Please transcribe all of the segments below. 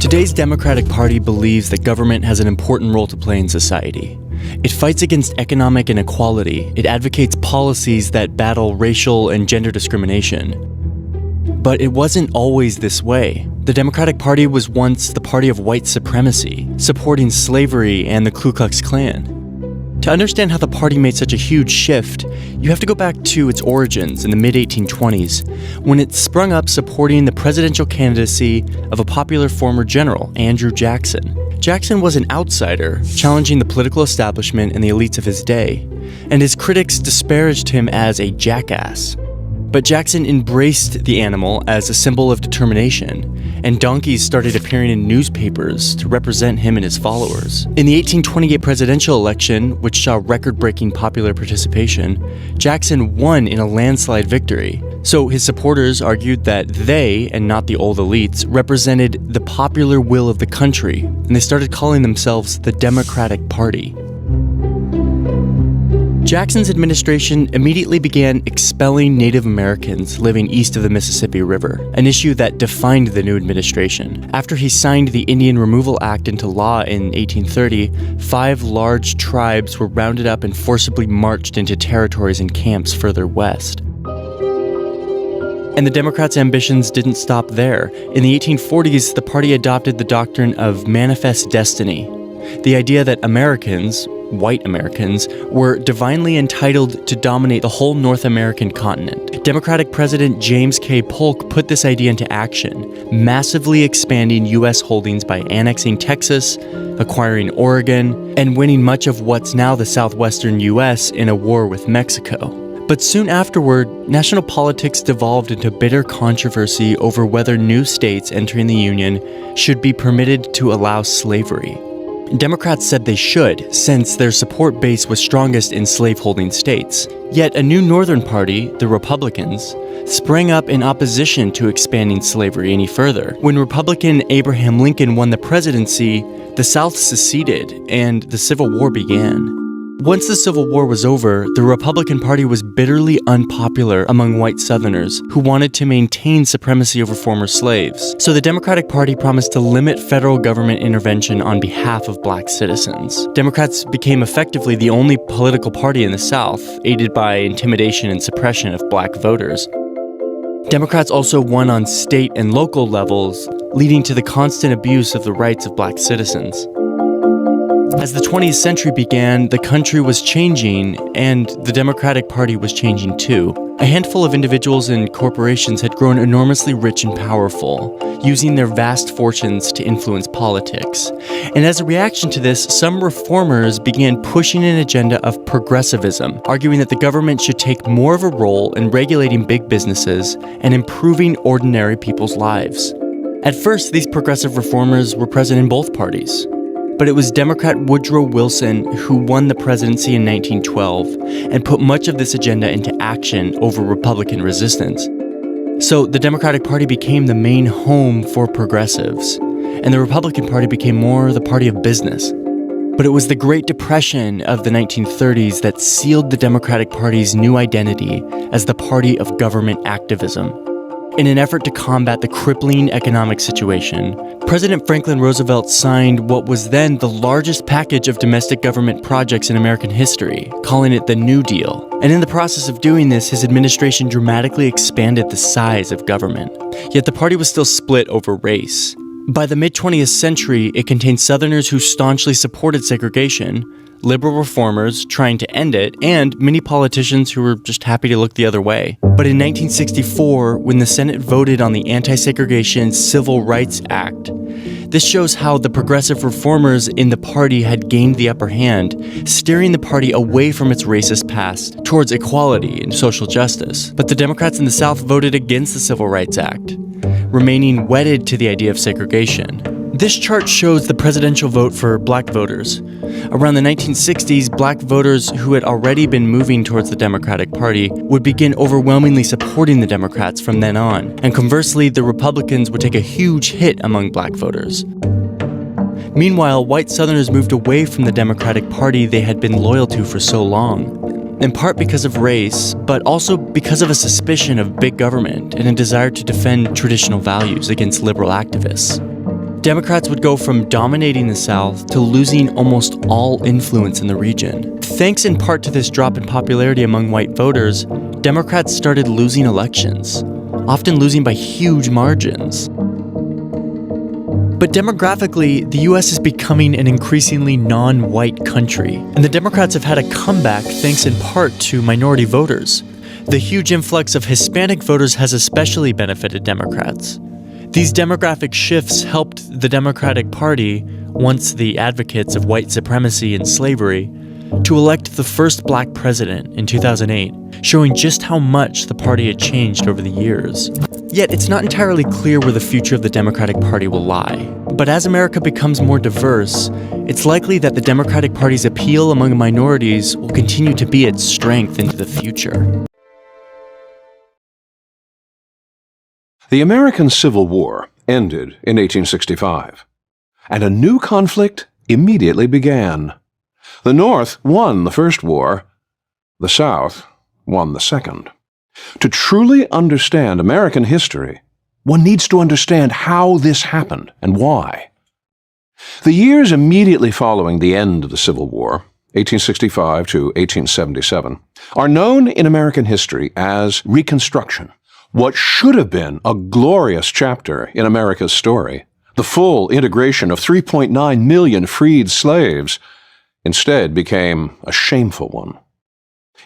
Today's Democratic Party believes that government has an important role to play in society. It fights against economic inequality. It advocates policies that battle racial and gender discrimination. But it wasn't always this way. The Democratic Party was once the party of white supremacy, supporting slavery and the Ku Klux Klan. To understand how the party made such a huge shift, you have to go back to its origins in the mid-1820s, when it sprung up supporting the presidential candidacy of a popular former general, Andrew Jackson. Jackson was an outsider, challenging the political establishment and the elites of his day, and his critics disparaged him as a jackass. But Jackson embraced the animal as a symbol of determination, and donkeys started appearing in newspapers to represent him and his followers. In the 1828 presidential election, which saw record-breaking popular participation, Jackson won in a landslide victory. So his supporters argued that they, and not the old elites, represented the popular will of the country, and they started calling themselves the Democratic Party. Jackson's administration immediately began expelling Native Americans living east of the Mississippi River, an issue that defined the new administration. After he signed the Indian Removal Act into law in 1830, 5 large tribes were rounded up and forcibly marched into territories and camps further west. And the Democrats' ambitions didn't stop there. In the 1840s, the party adopted the doctrine of manifest destiny, the idea that Americans, white Americans, were divinely entitled to dominate the whole North American continent. Democratic President James K. Polk put this idea into action, massively expanding U.S. holdings by annexing Texas, acquiring Oregon, and winning much of what's now the southwestern U.S. in a war with Mexico. But soon afterward, national politics devolved into bitter controversy over whether new states entering the Union should be permitted to allow slavery. Democrats said they should, since their support base was strongest in slaveholding states. Yet a new northern party, the Republicans, sprang up in opposition to expanding slavery any further. When Republican Abraham Lincoln won the presidency, the South seceded and the Civil War began. Once the Civil War was over, the Republican Party was bitterly unpopular among white Southerners who wanted to maintain supremacy over former slaves. So the Democratic Party promised to limit federal government intervention on behalf of black citizens. Democrats became effectively the only political party in the South, aided by intimidation and suppression of black voters. Democrats also won on state and local levels, leading to the constant abuse of the rights of black citizens. As the 20th century began, the country was changing, and the Democratic Party was changing too. A handful of individuals and corporations had grown enormously rich and powerful, using their vast fortunes to influence politics. And as a reaction to this, some reformers began pushing an agenda of progressivism, arguing that the government should take more of a role in regulating big businesses and improving ordinary people's lives. At first, these progressive reformers were present in both parties. But it was Democrat Woodrow Wilson who won the presidency in 1912 and put much of this agenda into action over Republican resistance. So the Democratic Party became the main home for progressives, and the Republican Party became more the party of business. But it was the Great Depression of the 1930s that sealed the Democratic Party's new identity as the party of government activism. In an effort to combat the crippling economic situation, President Franklin Roosevelt signed what was then the largest package of domestic government projects in American history, calling it the New Deal. And in the process of doing this, his administration dramatically expanded the size of government. Yet the party was still split over race. By the mid-20th century, it contained Southerners who staunchly supported segregation, liberal reformers trying to end it, and many politicians who were just happy to look the other way. But in 1964, when the Senate voted on the Anti-Segregation Civil Rights Act, this shows how the progressive reformers in the party had gained the upper hand, steering the party away from its racist past towards equality and social justice. But the Democrats in the South voted against the Civil Rights Act, remaining wedded to the idea of segregation. This chart shows the presidential vote for black voters. Around the 1960s, black voters who had already been moving towards the Democratic Party would begin overwhelmingly supporting the Democrats from then on, and conversely, the Republicans would take a huge hit among black voters. Meanwhile, white Southerners moved away from the Democratic Party they had been loyal to for so long, in part because of race, but also because of a suspicion of big government and a desire to defend traditional values against liberal activists. Democrats would go from dominating the South to losing almost all influence in the region. Thanks in part to this drop in popularity among white voters, Democrats started losing elections, often losing by huge margins. But demographically, the US is becoming an increasingly non-white country, and the Democrats have had a comeback thanks in part to minority voters. The huge influx of Hispanic voters has especially benefited Democrats. These demographic shifts helped the Democratic Party, once the advocates of white supremacy and slavery, to elect the first black president in 2008, showing just how much the party had changed over the years. Yet it's not entirely clear where the future of the Democratic Party will lie. But as America becomes more diverse, it's likely that the Democratic Party's appeal among minorities will continue to be its strength into the future. The American Civil War ended in 1865, and a new conflict immediately began. The North won the First War, the South won the Second. To truly understand American history, one needs to understand how this happened and why. The years immediately following the end of the Civil War, 1865 to 1877, are known in American history as Reconstruction. What should have been a glorious chapter in America's story, the full integration of 3.9 million freed slaves, instead became a shameful one.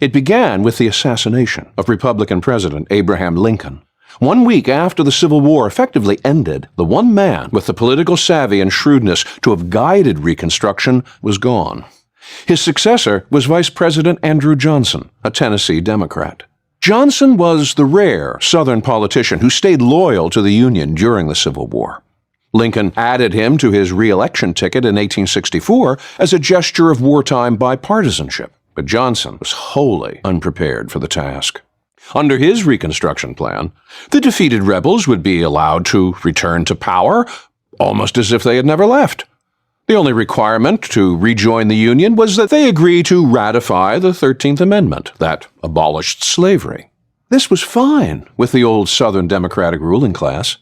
It began with the assassination of Republican President Abraham Lincoln. 1 week after the Civil War effectively ended, the one man with the political savvy and shrewdness to have guided Reconstruction was gone. His successor was Vice President Andrew Johnson, a Tennessee Democrat. Johnson was the rare Southern politician who stayed loyal to the Union during the Civil War. Lincoln added him to his re-election ticket in 1864 as a gesture of wartime bipartisanship, but Johnson was wholly unprepared for the task. Under his Reconstruction plan, the defeated rebels would be allowed to return to power, almost as if they had never left. The only requirement to rejoin the Union was that they agree to ratify the 13th Amendment that abolished slavery. This was fine with the old Southern Democratic ruling class.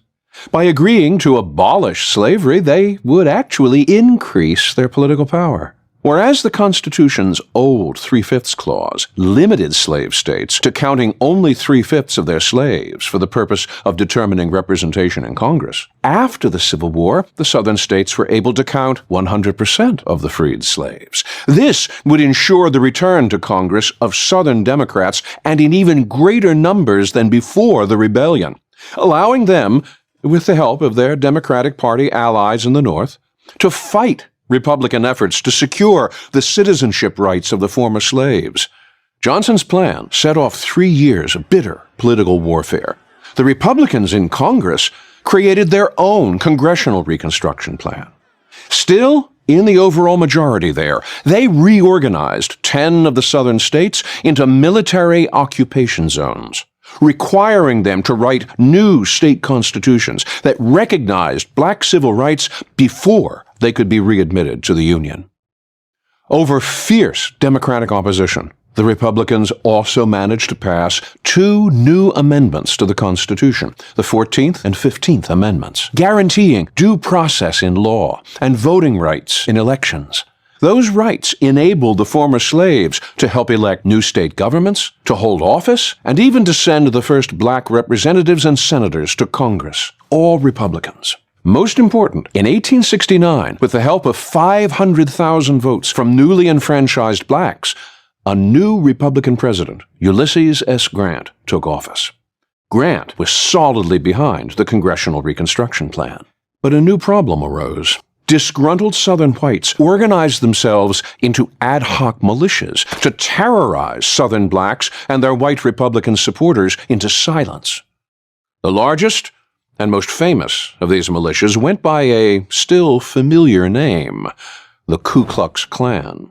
By agreeing to abolish slavery, they would actually increase their political power. Whereas the Constitution's old 3/5 clause limited slave states to counting only 3/5 of their slaves for the purpose of determining representation in Congress, after the Civil War, the Southern states were able to count 100% of the freed slaves. This would ensure the return to Congress of Southern Democrats and in even greater numbers than before the rebellion, allowing them, with the help of their Democratic Party allies in the North, to fight Republican efforts to secure the citizenship rights of the former slaves. Johnson's plan set off 3 years of bitter political warfare. The Republicans in Congress created their own congressional Reconstruction plan. Still, in the overall majority there, they reorganized 10 of the Southern states into military occupation zones, requiring them to write new state constitutions that recognized black civil rights before they could be readmitted to the Union. Over fierce Democratic opposition, the Republicans also managed to pass 2 new amendments to the Constitution, the 14th and 15th Amendments, guaranteeing due process in law and voting rights in elections. Those rights enabled the former slaves to help elect new state governments, to hold office, and even to send the first black representatives and senators to Congress, all Republicans. Most important, in 1869, with the help of 500,000 votes from newly enfranchised blacks, a new Republican president, Ulysses S. Grant, took office. Grant was solidly behind the Congressional Reconstruction Plan. But a new problem arose. Disgruntled Southern whites organized themselves into ad hoc militias to terrorize Southern blacks and their white Republican supporters into silence. The largest and most famous of these militias went by a still familiar name, the Ku Klux Klan.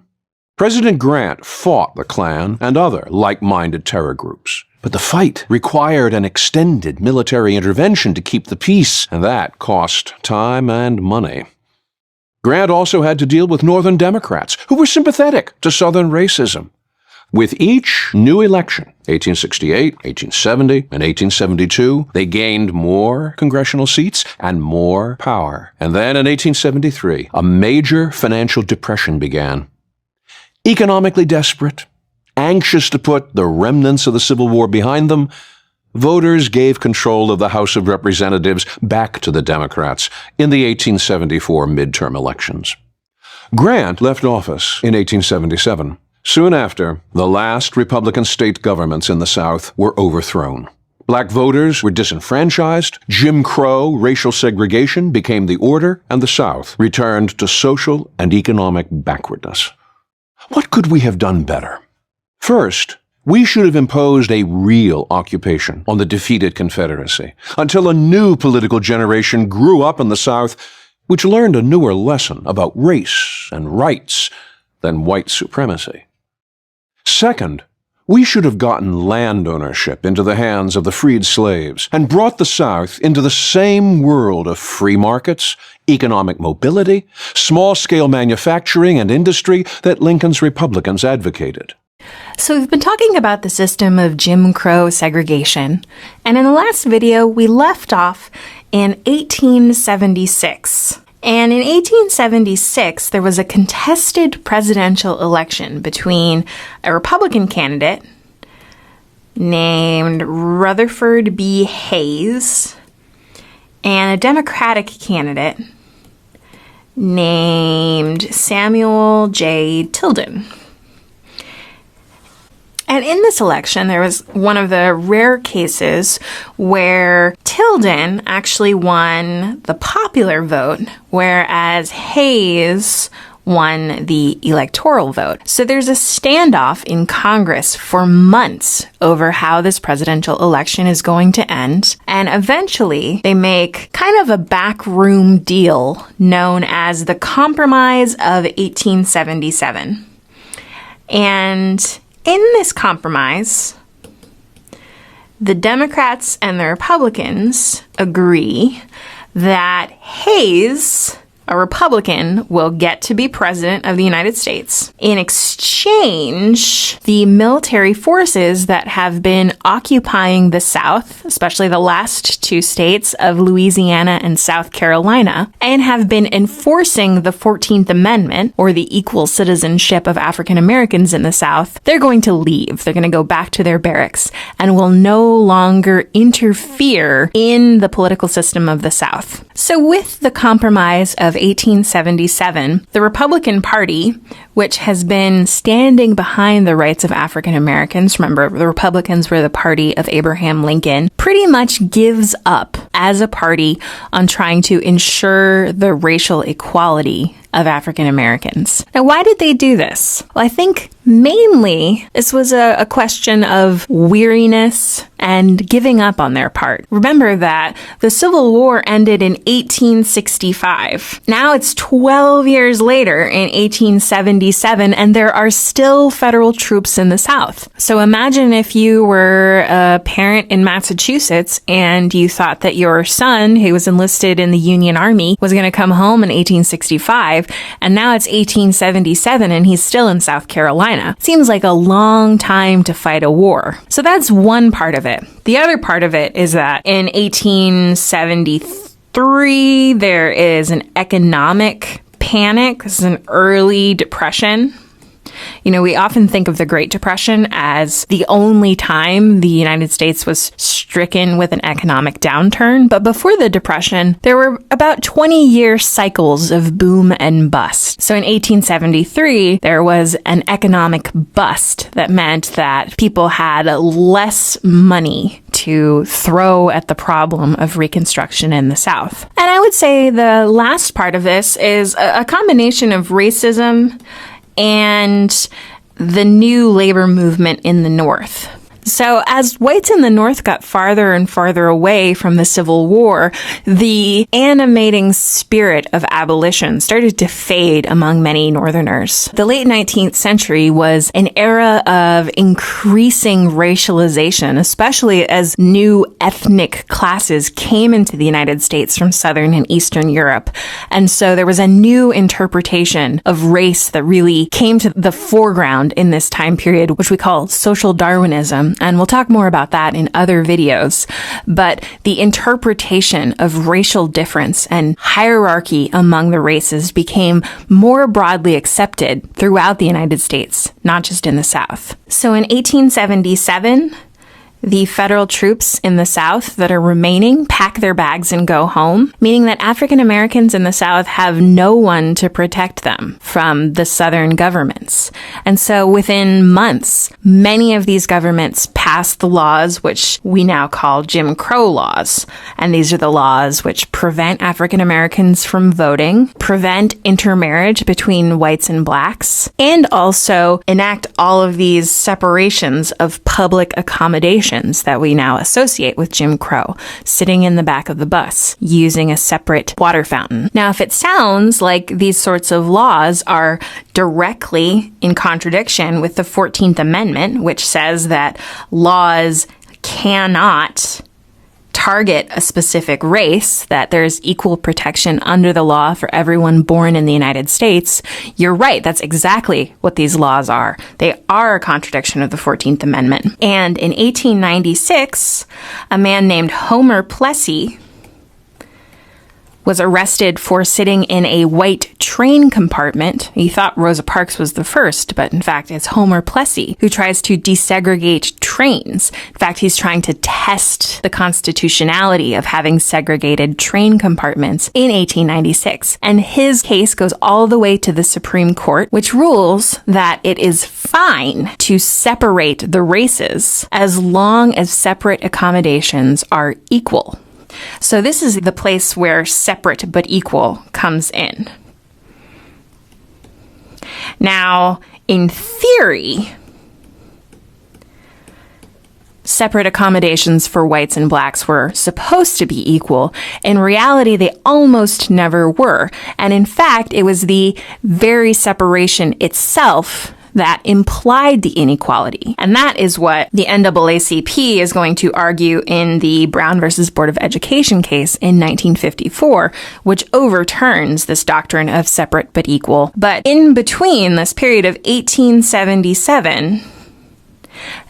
President Grant fought the Klan and other like-minded terror groups, but the fight required an extended military intervention to keep the peace, and that cost time and money. Grant also had to deal with Northern Democrats who were sympathetic to Southern racism. With each new election, 1868, 1870, and 1872, they gained more congressional seats and more power. And then in 1873, a major financial depression began. Economically desperate, anxious to put the remnants of the Civil War behind them, voters gave control of the House of Representatives back to the Democrats in the 1874 midterm elections. Grant left office in 1877. Soon after, the last Republican state governments in the South were overthrown. Black voters were disenfranchised, Jim Crow racial segregation became the order, and the South returned to social and economic backwardness. What could we have done better? First, we should have imposed a real occupation on the defeated Confederacy until a new political generation grew up in the South which learned a newer lesson about race and rights than white supremacy. Second, we should have gotten land ownership into the hands of the freed slaves and brought the South into the same world of free markets, economic mobility, small-scale manufacturing and industry that Lincoln's Republicans advocated. So we've been talking about the system of Jim Crow segregation, and in the last video we left off in 1876. And in 1876, there was a contested presidential election between a Republican candidate named Rutherford B. Hayes and a Democratic candidate named Samuel J. Tilden. And in this election, there was one of the rare cases where Tilden actually won the popular vote, whereas Hayes won the electoral vote. So there's a standoff in Congress for months over how this presidential election is going to end. And eventually, they make kind of a backroom deal known as the Compromise of 1877. And in this compromise, the Democrats and the Republicans agree that Hayes, a Republican, will get to be president of the United States. In exchange, the military forces that have been occupying the South, especially the last two states of Louisiana and South Carolina, and have been enforcing the 14th Amendment, or the equal citizenship of African Americans in the South, they're going to leave. They're going to go back to their barracks and will no longer interfere in the political system of the South. So with the Compromise of 1877, the Republican Party, which has been standing behind the rights of African Americans, remember, the Republicans were the party of Abraham Lincoln, pretty much gives up as a party on trying to ensure the racial equality of African Americans. Now, why did they do this? Well, I think mainly this was a question of weariness and giving up on their part. Remember that the Civil War ended in 1865. Now it's 12 years later in 1877, and there are still federal troops in the South. So imagine if you were a parent in Massachusetts and you thought that your son, who was enlisted in the Union Army, was going to come home in 1865, and now it's 1877 and he's still in South Carolina. Seems like a long time to fight a war. So that's one part of it. The other part of it is that in 1873, there is an economic panic. This is an early depression. You know, we often think of the Great Depression as the only time the United States was stricken with an economic downturn. But before the Depression, there were about 20-year cycles of boom and bust. So in 1873, there was an economic bust that meant that people had less money to throw at the problem of Reconstruction in the South. And I would say the last part of this is a combination of racism and the new labor movement in the North. So as whites in the North got farther and farther away from the Civil War, the animating spirit of abolition started to fade among many Northerners. The late 19th century was an era of increasing racialization, especially as new ethnic classes came into the United States from Southern and Eastern Europe. And so there was a new interpretation of race that really came to the foreground in this time period, which we call social Darwinism. And we'll talk more about that in other videos. But the interpretation of racial difference and hierarchy among the races became more broadly accepted throughout the United States, not just in the South. So in 1877, the federal troops in the South that are remaining pack their bags and go home, meaning that African Americans in the South have no one to protect them from the Southern governments. And so within months, many of these governments passed the laws which we now call Jim Crow laws. And these are the laws which prevent African Americans from voting, prevent intermarriage between whites and blacks, and also enact all of these separations of public accommodation that we now associate with Jim Crow, sitting in the back of the bus, using a separate water fountain. Now, if it sounds like these sorts of laws are directly in contradiction with the 14th Amendment, which says that laws cannot target a specific race, that there's equal protection under the law for everyone born in the United States, you're right. That's exactly what these laws are. They are a contradiction of the 14th Amendment. And in 1896, a man named Homer Plessy was arrested for sitting in a white train compartment. He thought Rosa Parks was the first, but in fact, it's Homer Plessy who tries to desegregate trains. In fact, he's trying to test the constitutionality of having segregated train compartments in 1896. And his case goes all the way to the Supreme Court, which rules that it is fine to separate the races as long as separate accommodations are equal. So this is the place where separate but equal comes in. Now, in theory, separate accommodations for whites and blacks were supposed to be equal. In reality, they almost never were. And in fact, it was the very separation itself that implied the inequality. And that is what the NAACP is going to argue in the Brown versus Board of Education case in 1954, which overturns this doctrine of separate but equal. But in between this period of 1877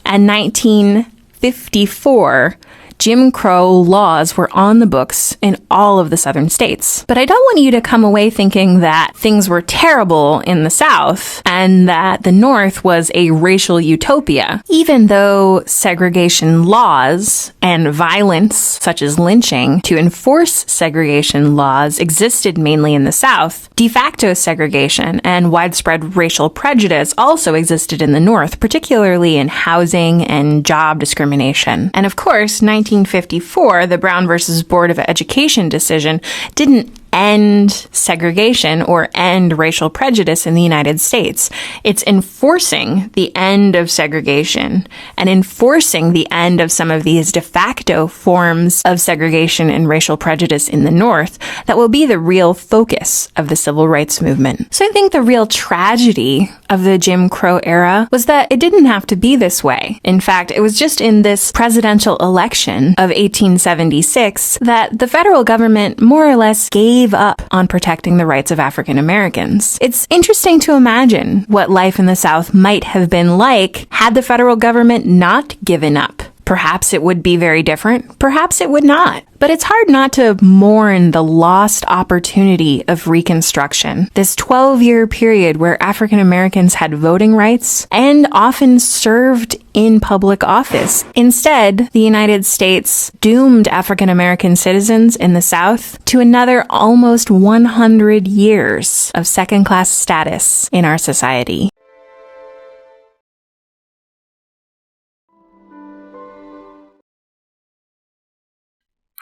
and 1954, Jim Crow laws were on the books in all of the southern states. But I don't want you to come away thinking that things were terrible in the South and that the North was a racial utopia. Even though segregation laws and violence, such as lynching, to enforce segregation laws existed mainly in the South, de facto segregation and widespread racial prejudice also existed in the North, particularly in housing and job discrimination. And of course, 1954, the Brown versus Board of Education decision didn't end segregation or end racial prejudice in the United States. It's enforcing the end of segregation and enforcing the end of some of these de facto forms of segregation and racial prejudice in the North that will be the real focus of the civil rights movement. So I think the real tragedy of the Jim Crow era was that it didn't have to be this way. In fact, it was just in this presidential election of 1876 that the federal government more or less gave up on protecting the rights of African Americans. It's interesting to imagine what life in the South might have been like had the federal government not given up. Perhaps it would be very different. Perhaps it would not. But it's hard not to mourn the lost opportunity of Reconstruction. This 12-year period where African Americans had voting rights and often served in public office. Instead, the United States doomed African American citizens in the South to another almost 100 years of second-class status in our society.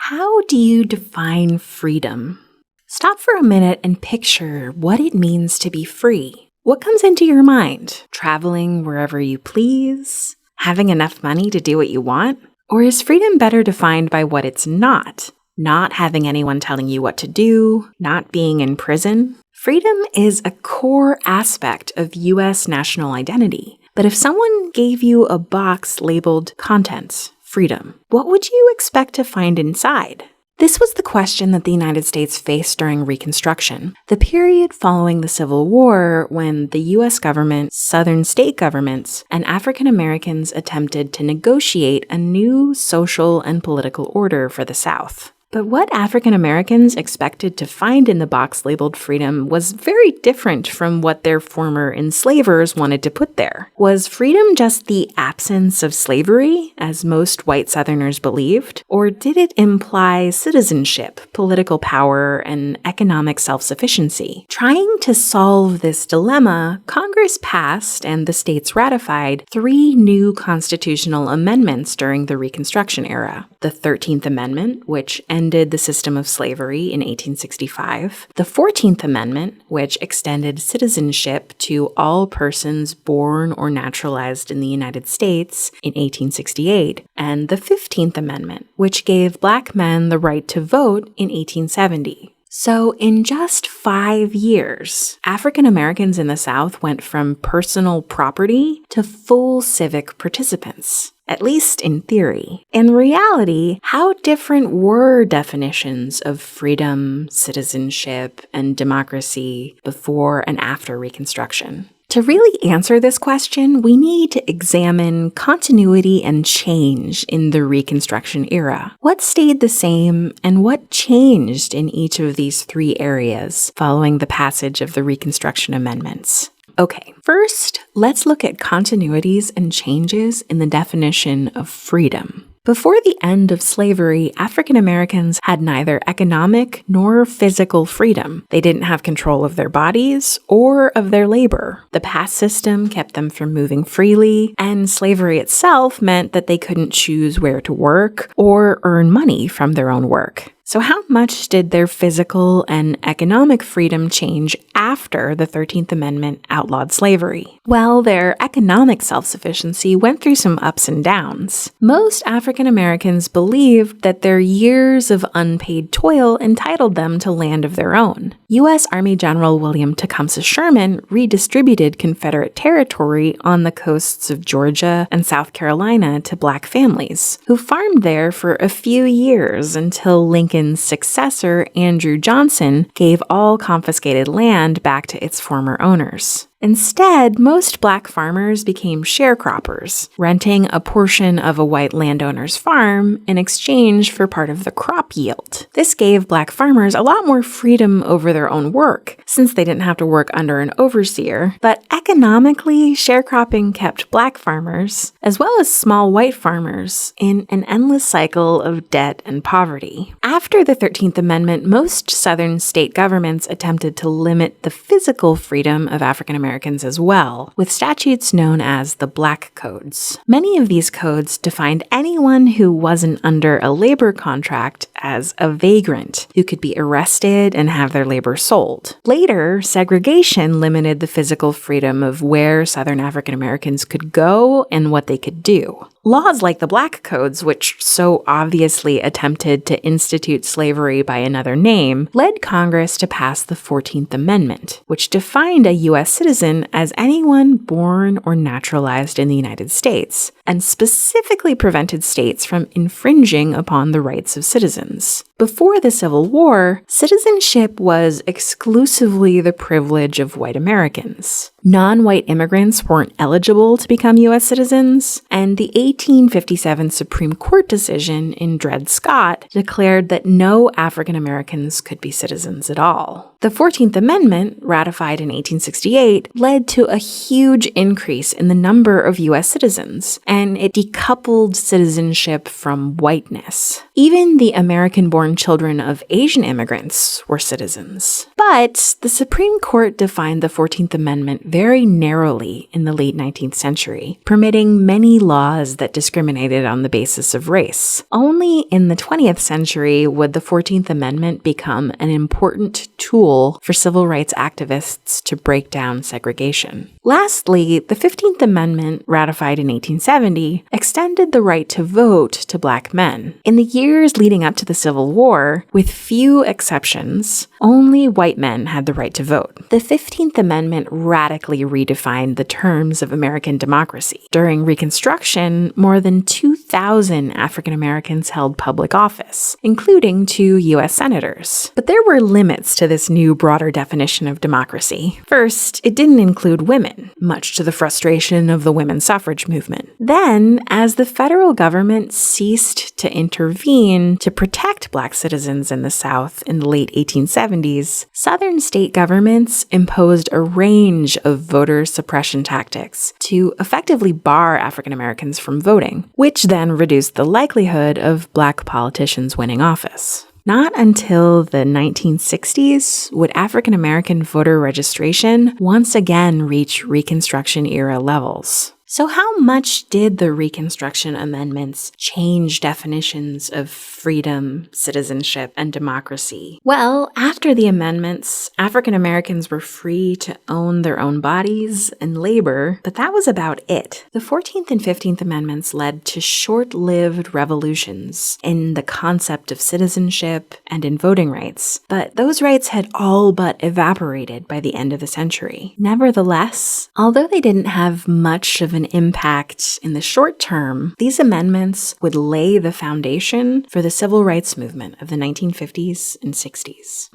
How do you define freedom? Stop for a minute and picture what it means to be free. What comes into your mind? Traveling wherever you please? Having enough money to do what you want? Or is freedom better defined by what it's not? Not having anyone telling you what to do, not being in prison? Freedom is a core aspect of U.S. national identity. But if someone gave you a box labeled Contents, Freedom, what would you expect to find inside? This was the question that the United States faced during Reconstruction, the period following the Civil War when the U.S. government, Southern state governments, and African Americans attempted to negotiate a new social and political order for the South. But what African Americans expected to find in the box labeled freedom was very different from what their former enslavers wanted to put there. Was freedom just the absence of slavery, as most white Southerners believed? Or did it imply citizenship, political power, and economic self-sufficiency? Trying to solve this dilemma, Congress passed and the states ratified 3 new constitutional amendments during the Reconstruction era. The 13th Amendment, which ended the system of slavery in 1865, the 14th Amendment, which extended citizenship to all persons born or naturalized in the United States in 1868, and the 15th Amendment, which gave Black men the right to vote in 1870. So in just 5 years, African Americans in the South went from personal property to full civic participants. At least in theory. In reality, how different were definitions of freedom, citizenship, and democracy before and after Reconstruction? To really answer this question, we need to examine continuity and change in the Reconstruction era. What stayed the same and what changed in each of these 3 areas following the passage of the Reconstruction Amendments? Okay, first, let's look at continuities and changes in the definition of freedom. Before the end of slavery, African Americans had neither economic nor physical freedom. They didn't have control of their bodies or of their labor. The pass system kept them from moving freely, and slavery itself meant that they couldn't choose where to work or earn money from their own work. So how much did their physical and economic freedom change after the 13th Amendment outlawed slavery? Well, their economic self-sufficiency went through some ups and downs. Most African Americans believed that their years of unpaid toil entitled them to land of their own. U.S. Army General William Tecumseh Sherman redistributed Confederate territory on the coasts of Georgia and South Carolina to Black families, who farmed there for a few years until Lincoln's successor, Andrew Johnson, gave all confiscated land back to its former owners. Instead, most Black farmers became sharecroppers, renting a portion of a white landowner's farm in exchange for part of the crop yield. This gave Black farmers a lot more freedom over their own work, since they didn't have to work under an overseer. But economically, sharecropping kept Black farmers, as well as small white farmers, in an endless cycle of debt and poverty. After the 13th Amendment, most Southern state governments attempted to limit the physical freedom of African Americans as well, with statutes known as the Black Codes. Many of these codes defined anyone who wasn't under a labor contract as a vagrant, who could be arrested and have their labor sold. Later, segregation limited the physical freedom of where Southern African Americans could go and what they could do. Laws like the Black Codes, which so obviously attempted to institute slavery by another name, led Congress to pass the 14th Amendment, which defined a U.S. citizen as anyone born or naturalized in the United States, and specifically prevented states from infringing upon the rights of citizens. Before the Civil War, citizenship was exclusively the privilege of white Americans. Non-white immigrants weren't eligible to become U.S. citizens, and the 1857 Supreme Court decision in Dred Scott declared that no African Americans could be citizens at all. The 14th Amendment, ratified in 1868, led to a huge increase in the number of U.S. citizens, and it decoupled citizenship from whiteness. Even the American-born children of Asian immigrants were citizens. But the Supreme Court defined the 14th Amendment very narrowly in the late 19th century, permitting many laws that discriminated on the basis of race. Only in the 20th century would the 14th Amendment become an important tool tool for civil rights activists to break down segregation. Lastly, the 15th Amendment, ratified in 1870, extended the right to vote to Black men. In the years leading up to the Civil War, with few exceptions, only white men had the right to vote. The 15th Amendment radically redefined the terms of American democracy. During Reconstruction, more than 2,000 African Americans held public office, including 2 U.S. senators. But there were limits to this new, broader definition of democracy. First, it didn't include women, much to the frustration of the women's suffrage movement. Then, as the federal government ceased to intervene to protect Black citizens in the South in the late 1870s, Southern state governments imposed a range of voter suppression tactics to effectively bar African Americans from voting, which then reduced the likelihood of Black politicians winning office. Not until the 1960s would African American voter registration once again reach Reconstruction-era levels. So how much did the Reconstruction Amendments change definitions of freedom, citizenship, and democracy? Well, after the amendments, African Americans were free to own their own bodies and labor, but that was about it. The 14th and 15th Amendments led to short-lived revolutions in the concept of citizenship and in voting rights, but those rights had all but evaporated by the end of the century. Nevertheless, although they didn't have much of an impact in the short term, these amendments would lay the foundation for the civil rights movement of the 1950s and 60s.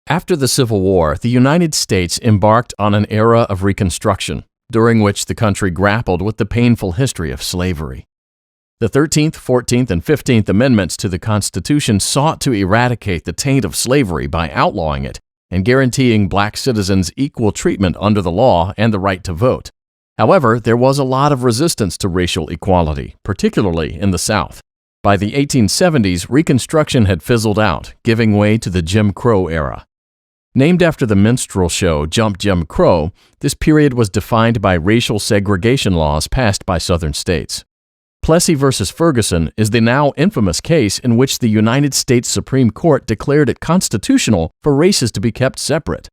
After the Civil War, the United States embarked on an era of Reconstruction, during which the country grappled with the painful history of slavery. The 13th, 14th, and 15th Amendments to the Constitution sought to eradicate the taint of slavery by outlawing it and guaranteeing Black citizens equal treatment under the law and the right to vote. However, there was a lot of resistance to racial equality, particularly in the South. By the 1870s, Reconstruction had fizzled out, giving way to the Jim Crow era. Named after the minstrel show Jump Jim Crow, this period was defined by racial segregation laws passed by Southern states. Plessy v. Ferguson is the now infamous case in which the United States Supreme Court declared it constitutional for races to be kept separate.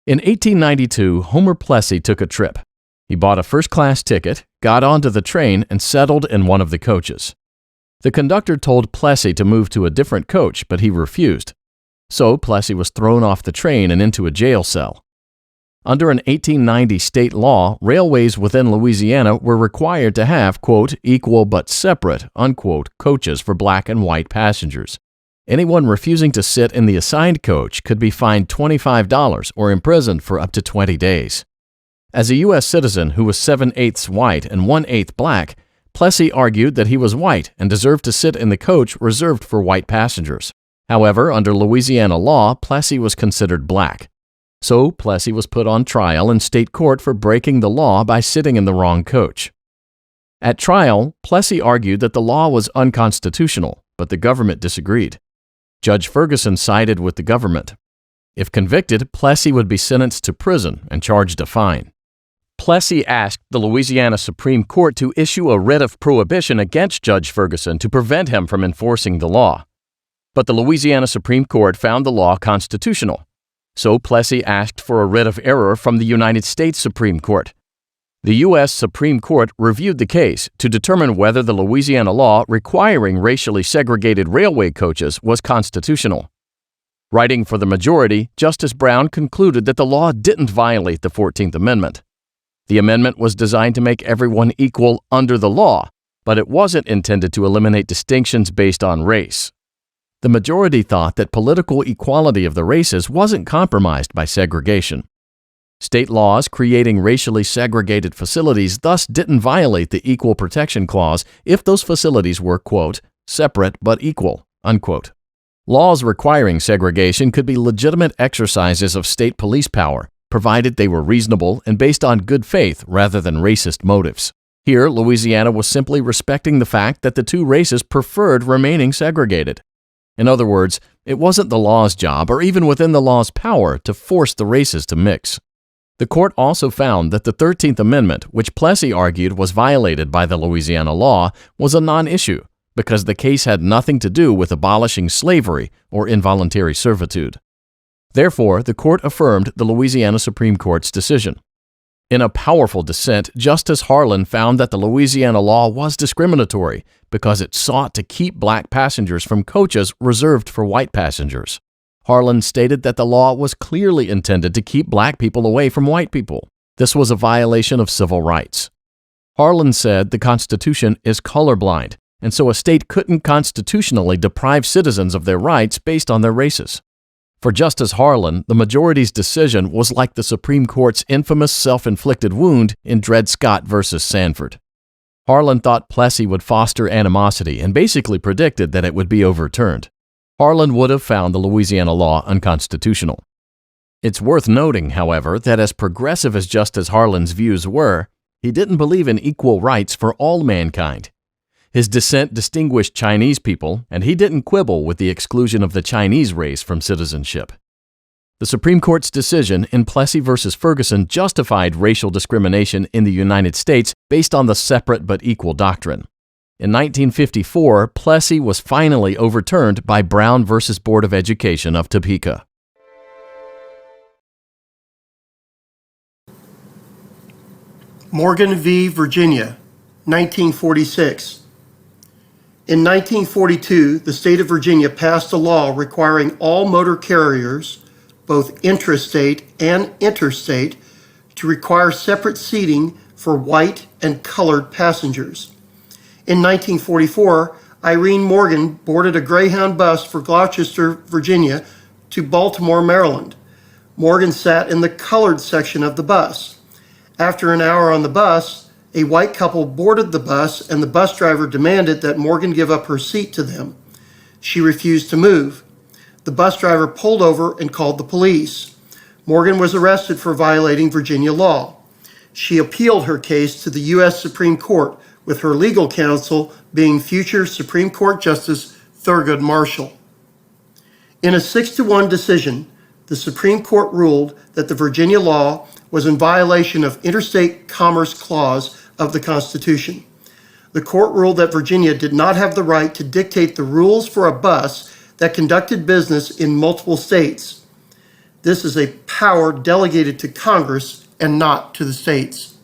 In 1892, Homer Plessy took a trip. He bought a first-class ticket, got onto the train, and settled in one of the coaches. The conductor told Plessy to move to a different coach, but he refused. So Plessy was thrown off the train and into a jail cell. Under an 1890 state law, railways within Louisiana were required to have, quote, equal but separate, unquote, coaches for Black and white passengers. Anyone refusing to sit in the assigned coach could be fined $25 or imprisoned for up to 20 days. As a U.S. citizen who was 7/8 white and 1/8 Black, Plessy argued that he was white and deserved to sit in the coach reserved for white passengers. However, under Louisiana law, Plessy was considered Black. So Plessy was put on trial in state court for breaking the law by sitting in the wrong coach. At trial, Plessy argued that the law was unconstitutional, but the government disagreed. Judge Ferguson sided with the government. If convicted, Plessy would be sentenced to prison and charged a fine. Plessy asked the Louisiana Supreme Court to issue a writ of prohibition against Judge Ferguson to prevent him from enforcing the law. But the Louisiana Supreme Court found the law constitutional. So Plessy asked for a writ of error from the United States Supreme Court. The U.S. Supreme Court reviewed the case to determine whether the Louisiana law requiring racially segregated railway coaches was constitutional. Writing for the majority, Justice Brown concluded that the law didn't violate the 14th Amendment. The amendment was designed to make everyone equal under the law, but it wasn't intended to eliminate distinctions based on race. The majority thought that political equality of the races wasn't compromised by segregation. State laws creating racially segregated facilities thus didn't violate the Equal Protection Clause if those facilities were, quote, separate but equal, unquote. Laws requiring segregation could be legitimate exercises of state police power, provided they were reasonable and based on good faith rather than racist motives. Here, Louisiana was simply respecting the fact that the two races preferred remaining segregated. In other words, it wasn't the law's job or even within the law's power to force the races to mix. The court also found that the 13th Amendment, which Plessy argued was violated by the Louisiana law, was a non-issue because the case had nothing to do with abolishing slavery or involuntary servitude. Therefore, the court affirmed the Louisiana Supreme Court's decision. In a powerful dissent, Justice Harlan found that the Louisiana law was discriminatory because it sought to keep black passengers from coaches reserved for white passengers. Harlan stated that the law was clearly intended to keep black people away from white people. This was a violation of civil rights. Harlan said the Constitution is colorblind, and so a state couldn't constitutionally deprive citizens of their rights based on their races. For Justice Harlan, the majority's decision was like the Supreme Court's infamous self-inflicted wound in Dred Scott versus Sanford. Harlan thought Plessy would foster animosity and basically predicted that it would be overturned. Harlan would have found the Louisiana law unconstitutional. It's worth noting, however, that as progressive as Justice Harlan's views were, he didn't believe in equal rights for all mankind. His dissent distinguished Chinese people, and he didn't quibble with the exclusion of the Chinese race from citizenship. The Supreme Court's decision in Plessy versus Ferguson justified racial discrimination in the United States based on the separate but equal doctrine. In 1954, Plessy was finally overturned by Brown versus Board of Education of Topeka. Morgan v. Virginia, 1946. In 1942, the state of Virginia passed a law requiring all motor carriers, both intrastate and interstate, to require separate seating for white and colored passengers. In 1944, Irene Morgan boarded a Greyhound bus for Gloucester, Virginia to Baltimore, Maryland. Morgan sat in the colored section of the bus. After an hour on the bus, a white couple boarded the bus and the bus driver demanded that Morgan give up her seat to them. She refused to move. The bus driver pulled over and called the police. Morgan was arrested for violating Virginia law. She appealed her case to the U.S. Supreme Court, with her legal counsel being future Supreme Court Justice Thurgood Marshall. In a 6-1 decision, the Supreme Court ruled that the Virginia law was in violation of Interstate Commerce Clause of the Constitution. The court ruled that Virginia did not have the right to dictate the rules for a bus that conducted business in multiple states. This is a power delegated to Congress and not to the states.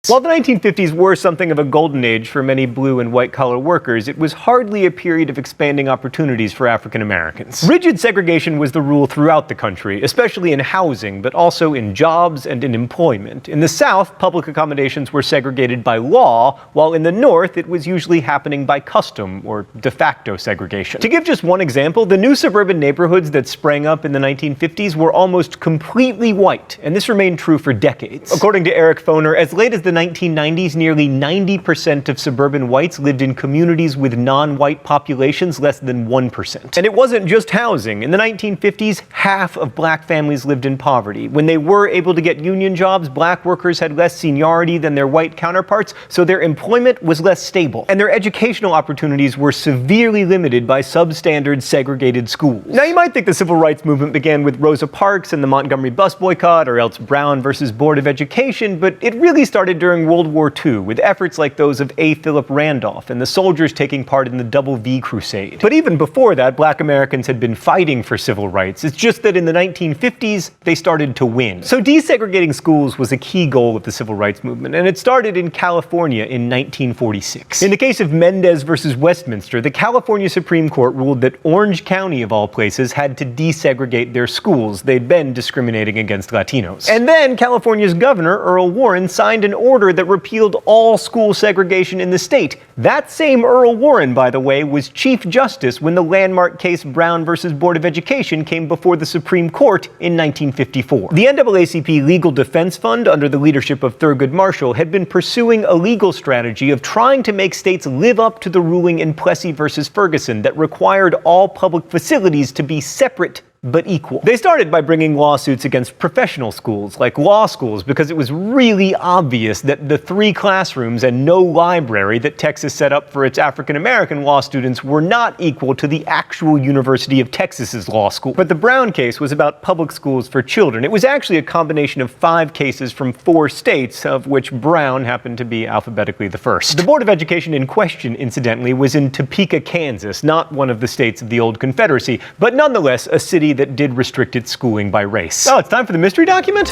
While the 1950s were something of a golden age for many blue and white collar workers, it was hardly a period of expanding opportunities for African Americans. Rigid segregation was the rule throughout the country, especially in housing, but also in jobs and in employment. In the South, public accommodations were segregated by law, while in the North, it was usually happening by custom or de facto segregation. To give just one example, the new suburban neighborhoods that sprang up in the 1950s were almost completely white, and this remained true for decades. According to Eric Foner, as late as the 1990s, nearly 90% of suburban whites lived in communities with non-white populations less than 1%. And it wasn't just housing. In the 1950s, half of black families lived in poverty. When they were able to get union jobs, black workers had less seniority than their white counterparts, so their employment was less stable. And their educational opportunities were severely limited by substandard segregated schools. Now, you might think the civil rights movement began with Rosa Parks and the Montgomery bus boycott, or else Brown versus Board of Education, but it really started during World War II, with efforts like those of A. Philip Randolph and the soldiers taking part in the Double V Crusade. But even before that, black Americans had been fighting for civil rights. It's just that in the 1950s, they started to win. So desegregating schools was a key goal of the civil rights movement, and it started in California in 1946. In the case of Mendez versus Westminster, the California Supreme Court ruled that Orange County, of all places, had to desegregate their schools. They'd been discriminating against Latinos. And then California's governor, Earl Warren, signed an order that repealed all school segregation in the state. That same Earl Warren, by the way, was Chief Justice when the landmark case Brown versus Board of Education came before the Supreme Court in 1954. The NAACP Legal Defense Fund, under the leadership of Thurgood Marshall, had been pursuing a legal strategy of trying to make states live up to the ruling in Plessy versus Ferguson that required all public facilities to be separate but equal. They started by bringing lawsuits against professional schools, like law schools, because it was really obvious that the 3 classrooms and no library that Texas set up for its African-American law students were not equal to the actual University of Texas's law school. But the Brown case was about public schools for children. It was actually a combination of 5 cases from 4 states, of which Brown happened to be alphabetically the first. The Board of Education in question, incidentally, was in Topeka, Kansas, not one of the states of the old Confederacy, but nonetheless a city that did restrict its schooling by race. Oh, it's time for the mystery document?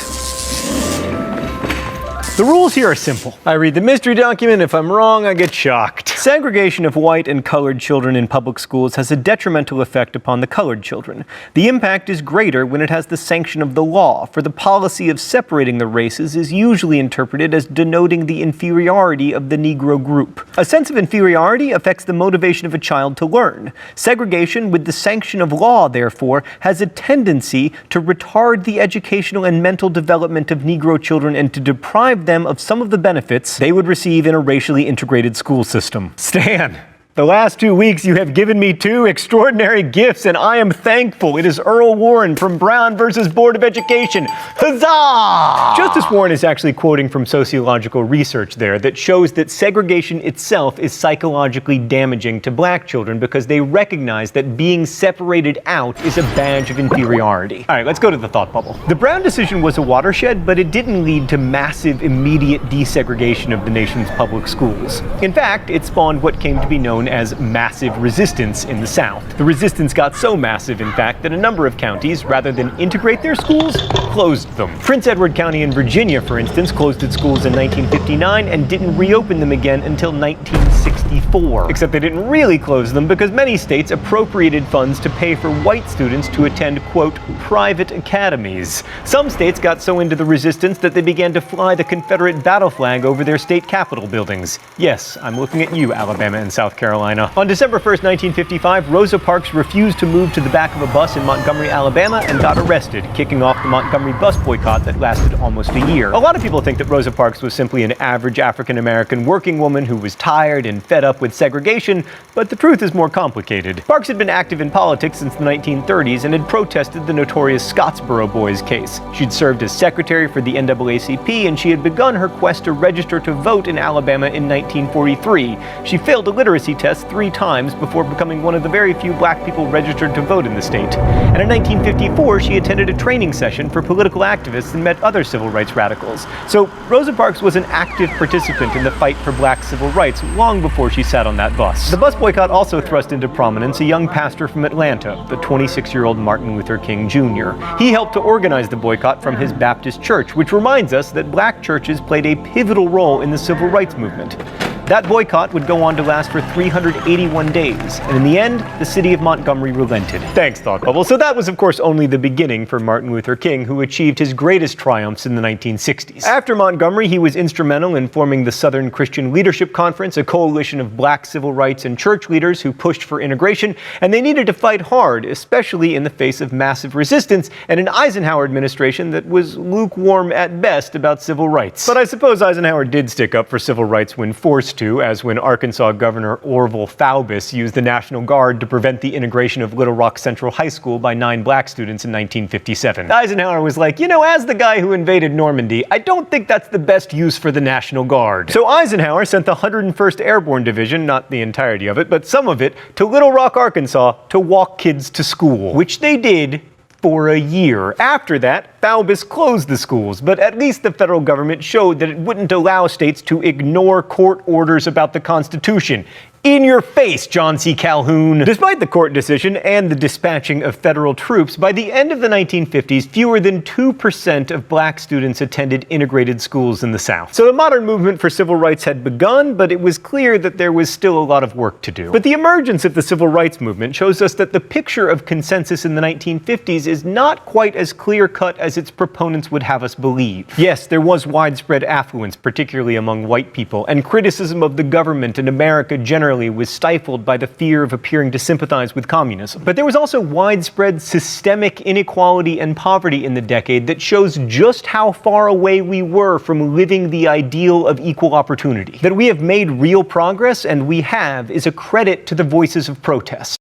The rules here are simple. I read the mystery document. If I'm wrong, I get shocked. Segregation of white and colored children in public schools has a detrimental effect upon the colored children. The impact is greater when it has the sanction of the law, for the policy of separating the races is usually interpreted as denoting the inferiority of the Negro group. A sense of inferiority affects the motivation of a child to learn. Segregation with the sanction of law, therefore, has a tendency to retard the educational and mental development of Negro children and to deprive them of some of the benefits they would receive in a racially integrated school system. Stan, the last 2 weeks you have given me 2 extraordinary gifts, and I am thankful. It is Earl Warren from Brown versus Board of Education. Huzzah! Justice Warren is actually quoting from sociological research there that shows that segregation itself is psychologically damaging to black children because they recognize that being separated out is a badge of inferiority. All right, let's go to the thought bubble. The Brown decision was a watershed, but it didn't lead to massive, immediate desegregation of the nation's public schools. In fact, it spawned what came to be known as massive resistance in the South. The resistance got so massive, in fact, that a number of counties, rather than integrate their schools, closed them. Prince Edward County in Virginia, for instance, closed its schools in 1959 and didn't reopen them again until 1964. Except they didn't really close them because many states appropriated funds to pay for white students to attend, quote, private academies. Some states got so into the resistance that they began to fly the Confederate battle flag over their state capitol buildings. Yes, I'm looking at you, Alabama and South Carolina. On December 1st, 1955, Rosa Parks refused to move to the back of a bus in Montgomery, Alabama, and got arrested, kicking off the Montgomery bus boycott that lasted almost a year. A lot of people think that Rosa Parks was simply an average African-American working woman who was tired and fed up with segregation, but the truth is more complicated. Parks had been active in politics since the 1930s and had protested the notorious Scottsboro Boys case. She'd served as secretary for the NAACP, and she had begun her quest to register to vote in Alabama in 1943. She failed a literacy test 3 times before becoming one of the very few black people registered to vote in the state. And in 1954, she attended a training session for political activists and met other civil rights radicals. So Rosa Parks was an active participant in the fight for black civil rights long before she sat on that bus. The bus boycott also thrust into prominence a young pastor from Atlanta, the 26-year-old Martin Luther King Jr. He helped to organize the boycott from his Baptist church, which reminds us that black churches played a pivotal role in the civil rights movement. That boycott would go on to last for 381 days, and in the end, the city of Montgomery relented. Thanks, Thought Bubble. So that was, of course, only the beginning for Martin Luther King, who achieved his greatest triumphs in the 1960s. After Montgomery, he was instrumental in forming the Southern Christian Leadership Conference, a coalition of black civil rights and church leaders who pushed for integration, and they needed to fight hard, especially in the face of massive resistance and an Eisenhower administration that was lukewarm at best about civil rights. But I suppose Eisenhower did stick up for civil rights when forced to, as when Arkansas Governor Orville Faubus used the National Guard to prevent the integration of Little Rock Central High School by 9 black students in 1957. Eisenhower was like, you know, as the guy who invaded Normandy, I don't think that's the best use for the National Guard. So Eisenhower sent the 101st Airborne Division, not the entirety of it, but some of it, to Little Rock, Arkansas to walk kids to school, which they did for a year. After that, Faubus closed the schools, but at least the federal government showed that it wouldn't allow states to ignore court orders about the Constitution. In your face, John C. Calhoun. Despite the court decision and the dispatching of federal troops, by the end of the 1950s, fewer than 2% of black students attended integrated schools in the South. So the modern movement for civil rights had begun, but it was clear that there was still a lot of work to do. But the emergence of the civil rights movement shows us that the picture of consensus in the 1950s is not quite as clear-cut as its proponents would have us believe. Yes, there was widespread affluence, particularly among white people, and criticism of the government and America generally was stifled by the fear of appearing to sympathize with communism. But there was also widespread systemic inequality and poverty in the decade that shows just how far away we were from living the ideal of equal opportunity. That we have made real progress, and we have, is a credit to the voices of protest.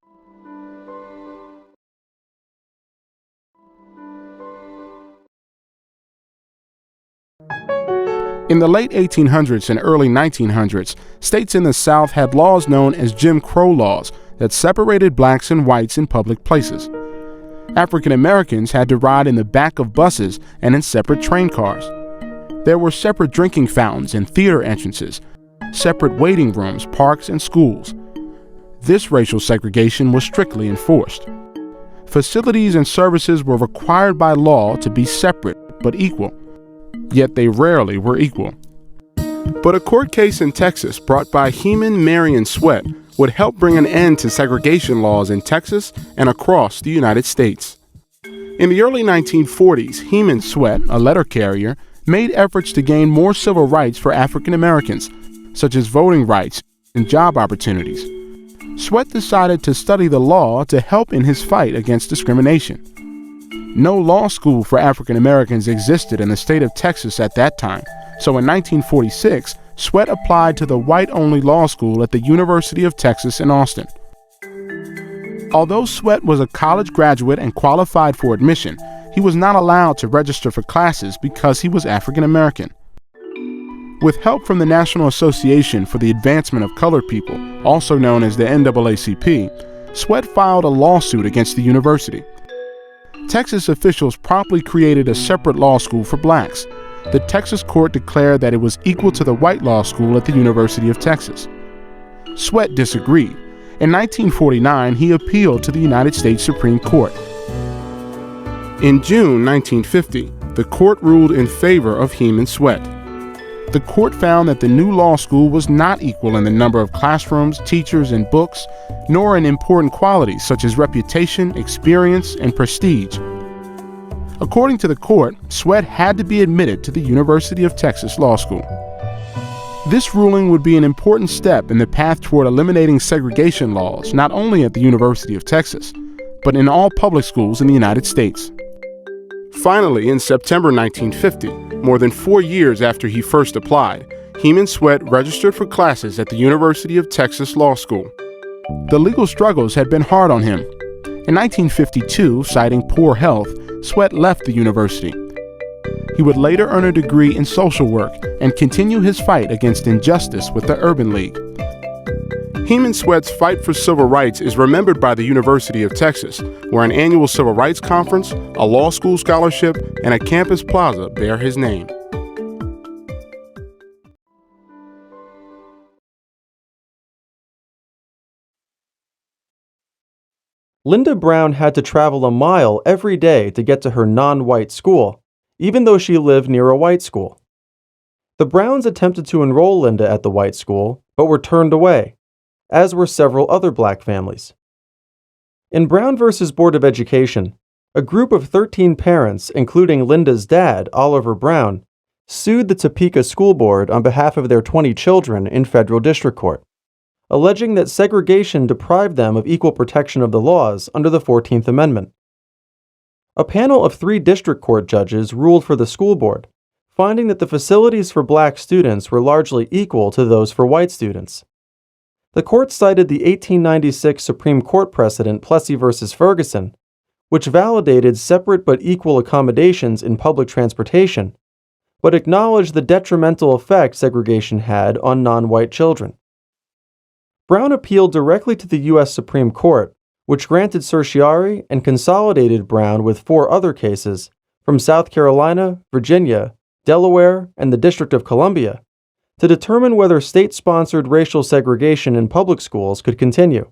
In the late 1800s and early 1900s, states in the South had laws known as Jim Crow laws that separated blacks and whites in public places. African Americans had to ride in the back of buses and in separate train cars. There were separate drinking fountains and theater entrances, separate waiting rooms, parks, and schools. This racial segregation was strictly enforced. Facilities and services were required by law to be separate but equal, yet they rarely were equal. But a court case in Texas brought by Heman, Marion Sweat would help bring an end to segregation laws in Texas and across the United States. In the early 1940s, Heman Sweat, a letter carrier, made efforts to gain more civil rights for African Americans, such as voting rights and job opportunities. Sweat decided to study the law to help in his fight against discrimination. No law school for African Americans existed in the state of Texas at that time, so in 1946, Sweat applied to the white-only law school at the University of Texas in Austin. Although Sweat was a college graduate and qualified for admission, he was not allowed to register for classes because he was African American. With help from the National Association for the Advancement of Colored People, also known as the NAACP, Sweat filed a lawsuit against the university. Texas officials promptly created a separate law school for blacks. The Texas court declared that it was equal to the white law school at the University of Texas. Sweat disagreed. In 1949, he appealed to the United States Supreme Court. In June 1950, the court ruled in favor of Heman Sweat. The court found that the new law school was not equal in the number of classrooms, teachers, and books, nor in important qualities such as reputation, experience, and prestige. According to the court, Sweat had to be admitted to the University of Texas Law School. This ruling would be an important step in the path toward eliminating segregation laws, not only at the University of Texas, but in all public schools in the United States. Finally, in September 1950, more than 4 years after he first applied, Heman Sweat registered for classes at the University of Texas Law School. The legal struggles had been hard on him. In 1952, citing poor health, Sweat left the university. He would later earn a degree in social work and continue his fight against injustice with the Urban League. Heman Sweat's fight for civil rights is remembered by the University of Texas, where an annual civil rights conference, a law school scholarship, and a campus plaza bear his name. Linda Brown had to travel a mile every day to get to her non-white school, even though she lived near a white school. The Browns attempted to enroll Linda at the white school, but were turned away, as were several other black families. In Brown v. Board of Education, a group of 13 parents, including Linda's dad, Oliver Brown, sued the Topeka School Board on behalf of their 20 children in federal district court, alleging that segregation deprived them of equal protection of the laws under the 14th Amendment. A panel of 3 district court judges ruled for the school board, finding that the facilities for black students were largely equal to those for white students. The court cited the 1896 Supreme Court precedent Plessy v. Ferguson, which validated separate but equal accommodations in public transportation, but acknowledged the detrimental effect segregation had on non-white children. Brown appealed directly to the U.S. Supreme Court, which granted certiorari and consolidated Brown with 4 other cases from South Carolina, Virginia, Delaware, and the District of Columbia to determine whether state-sponsored racial segregation in public schools could continue.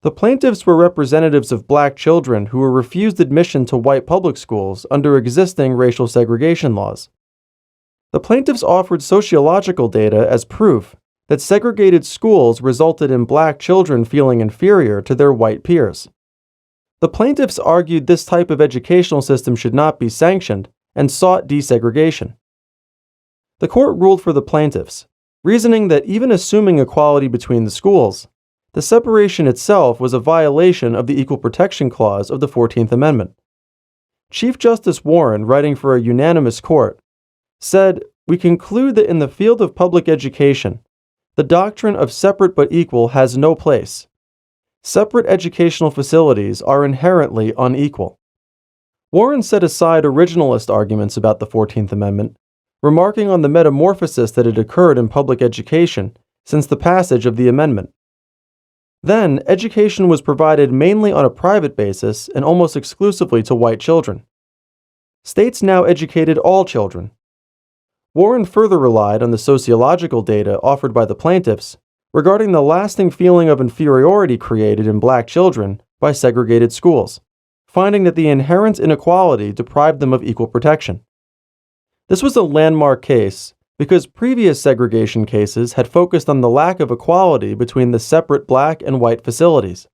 The plaintiffs were representatives of black children who were refused admission to white public schools under existing racial segregation laws. The plaintiffs offered sociological data as proof that segregated schools resulted in black children feeling inferior to their white peers. The plaintiffs argued this type of educational system should not be sanctioned and sought desegregation. The court ruled for the plaintiffs, reasoning that even assuming equality between the schools, the separation itself was a violation of the Equal Protection Clause of the 14th Amendment. Chief Justice Warren, writing for a unanimous court, said, "We conclude that in the field of public education, the doctrine of separate but equal has no place. Separate educational facilities are inherently unequal." Warren set aside originalist arguments about the 14th Amendment, remarking on the metamorphosis that had occurred in public education since the passage of the amendment. Then, education was provided mainly on a private basis and almost exclusively to white children. States now educated all children. Warren further relied on the sociological data offered by the plaintiffs regarding the lasting feeling of inferiority created in black children by segregated schools, finding that the inherent inequality deprived them of equal protection. This was a landmark case because previous segregation cases had focused on the lack of equality between the separate black and white facilities.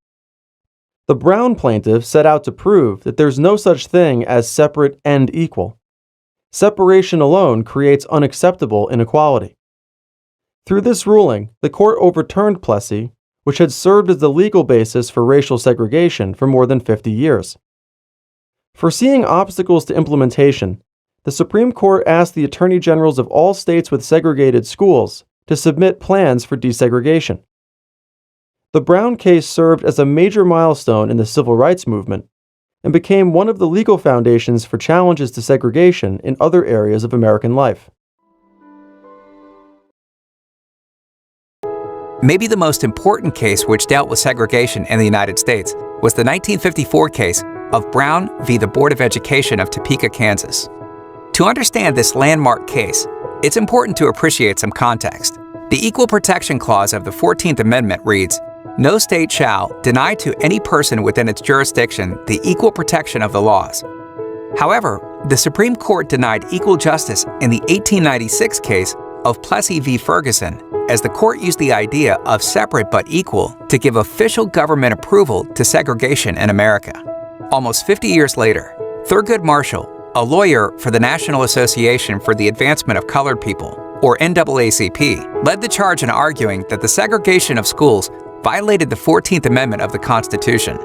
The Brown plaintiff set out to prove that there's no such thing as separate and equal. Separation alone creates unacceptable inequality. Through this ruling, the court overturned Plessy, which had served as the legal basis for racial segregation for more than 50 years. Foreseeing obstacles to implementation, the Supreme Court asked the Attorney Generals of all states with segregated schools to submit plans for desegregation. The Brown case served as a major milestone in the civil rights movement and became one of the legal foundations for challenges to segregation in other areas of American life. Maybe the most important case which dealt with segregation in the United States was the 1954 case of Brown v. the Board of Education of Topeka, Kansas. To understand this landmark case, it's important to appreciate some context. The Equal Protection Clause of the 14th Amendment reads, "No state shall deny to any person within its jurisdiction the equal protection of the laws." However, the Supreme Court denied equal justice in the 1896 case of Plessy v. Ferguson, as the court used the idea of separate but equal to give official government approval to segregation in America. Almost 50 years later, Thurgood Marshall, a lawyer for the National Association for the Advancement of Colored People, or NAACP, led the charge in arguing that the segregation of schools violated the 14th Amendment of the Constitution.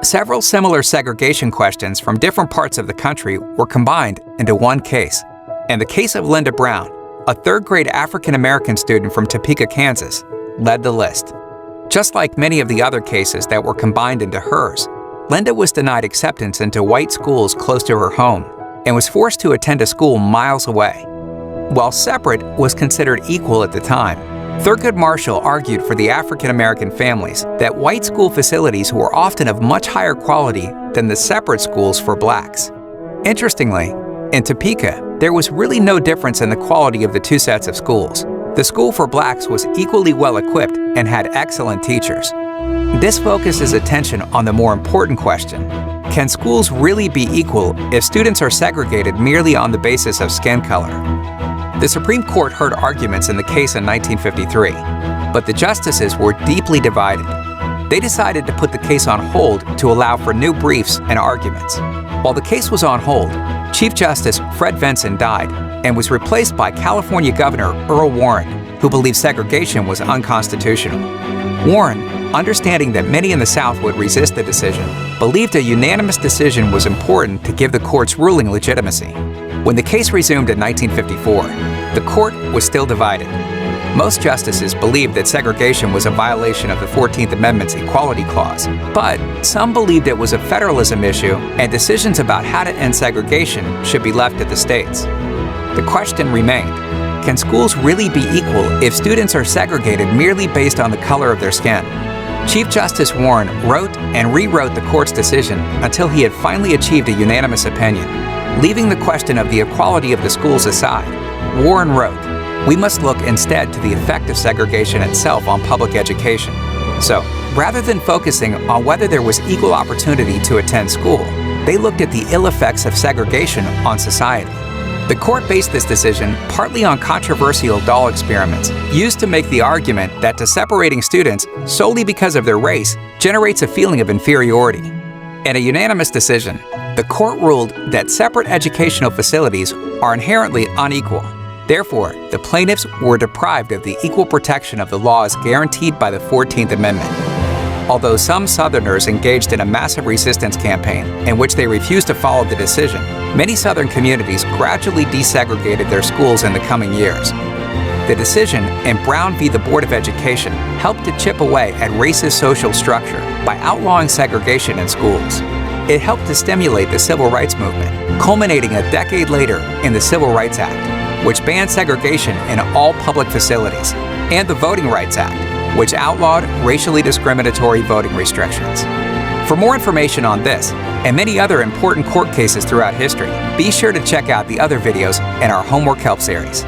Several similar segregation questions from different parts of the country were combined into one case, and the case of Linda Brown, a third-grade African-American student from Topeka, Kansas, led the list. Just like many of the other cases that were combined into hers, Linda was denied acceptance into white schools close to her home and was forced to attend a school miles away. While separate was considered equal at the time, Thurgood Marshall argued for the African-American families that white school facilities were often of much higher quality than the separate schools for blacks. Interestingly, in Topeka, there was really no difference in the quality of the two sets of schools. The school for blacks was equally well equipped and had excellent teachers. This focuses attention on the more important question: can schools really be equal if students are segregated merely on the basis of skin color? The Supreme Court heard arguments in the case in 1953, but the justices were deeply divided. They decided to put the case on hold to allow for new briefs and arguments. While the case was on hold, Chief Justice Fred Vinson died and was replaced by California Governor Earl Warren, who believed segregation was unconstitutional. Warren, understanding that many in the South would resist the decision, believed a unanimous decision was important to give the court's ruling legitimacy. When the case resumed in 1954, the court was still divided. Most justices believed that segregation was a violation of the 14th Amendment's Equality Clause, but some believed it was a federalism issue and decisions about how to end segregation should be left at the states. The question remained: can schools really be equal if students are segregated merely based on the color of their skin? Chief Justice Warren wrote and rewrote the court's decision until he had finally achieved a unanimous opinion. Leaving the question of the equality of the schools aside, Warren wrote, "We must look instead to the effect of segregation itself on public education." So, rather than focusing on whether there was equal opportunity to attend school, they looked at the ill effects of segregation on society. The court based this decision partly on controversial doll experiments used to make the argument that separating students solely because of their race generates a feeling of inferiority. In a unanimous decision, the court ruled that separate educational facilities are inherently unequal. Therefore, the plaintiffs were deprived of the equal protection of the laws guaranteed by the 14th Amendment. Although some Southerners engaged in a massive resistance campaign in which they refused to follow the decision, many Southern communities gradually desegregated their schools in the coming years. The decision in Brown v. the Board of Education helped to chip away at racist social structure by outlawing segregation in schools. It helped to stimulate the civil rights movement, culminating a decade later in the Civil Rights Act. which banned segregation in all public facilities, and the Voting Rights Act, which outlawed racially discriminatory voting restrictions. For more information on this and many other important court cases throughout history, be sure to check out the other videos in our Homework Help series.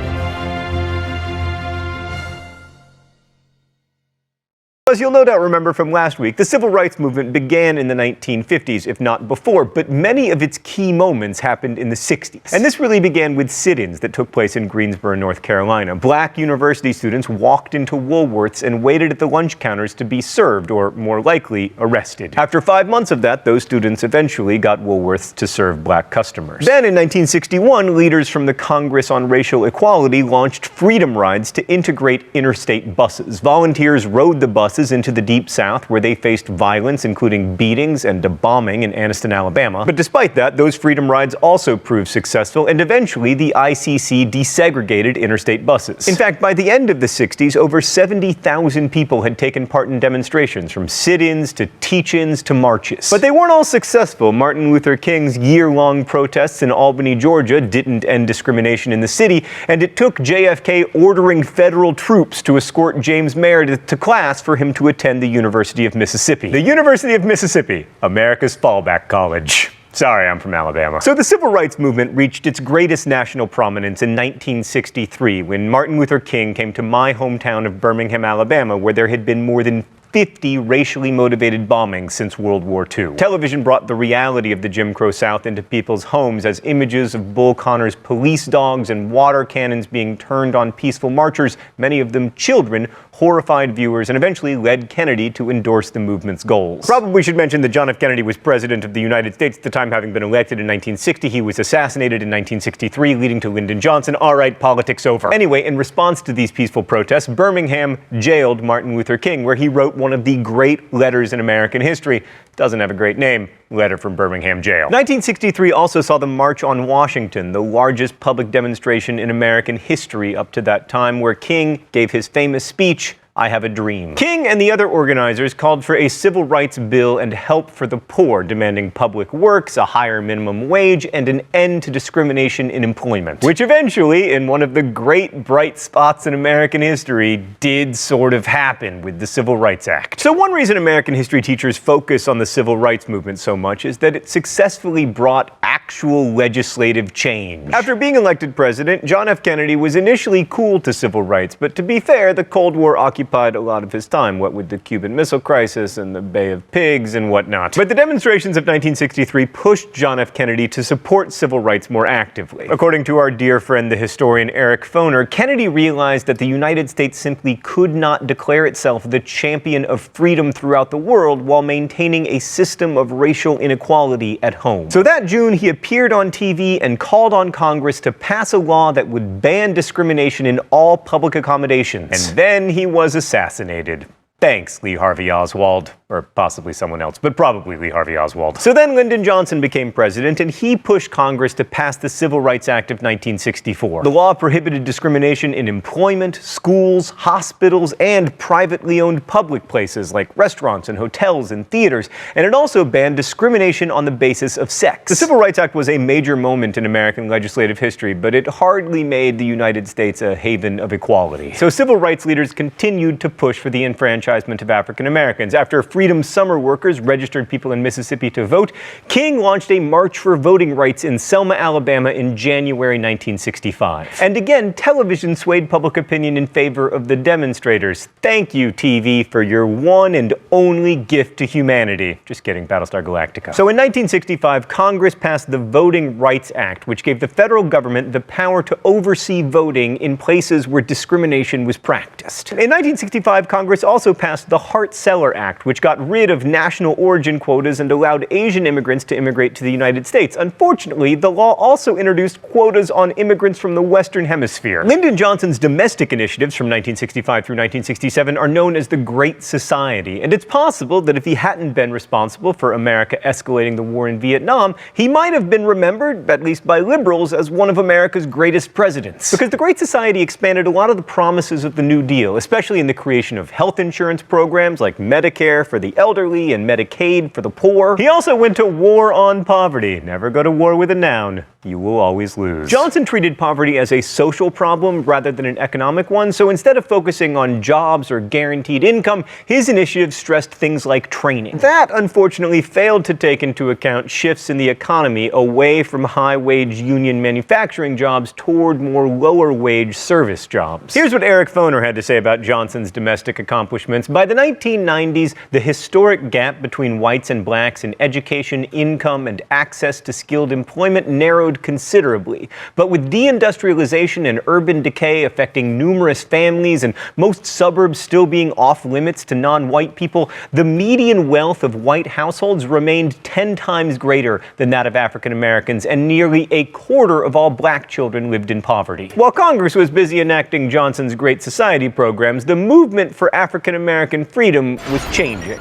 As you'll no doubt remember from last week, the civil rights movement began in the 1950s, if not before, but many of its key moments happened in the 60s. And this really began with sit-ins that took place in Greensboro, North Carolina. Black university students walked into Woolworths and waited at the lunch counters to be served, or more likely, arrested. After 5 months of that, those students eventually got Woolworths to serve black customers. Then in 1961, leaders from the Congress on Racial Equality launched freedom rides to integrate interstate buses. Volunteers rode the buses into the Deep South, where they faced violence, including beatings and a bombing in Anniston, Alabama. But despite that, those freedom rides also proved successful, and eventually the ICC desegregated interstate buses. In fact, by the end of the 60s, over 70,000 people had taken part in demonstrations, from sit-ins to teach-ins to marches. But they weren't all successful. Martin Luther King's year-long protests in Albany, Georgia didn't end discrimination in the city, and it took JFK ordering federal troops to escort James Meredith to class for him to attend the University of Mississippi. The University of Mississippi, America's fallback college. Sorry, I'm from Alabama. So the civil rights movement reached its greatest national prominence in 1963, when Martin Luther King came to my hometown of Birmingham, Alabama, where there had been more than 50 racially motivated bombings since World War II. Television brought the reality of the Jim Crow South into people's homes as images of Bull Connor's police dogs and water cannons being turned on peaceful marchers, many of them children, horrified viewers and eventually led Kennedy to endorse the movement's goals. Probably should mention that John F. Kennedy was president of the United States at the time, having been elected in 1960. He was assassinated in 1963, leading to Lyndon Johnson. All right, politics over. Anyway, in response to these peaceful protests, Birmingham jailed Martin Luther King, where he wrote one of the great letters in American history. Doesn't have a great name. Letter from Birmingham Jail. 1963 also saw the March on Washington, the largest public demonstration in American history up to that time, where King gave his famous speech, "I have a dream." King and the other organizers called for a civil rights bill and help for the poor, demanding public works, a higher minimum wage, and an end to discrimination in employment. Which eventually, in one of the great bright spots in American history, did sort of happen with the Civil Rights Act. So one reason American history teachers focus on the civil rights movement so much is that it successfully brought actual legislative change. After being elected president, John F. Kennedy was initially cool to civil rights, but to be fair, the Cold War occupied a lot of his time, what with the Cuban Missile Crisis and the Bay of Pigs and whatnot. But the demonstrations of 1963 pushed John F. Kennedy to support civil rights more actively. According to our dear friend, the historian Eric Foner, Kennedy realized that the United States simply could not declare itself the champion of freedom throughout the world while maintaining a system of racial inequality at home. So that June, he appeared on TV and called on Congress to pass a law that would ban discrimination in all public accommodations. And then he was assassinated. Thanks, Lee Harvey Oswald. Or possibly someone else, but probably Lee Harvey Oswald. So then Lyndon Johnson became president, and he pushed Congress to pass the Civil Rights Act of 1964. The law prohibited discrimination in employment, schools, hospitals, and privately owned public places like restaurants and hotels and theaters, and it also banned discrimination on the basis of sex. The Civil Rights Act was a major moment in American legislative history, but it hardly made the United States a haven of equality. So civil rights leaders continued to push for the enfranchisement of African Americans. After Freedom Summer Workers registered people in Mississippi to vote, King launched a March for Voting Rights in Selma, Alabama in January 1965. And again, television swayed public opinion in favor of the demonstrators. Thank you, TV, for your one and only gift to humanity. Just kidding, Battlestar Galactica. So in 1965, Congress passed the Voting Rights Act, which gave the federal government the power to oversee voting in places where discrimination was practiced. In 1965, Congress also passed the Hart-Celler Act, which got rid of national origin quotas and allowed Asian immigrants to immigrate to the United States. Unfortunately, the law also introduced quotas on immigrants from the Western Hemisphere. Lyndon Johnson's domestic initiatives from 1965 through 1967 are known as the Great Society, and it's possible that if he hadn't been responsible for America escalating the war in Vietnam, he might have been remembered, at least by liberals, as one of America's greatest presidents. Because the Great Society expanded a lot of the promises of the New Deal, especially in the creation of health insurance programs like Medicare for for the elderly and Medicaid for the poor. He also went to war on poverty. Never go to war with a noun. You will always lose. Johnson treated poverty as a social problem rather than an economic one, so instead of focusing on jobs or guaranteed income, his initiative stressed things like training. That, unfortunately, failed to take into account shifts in the economy away from high-wage union manufacturing jobs toward more lower-wage service jobs. Here's what Eric Foner had to say about Johnson's domestic accomplishments. By the 1990s, the historic gap between whites and blacks in education, income, and access to skilled employment narrowed considerably. But with deindustrialization and urban decay affecting numerous families and most suburbs still being off limits to non-white people, the median wealth of white households remained 10 times greater than that of African Americans, and nearly a quarter of all black children lived in poverty. While Congress was busy enacting Johnson's Great Society programs, the movement for African American freedom was changing.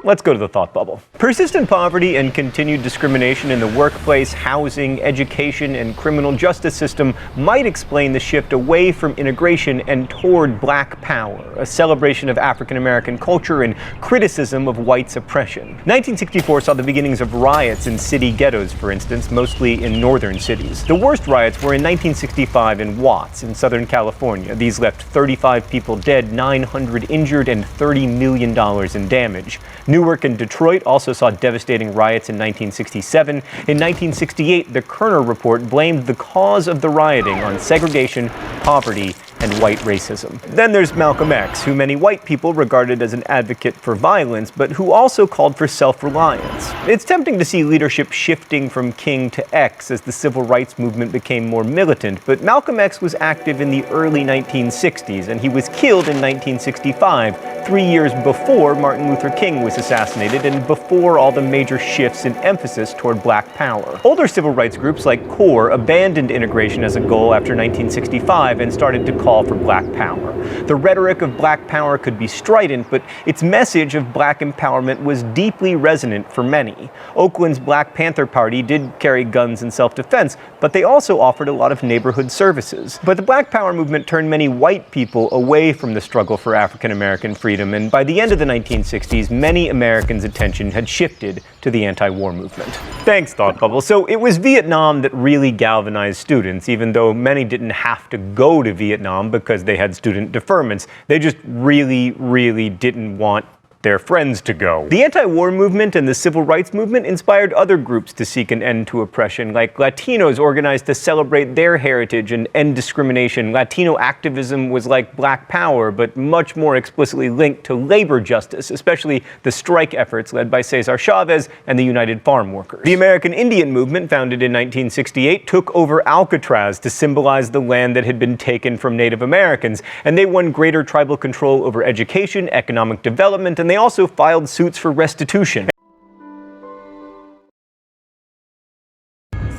Let's go to the thought bubble. Persistent poverty and continued discrimination in the workplace, housing, education, and criminal justice system might explain the shift away from integration and toward black power, a celebration of African American culture and criticism of whites' oppression. 1964 saw the beginnings of riots in city ghettos, for instance, mostly in northern cities. The worst riots were in 1965 in Watts, in Southern California. These left 35 people dead, 900 injured, and $30 million in damage. Newark and Detroit also saw devastating riots in 1967. In 1968, the Kerner Report blamed the cause of the rioting on segregation, poverty, and white racism. Then there's Malcolm X, who many white people regarded as an advocate for violence, but who also called for self-reliance. It's tempting to see leadership shifting from King to X as the civil rights movement became more militant, but Malcolm X was active in the early 1960s, and he was killed in 1965, 3 years before Martin Luther King was assassinated and before all the major shifts in emphasis toward black power. Older civil rights groups like CORE abandoned integration as a goal after 1965 and started to call for black power. The rhetoric of black power could be strident, but its message of black empowerment was deeply resonant for many. Oakland's Black Panther Party did carry guns in self-defense, but they also offered a lot of neighborhood services. But the black power movement turned many white people away from the struggle for African American freedom, and by the end of the 1960s, many Americans' attention had shifted to the anti-war movement. Thanks, Thought Bubble. So it was Vietnam that really galvanized students, even though many didn't have to go to Vietnam because they had student deferments. They just really didn't want their friends to go. The anti-war movement and the civil rights movement inspired other groups to seek an end to oppression, like Latinos organized to celebrate their heritage and end discrimination. Latino activism was like black power, but much more explicitly linked to labor justice, especially the strike efforts led by Cesar Chavez and the United Farm Workers. The American Indian movement, founded in 1968, took over Alcatraz to symbolize the land that had been taken from Native Americans, and they won greater tribal control over education, economic development, and they also filed suits for restitution.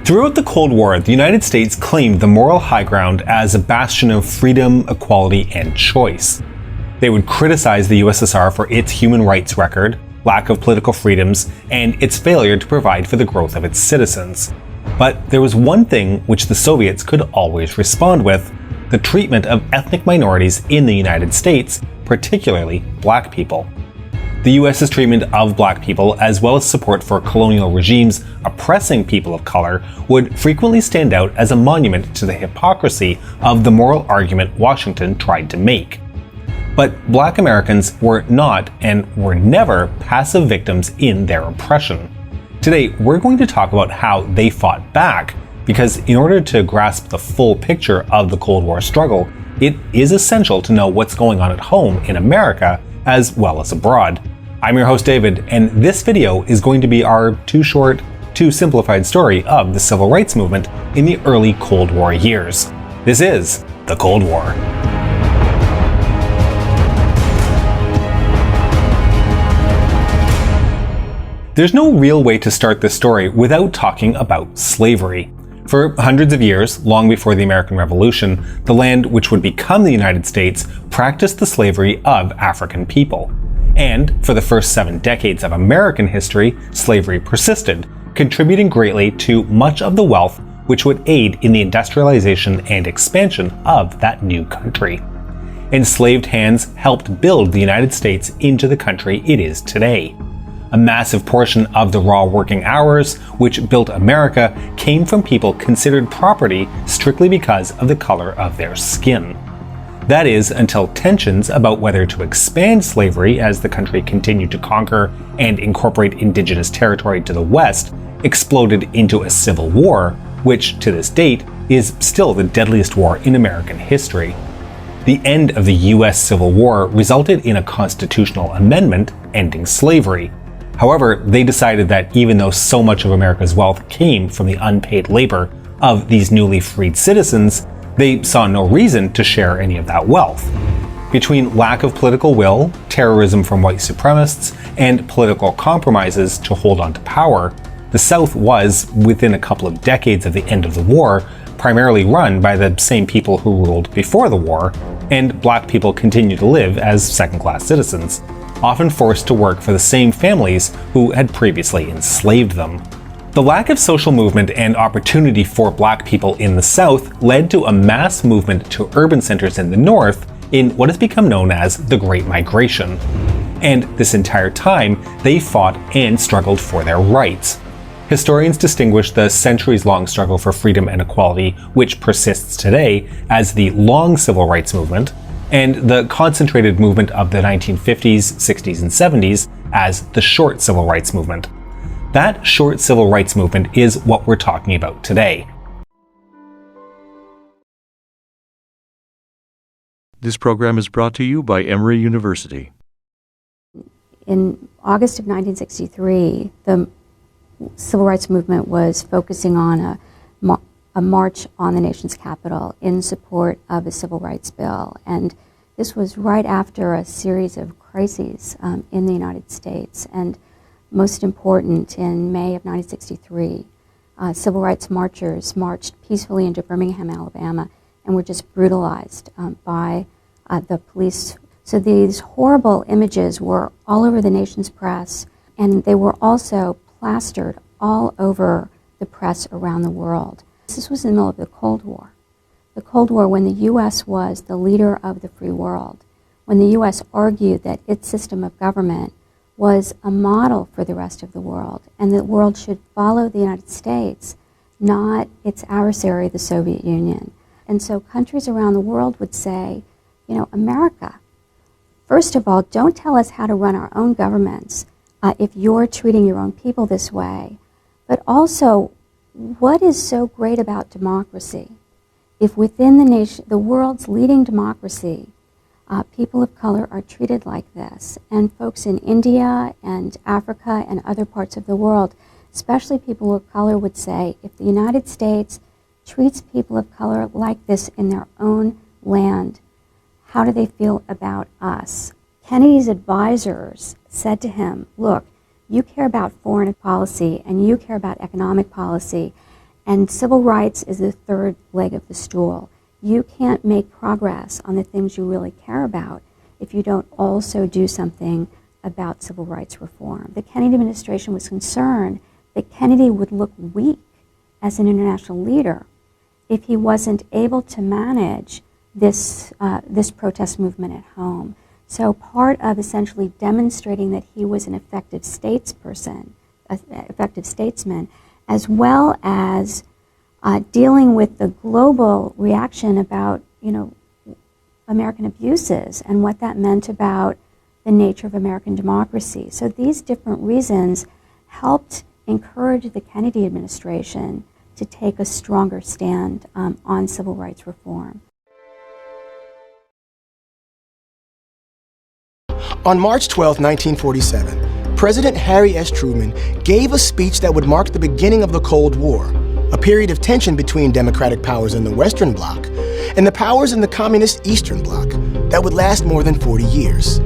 Throughout the Cold War, the United States claimed the moral high ground as a bastion of freedom, equality, and choice. They would criticize the USSR for its human rights record, lack of political freedoms, and its failure to provide for the growth of its citizens. But there was one thing which the Soviets could always respond with: the treatment of ethnic minorities in the United States, particularly black people. The US's treatment of black people, as well as support for colonial regimes oppressing people of color, would frequently stand out as a monument to the hypocrisy of the moral argument Washington tried to make. But black Americans were not, and were never, passive victims in their oppression. Today, we're going to talk about how they fought back, because in order to grasp the full picture of the Cold War struggle, it is essential to know what's going on at home in America as well as abroad. I'm your host David, and this video is going to be our too short, too simplified story of the civil rights movement in the early Cold War years. This is the Cold War. There's no real way to start this story without talking about slavery. For hundreds of years, long before the American Revolution, the land which would become the United States practiced the slavery of African people. And for the first 7 decades of American history, slavery persisted, contributing greatly to much of the wealth which would aid in the industrialization and expansion of that new country. enslaved hands helped build the United States into the country it is today. A massive portion of the raw working hours, which built America, came from people considered property strictly because of the color of their skin. That is, until tensions about whether to expand slavery as the country continued to conquer and incorporate indigenous territory to the West exploded into a civil war, which, to this date, is still the deadliest war in American history. The end of the US Civil War resulted in a constitutional amendment ending slavery. However, they decided that even though so much of America's wealth came from the unpaid labor of these newly freed citizens, they saw no reason to share any of that wealth. Between lack of political will, terrorism from white supremacists, and political compromises to hold on to power, the South was, within a couple of decades of the end of the war, primarily run by the same people who ruled before the war, and black people continued to live as second-class citizens, often forced to work for the same families who had previously enslaved them. The lack of social movement and opportunity for black people in the South led to a mass movement to urban centers in the North in what has become known as the Great Migration. And this entire time, they fought and struggled for their rights. Historians distinguish the centuries-long struggle for freedom and equality, which persists today, as the long civil rights movement, and the concentrated movement of the 1950s, 60s, and 70s as the short civil rights movement. That short civil rights movement is what we're talking about today. This program is brought to you by Emory University. In August of 1963, the civil rights movement was focusing on a march on the nation's capital in support of a civil rights bill. And this was right after a series of crises in the United States. And most important, in May of 1963, civil rights marchers marched peacefully into Birmingham, Alabama, and were just brutalized by the police. So these horrible images were all over the nation's press, and they were also plastered all over the press around the world. This was in the middle of the Cold War. The Cold War, when the U.S. was the leader of the free world, when the U.S. argued that its system of government was a model for the rest of the world, and the world should follow the United States, not its adversary, the Soviet Union. And so countries around the world would say, you know, America, first of all, don't tell us how to run our own governments if you're treating your own people this way. But also, what is so great about democracy? If within the nation, the world's leading democracy, people of color are treated like this, and folks in India and Africa and other parts of the world, especially people of color, would say, if the United States treats people of color like this in their own land, how do they feel about us? Kennedy's advisors said to him, look, you care about foreign policy and you care about economic policy, and civil rights is the third leg of the stool. You can't make progress on the things you really care about if you don't also do something about civil rights reform. The Kennedy administration was concerned that Kennedy would look weak as an international leader if he wasn't able to manage this protest movement at home. So part of essentially demonstrating that he was an effective statesperson, effective statesman, as well as dealing with the global reaction about, you know, American abuses and what that meant about the nature of American democracy. So these different reasons helped encourage the Kennedy administration to take a stronger stand on civil rights reform. On March 12, 1947, President Harry S. Truman gave a speech that would mark the beginning of the Cold War, a period of tension between democratic powers in the Western Bloc and the powers in the communist Eastern Bloc that would last more than 40 years.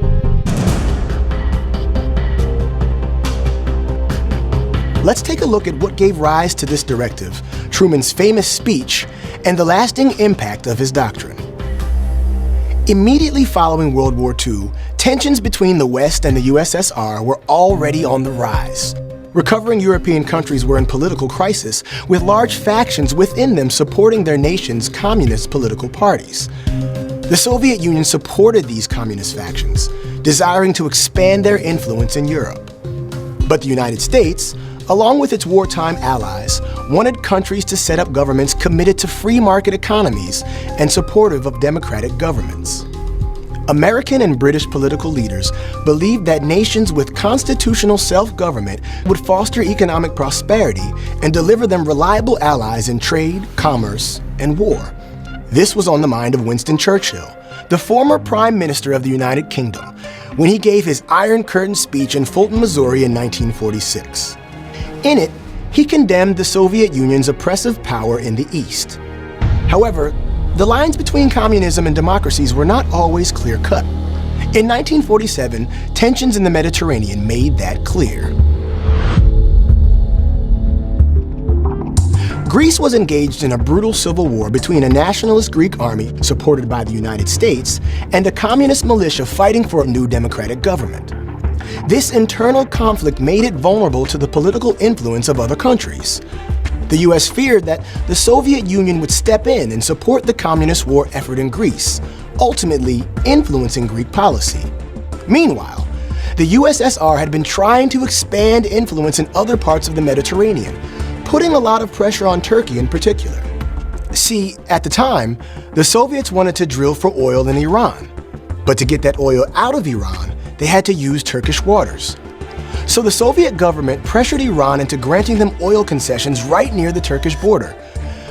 Let's take a look at what gave rise to this directive, Truman's famous speech, and the lasting impact of his doctrine. Immediately following World War II, tensions between the West and the USSR were already on the rise. Recovering European countries were in political crisis, with large factions within them supporting their nation's communist political parties. The Soviet Union supported these communist factions, desiring to expand their influence in Europe. But the United States, along with its wartime allies, wanted countries to set up governments committed to free market economies and supportive of democratic governments. American and British political leaders believed that nations with constitutional self-government would foster economic prosperity and deliver them reliable allies in trade, commerce, and war. This was on the mind of Winston Churchill, the former Prime Minister of the United Kingdom, when he gave his Iron Curtain speech in Fulton, Missouri in 1946. In it, he condemned the Soviet Union's oppressive power in the East. However, the lines between communism and democracies were not always clear-cut. In 1947, tensions in the Mediterranean made that clear. Greece was engaged in a brutal civil war between a nationalist Greek army, supported by the United States, and a communist militia fighting for a new democratic government. This internal conflict made it vulnerable to the political influence of other countries. The US feared that the Soviet Union would step in and support the communist war effort in Greece, ultimately influencing Greek policy. Meanwhile, the USSR had been trying to expand influence in other parts of the Mediterranean, putting a lot of pressure on Turkey in particular. See, at the time, the Soviets wanted to drill for oil in Iran. But to get that oil out of Iran, they had to use Turkish waters. So the Soviet government pressured Iran into granting them oil concessions right near the Turkish border,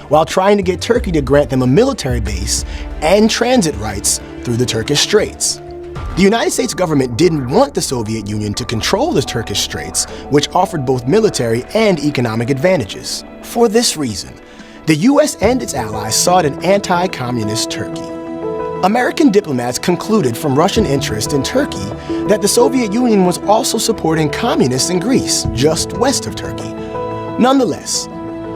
while trying to get Turkey to grant them a military base and transit rights through the Turkish Straits. The United States government didn't want the Soviet Union to control the Turkish Straits, which offered both military and economic advantages. For this reason, the US and its allies sought an anti-communist Turkey. American diplomats concluded from Russian interest in Turkey that the Soviet Union was also supporting communists in Greece, just west of Turkey. Nonetheless,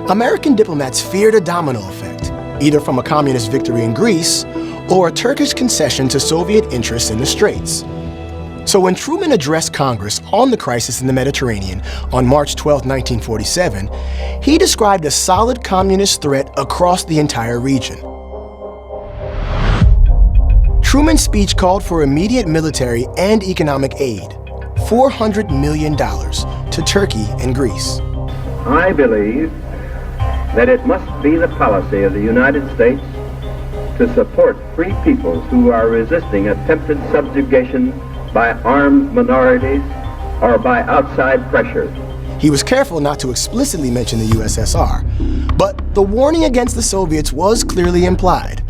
American diplomats feared a domino effect, either from a communist victory in Greece or a Turkish concession to Soviet interests in the Straits. So when Truman addressed Congress on the crisis in the Mediterranean on March 12, 1947, he described a solid communist threat across the entire region. Truman's speech called for immediate military and economic aid, $400 million, to Turkey and Greece. I believe that it must be the policy of the United States to support free peoples who are resisting attempted subjugation by armed minorities or by outside pressure. He was careful not to explicitly mention the USSR, but the warning against the Soviets was clearly implied.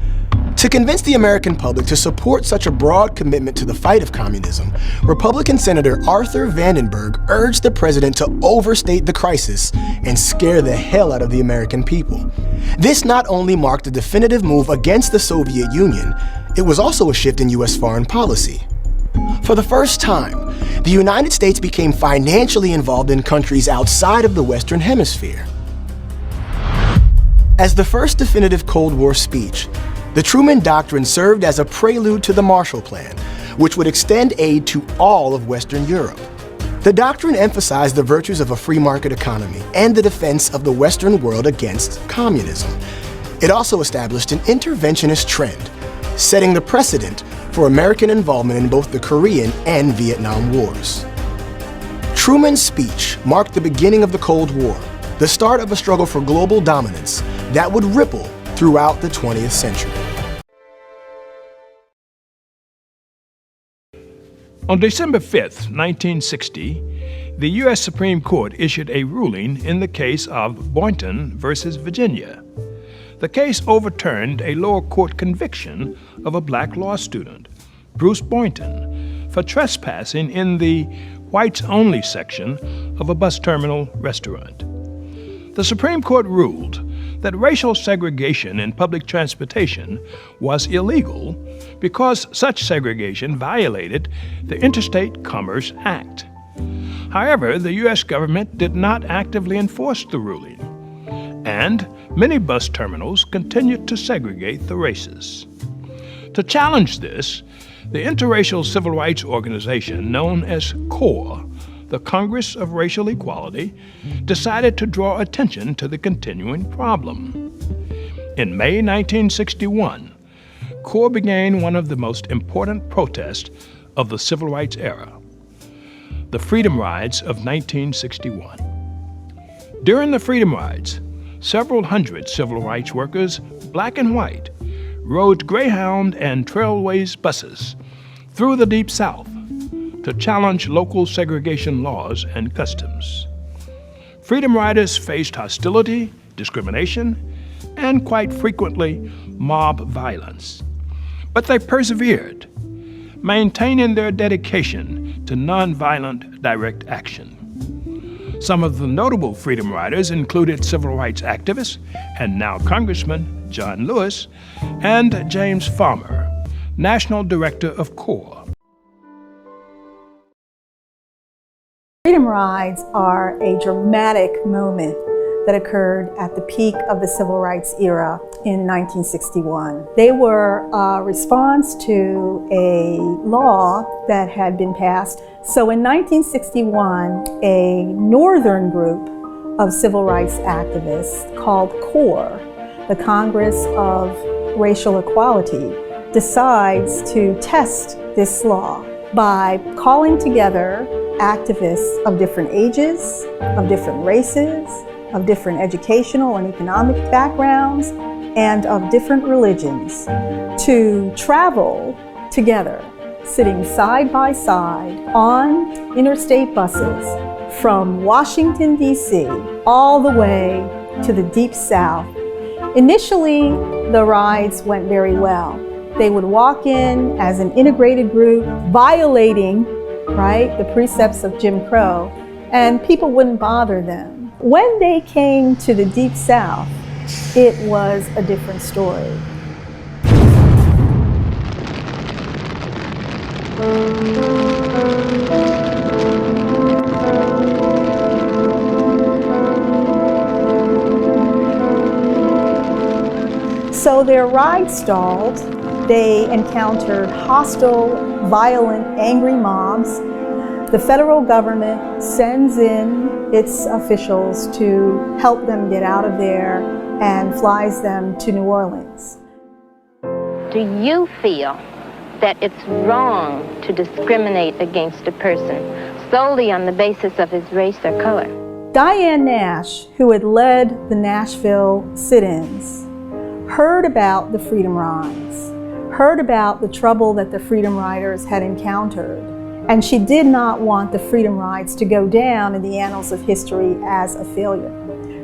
To convince the American public to support such a broad commitment to the fight of communism, Republican Senator Arthur Vandenberg urged the president to overstate the crisis and scare the hell out of the American people. This not only marked a definitive move against the Soviet Union, it was also a shift in U.S. foreign policy. For the first time, the United States became financially involved in countries outside of the Western Hemisphere. As the first definitive Cold War speech, the Truman Doctrine served as a prelude to the Marshall Plan, which would extend aid to all of Western Europe. The doctrine emphasized the virtues of a free market economy and the defense of the Western world against communism. It also established an interventionist trend, setting the precedent for American involvement in both the Korean and Vietnam Wars. Truman's speech marked the beginning of the Cold War, the start of a struggle for global dominance that would ripple throughout the 20th century. On December 5, 1960, the U.S. Supreme Court issued a ruling in the case of Boynton versus Virginia. The case overturned a lower court conviction of a black law student, Bruce Boynton, for trespassing in the whites-only section of a bus terminal restaurant. The Supreme Court ruled that racial segregation in public transportation was illegal because such segregation violated the Interstate Commerce Act. However, the U.S. government did not actively enforce the ruling, and many bus terminals continued to segregate the races. To challenge this, the interracial civil rights organization known as CORE, the Congress of Racial Equality, decided to draw attention to the continuing problem. In May 1961, CORE began one of the most important protests of the Civil Rights era, the Freedom Rides of 1961. During the Freedom Rides, several hundred civil rights workers, black and white, rode Greyhound and Trailways buses through the Deep South to challenge local segregation laws and customs. Freedom Riders faced hostility, discrimination, and quite frequently mob violence. But they persevered, maintaining their dedication to nonviolent direct action. Some of the notable Freedom Riders included civil rights activist and now Congressman John Lewis and James Farmer, National Director of CORE. Freedom Rides are a dramatic moment that occurred at the peak of the Civil Rights era in 1961. They were a response to a law that had been passed. So in 1961, a northern group of civil rights activists called CORE, the Congress of Racial Equality, decides to test this law by calling together activists of different ages, of different races, of different educational and economic backgrounds, and of different religions to travel together, sitting side by side on interstate buses from Washington, D.C., all the way to the Deep South. Initially, the rides went very well. They would walk in as an integrated group, violating, the precepts of Jim Crow, and people wouldn't bother them. When they came to the Deep South, it was a different story. So their ride stalled. They encountered hostile, violent, angry mobs. The federal government sends in its officials to help them get out of there and flies them to New Orleans. Do you feel that it's wrong to discriminate against a person solely on the basis of his race or color? Diane Nash, who had led the Nashville sit-ins, heard about the Freedom Rides, heard about the trouble that the Freedom Riders had encountered, and she did not want the Freedom Rides to go down in the annals of history as a failure.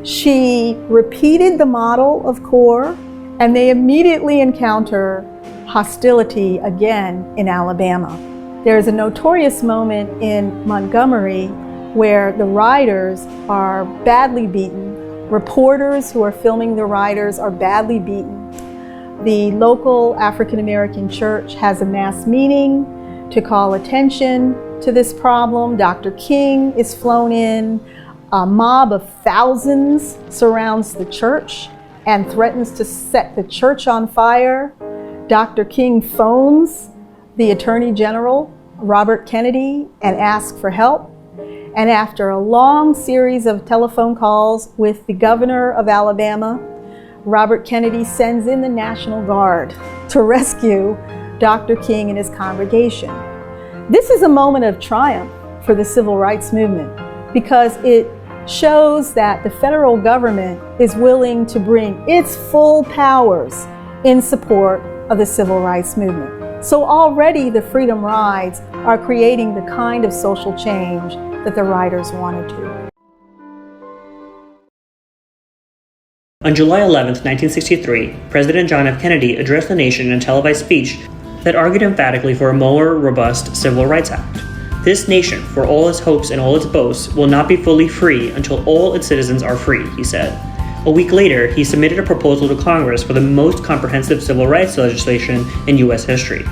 She repeated the model of CORE, and they immediately encounter hostility again in Alabama. There's a notorious moment in Montgomery where the riders are badly beaten. Reporters who are filming the riders are badly beaten. The local African American church has a mass meeting to call attention to this problem. Dr. King is flown in. A mob of thousands surrounds the church and threatens to set the church on fire. Dr. King phones the Attorney General, Robert Kennedy, and asks for help. And after a long series of telephone calls with the governor of Alabama, Robert Kennedy sends in the National Guard to rescue Dr. King and his congregation. This is a moment of triumph for the civil rights movement because it shows that the federal government is willing to bring its full powers in support of the civil rights movement. So already the Freedom Rides are creating the kind of social change that the riders wanted to. On July 11, 1963, President John F. Kennedy addressed the nation in a televised speech that argued emphatically for a more robust Civil Rights Act. This nation, for all its hopes and all its boasts, will not be fully free until all its citizens are free, he said. A week later, he submitted a proposal to Congress for the most comprehensive civil rights legislation in U.S. history.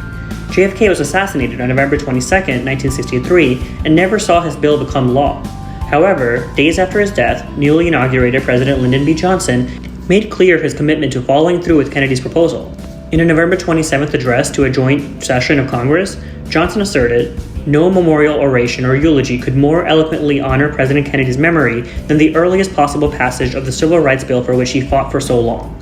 JFK was assassinated on November 22, 1963, and never saw his bill become law. However, days after his death, newly inaugurated President Lyndon B. Johnson made clear his commitment to following through with Kennedy's proposal. In a November 27th address to a joint session of Congress, Johnson asserted, "No memorial oration or eulogy could more eloquently honor President Kennedy's memory than the earliest possible passage of the Civil Rights Bill for which he fought for so long.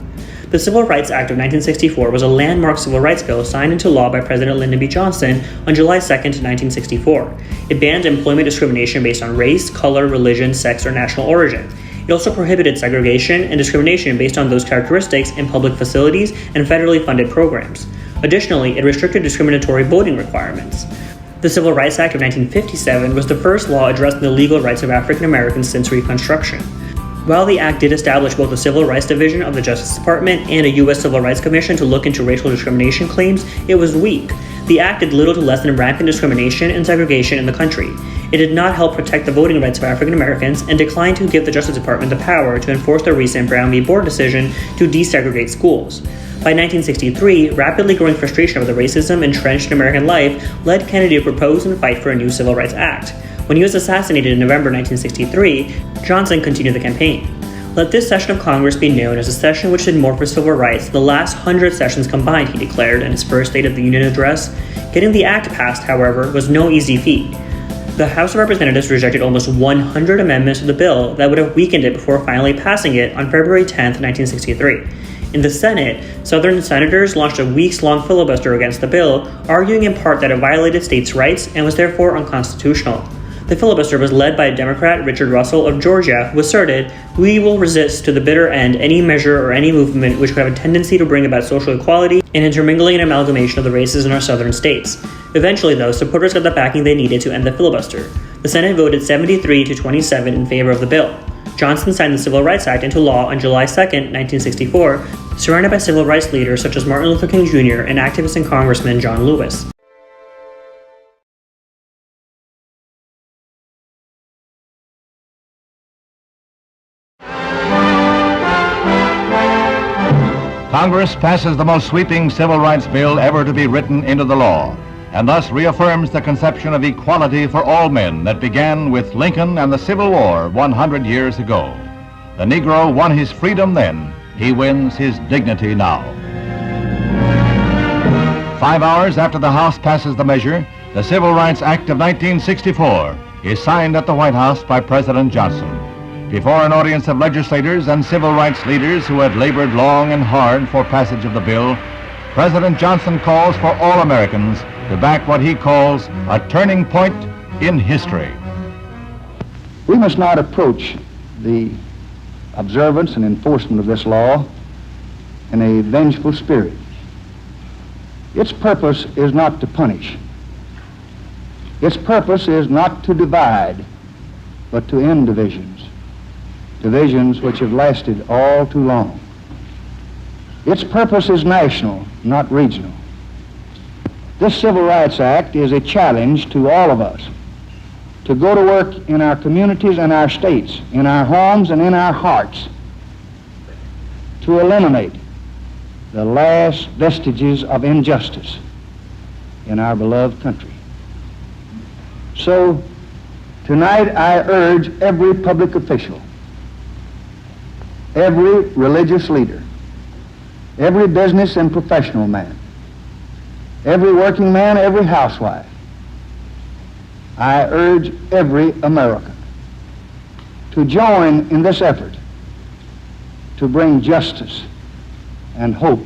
The Civil Rights Act of 1964 was a landmark civil rights bill signed into law by President Lyndon B. Johnson on July 2, 1964. It banned employment discrimination based on race, color, religion, sex, or national origin. It also prohibited segregation and discrimination based on those characteristics in public facilities and federally funded programs. Additionally, it restricted discriminatory voting requirements. The Civil Rights Act of 1957 was the first law addressing the legal rights of African Americans since Reconstruction. While the act did establish both a Civil Rights Division of the Justice Department and a U.S. Civil Rights Commission to look into racial discrimination claims, it was weak. The act did little to lessen rampant discrimination and segregation in the country. It did not help protect the voting rights of African Americans and declined to give the Justice Department the power to enforce the recent Brown v. Board decision to desegregate schools. By 1963, rapidly growing frustration over the racism entrenched in American life led Kennedy to propose and fight for a new Civil Rights Act. When he was assassinated in November 1963, Johnson continued the campaign. Let this session of Congress be known as a session which did more for civil rights than the last 100 sessions combined, he declared in his first State of the Union address. Getting the act passed, however, was no easy feat. The House of Representatives rejected almost 100 amendments to the bill that would have weakened it before finally passing it on February 10, 1963. In the Senate, Southern senators launched a weeks-long filibuster against the bill, arguing in part that it violated states' rights and was therefore unconstitutional. The filibuster was led by Democrat Richard Russell of Georgia, who asserted, "We will resist to the bitter end any measure or any movement which could have a tendency to bring about social equality and intermingling and amalgamation of the races in our southern states." Eventually, though, supporters got the backing they needed to end the filibuster. The Senate voted 73 to 27 in favor of the bill. Johnson signed the Civil Rights Act into law on July 2, 1964, surrounded by civil rights leaders such as Martin Luther King Jr. and activist and Congressman John Lewis. Congress passes the most sweeping civil rights bill ever to be written into the law, and thus reaffirms the conception of equality for all men that began with Lincoln and the Civil War 100 years ago. The Negro won his freedom then, he wins his dignity now. 5 hours after the House passes the measure, the Civil Rights Act of 1964 is signed at the White House by President Johnson. Before an audience of legislators and civil rights leaders who had labored long and hard for passage of the bill, President Johnson calls for all Americans to back what he calls a turning point in history. We must not approach the observance and enforcement of this law in a vengeful spirit. Its purpose is not to punish. Its purpose is not to divide, but to end divisions. Divisions which have lasted all too long. Its purpose is national, not regional. This Civil Rights Act is a challenge to all of us to go to work in our communities and our states, in our homes and in our hearts, to eliminate the last vestiges of injustice in our beloved country. So, tonight I urge every public official, every religious leader, every business and professional man, every working man, every housewife, I urge every American to join in this effort to bring justice and hope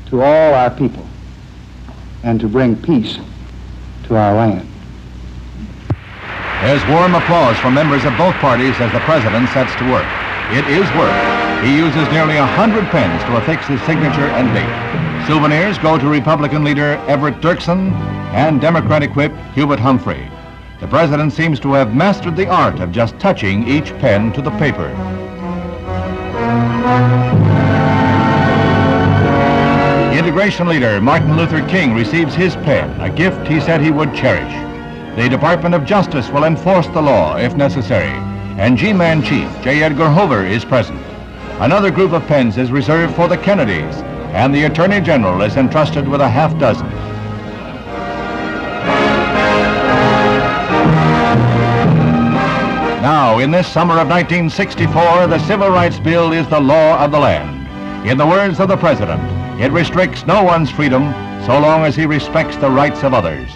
to all our people and to bring peace to our land. There's warm applause from members of both parties as the president sets to work. It is work. He uses nearly 100 pens to affix his signature and date. Souvenirs go to Republican leader Everett Dirksen and Democratic whip Hubert Humphrey. The president seems to have mastered the art of just touching each pen to the paper. Integration leader Martin Luther King receives his pen, a gift he said he would cherish. The Department of Justice will enforce the law if necessary, and G-Man Chief J. Edgar Hoover is present. Another group of pens is reserved for the Kennedys, and the Attorney General is entrusted with a half dozen. Now, in this summer of 1964, the Civil Rights Bill is the law of the land. In the words of the President, it restricts no one's freedom so long as he respects the rights of others.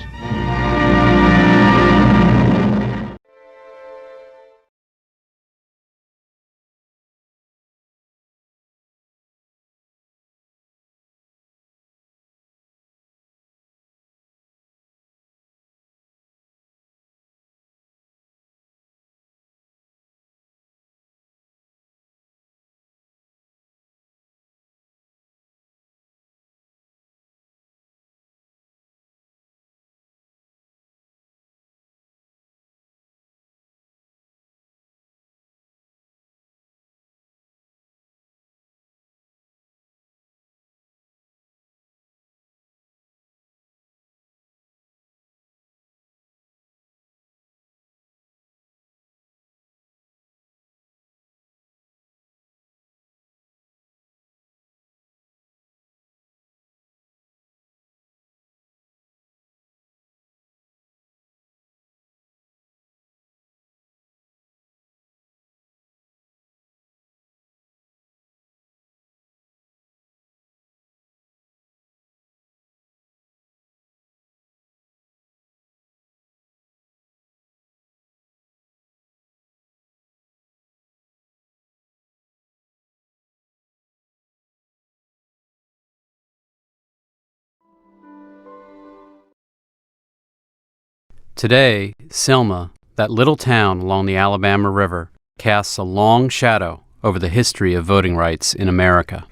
Today, Selma, that little town along the Alabama River, casts a long shadow over the history of voting rights in America.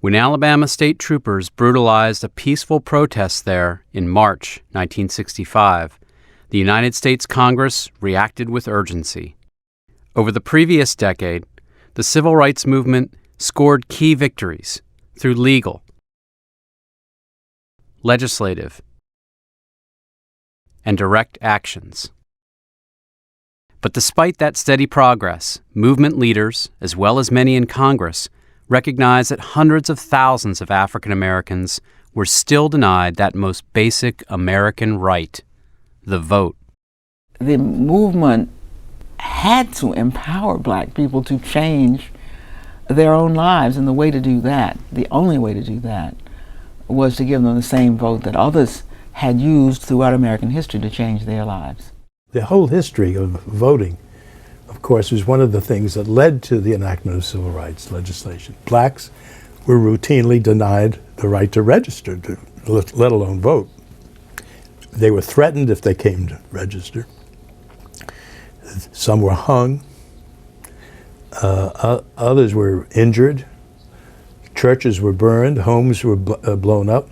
When Alabama state troopers brutalized a peaceful protest there in March 1965, the United States Congress reacted with urgency. Over the previous decade, the civil rights movement scored key victories through legal, legislative, and direct actions. But despite that steady progress, movement leaders, as well as many in Congress, recognize that hundreds of thousands of African Americans were still denied that most basic American right, the vote. The movement had to empower black people to change their own lives, and the way to do that, the only way to do that, was to give them the same vote that others had used throughout American history to change their lives. The whole history of voting, of course, was one of the things that led to the enactment of civil rights legislation. Blacks were routinely denied the right to register, let alone vote. They were threatened if they came to register. Some were hung. Others were injured. Churches were burned. Homes were blown up.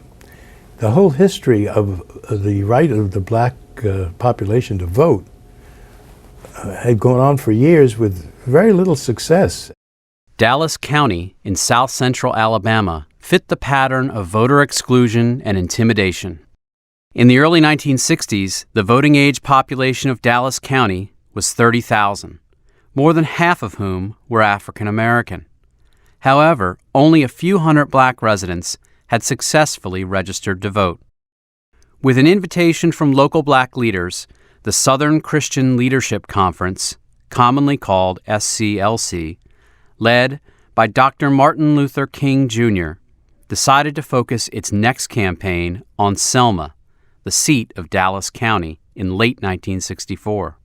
The whole history of the right of the black population to vote had gone on for years with very little success. Dallas County in south central Alabama fit the pattern of voter exclusion and intimidation. In the early 1960s, the voting age population of Dallas County was 30,000, more than half of whom were African American. However, only a few hundred black residents had successfully registered to vote. With an invitation from local black leaders, the Southern Christian Leadership Conference, commonly called SCLC, led by Dr. Martin Luther King Jr., decided to focus its next campaign on Selma, the seat of Dallas County, in late 1964.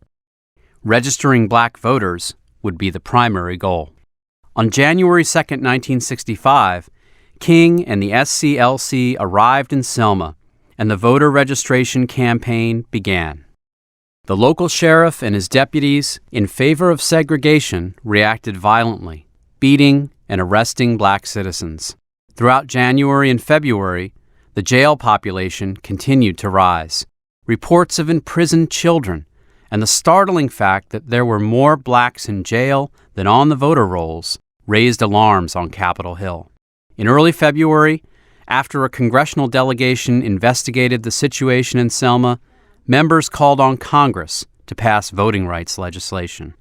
Registering black voters would be the primary goal. On January 2, 1965, King and the SCLC arrived in Selma, and the voter registration campaign began. The local sheriff and his deputies, in favor of segregation, reacted violently, beating and arresting black citizens. Throughout January and February, the jail population continued to rise. Reports of imprisoned children and the startling fact that there were more blacks in jail than on the voter rolls raised alarms on Capitol Hill. In early February, after a congressional delegation investigated the situation in Selma, members called on Congress to pass voting rights legislation.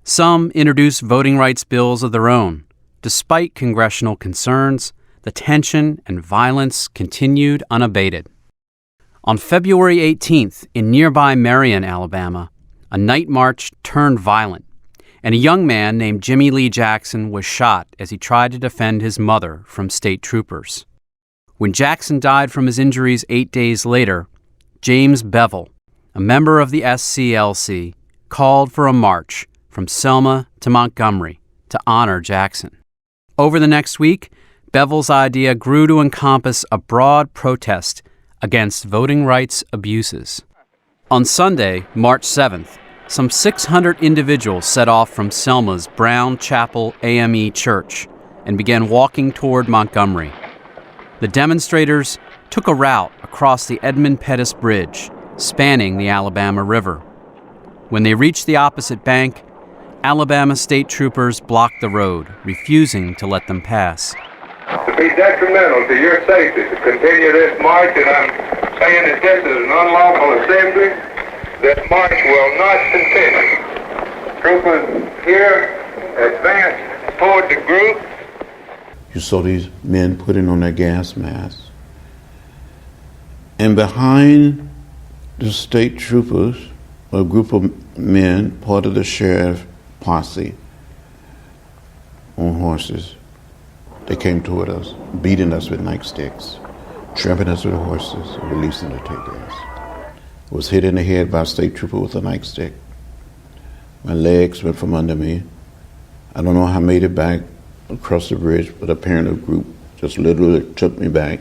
Some introduced voting rights bills of their own. Despite congressional concerns, the tension and violence continued unabated. On February 18th, in nearby Marion, Alabama, a night march turned violent, and a young man named Jimmy Lee Jackson was shot as he tried to defend his mother from state troopers. When Jackson died from his injuries 8 days later, James Bevel, a member of the SCLC, called for a march from Selma to Montgomery to honor Jackson. Over the next week, Bevel's idea grew to encompass a broad protest against voting rights abuses. On Sunday, March 7th, some 600 individuals set off from Selma's Brown Chapel AME Church and began walking toward Montgomery. The demonstrators took a route across the Edmund Pettus Bridge, spanning the Alabama River. When they reached the opposite bank, Alabama state troopers blocked the road, refusing to let them pass. To be detrimental to your safety to continue this march, and I'm saying that this is an unlawful assembly, this march will not continue. Troopers here advance toward the group. You saw these men putting on their gas masks. And behind the state troopers, a group of men, part of the sheriff posse, on horses. They came toward us, beating us with nightsticks, trampling us with horses, and releasing to take us. I was hit in the head by a state trooper with a nightstick. My legs went from under me. I don't know how I made it back across the bridge, but apparently the group just literally took me back.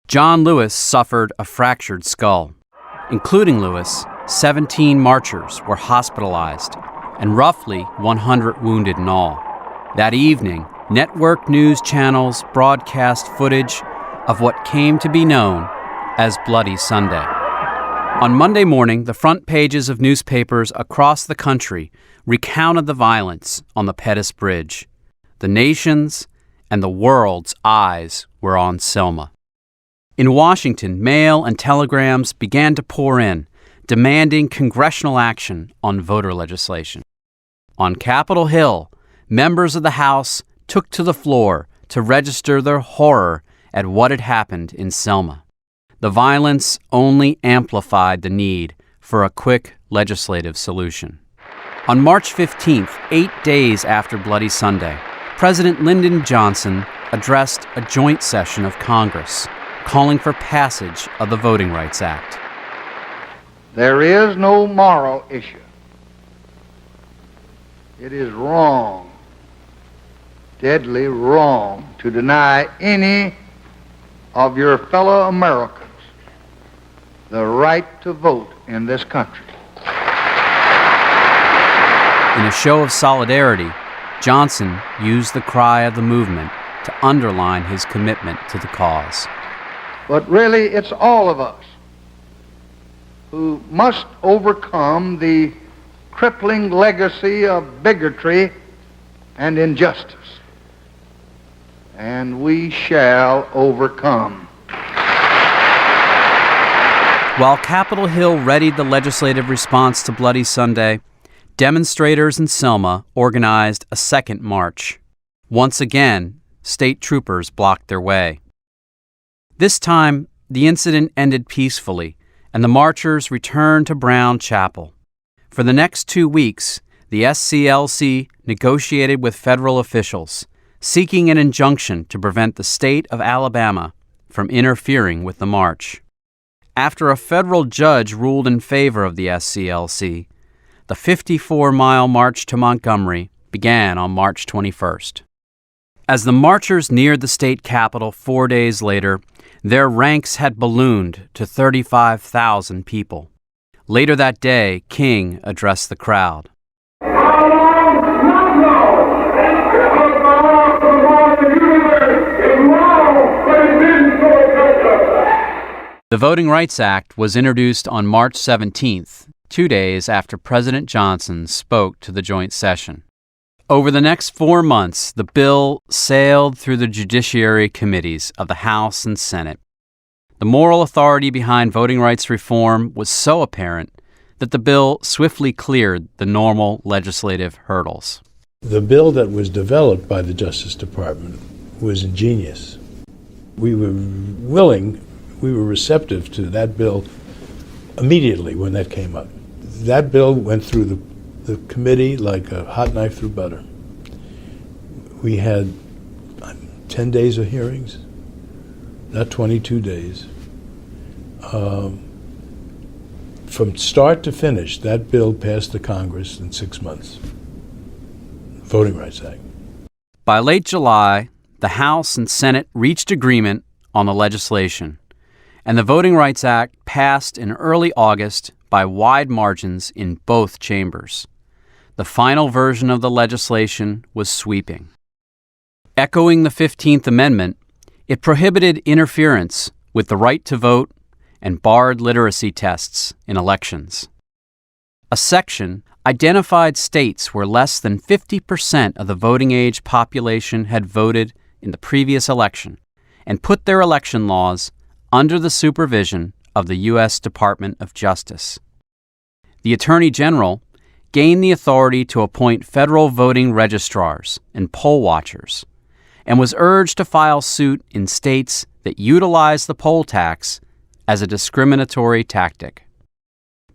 John Lewis suffered a fractured skull. Including Lewis, 17 marchers were hospitalized, and roughly 100 wounded in all. That evening, network news channels broadcast footage of what came to be known as Bloody Sunday. On Monday morning, the front pages of newspapers across the country recounted the violence on the Pettus Bridge. The nation's and the world's eyes were on Selma. In Washington, mail and telegrams began to pour in, demanding congressional action on voter legislation. On Capitol Hill, members of the House took to the floor to register their horror at what had happened in Selma. The violence only amplified the need for a quick legislative solution. On March 15th, 8 days after Bloody Sunday, President Lyndon Johnson addressed a joint session of Congress, calling for passage of the Voting Rights Act. There is no moral issue. It is wrong, deadly wrong, to deny any of your fellow Americans the right to vote in this country. In a show of solidarity, Johnson used the cry of the movement to underline his commitment to the cause. But really, it's all of us who must overcome the crippling legacy of bigotry and injustice. And we shall overcome. While Capitol Hill readied the legislative response to Bloody Sunday, demonstrators in Selma organized a second march. Once again, state troopers blocked their way. This time, the incident ended peacefully, and the marchers returned to Brown Chapel. For the next 2 weeks, the SCLC negotiated with federal officials, seeking an injunction to prevent the state of Alabama from interfering with the march. After a federal judge ruled in favor of the SCLC, the 54-mile march to Montgomery began on March 21st. As the marchers neared the state capitol 4 days later, their ranks had ballooned to 35,000 people. Later that day, King addressed the crowd. The Voting Rights Act was introduced on March 17th, 2 days after President Johnson spoke to the joint session. Over the next 4 months, the bill sailed through the judiciary committees of the House and Senate. The moral authority behind voting rights reform was so apparent that the bill swiftly cleared the normal legislative hurdles. The bill that was developed by the Justice Department was ingenious. We were receptive to that bill immediately when that came up. That bill went through the committee like a hot knife through butter. We had 10 days of hearings, not 22 days. From start to finish, that bill passed the Congress in 6 months. Voting Rights Act. By late July, the House and Senate reached agreement on the legislation, and the Voting Rights Act passed in early August by wide margins in both chambers. The final version of the legislation was sweeping. Echoing the 15th Amendment, it prohibited interference with the right to vote and barred literacy tests in elections. A section identified states where less than 50% of the voting age population had voted in the previous election and put their election laws under the supervision of the U.S. Department of Justice. The Attorney General gained the authority to appoint federal voting registrars and poll watchers, and was urged to file suit in states that utilized the poll tax as a discriminatory tactic.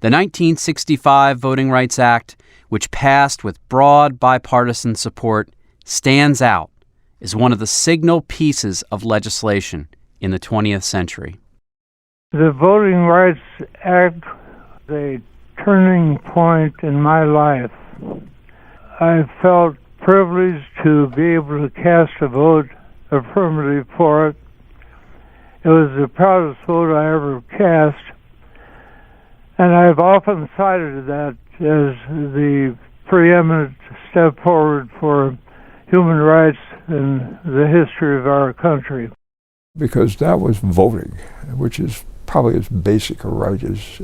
The 1965 Voting Rights Act, which passed with broad bipartisan support, stands out as one of the signal pieces of legislation in the 20th century. The Voting Rights Act was a turning point in my life. I felt privileged to be able to cast a vote affirmative for it. It was the proudest vote I ever cast, And I've often cited that as the preeminent step forward for human rights in the history of our country. Because that was voting, which is probably as basic a right as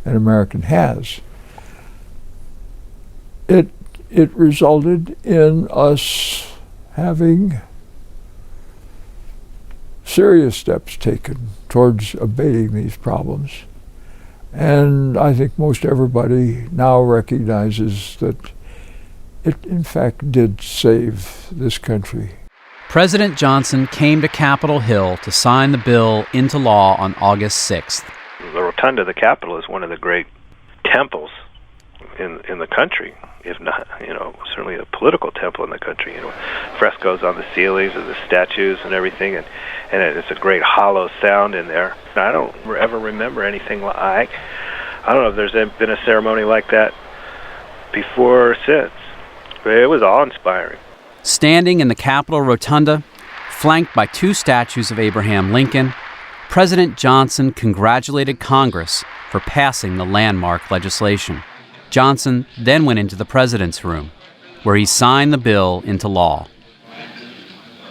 an American has. It resulted in us having serious steps taken towards abating these problems. And I think most everybody now recognizes that it in fact did save this country. President Johnson came to Capitol Hill to sign the bill into law on August 6th. The rotunda of the Capitol is one of the great temples in the country, if not, certainly a political temple in the country. Frescoes on the ceilings and the statues and everything, and it's a great hollow sound in there. I don't ever remember anything like. I don't know if there's been a ceremony like that before or since. But it was awe-inspiring. Standing in the Capitol Rotunda, flanked by two statues of Abraham Lincoln, President Johnson congratulated Congress for passing the landmark legislation. Johnson then went into the president's room, where he signed the bill into law.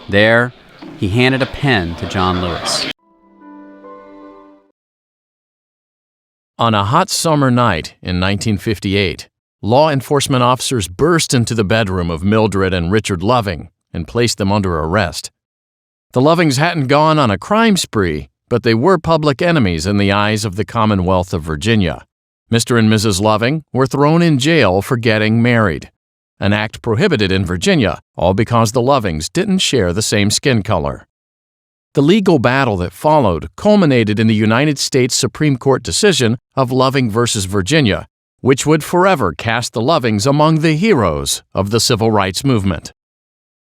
There, he handed a pen to John Lewis. On a hot summer night in 1958, law enforcement officers burst into the bedroom of Mildred and Richard Loving and placed them under arrest. The Lovings hadn't gone on a crime spree, but they were public enemies in the eyes of the Commonwealth of Virginia. Mr. and Mrs. Loving were thrown in jail for getting married, an act prohibited in Virginia, all because the Lovings didn't share the same skin color. The legal battle that followed culminated in the United States Supreme Court decision of Loving versus Virginia, which would forever cast the Lovings among the heroes of the civil rights movement.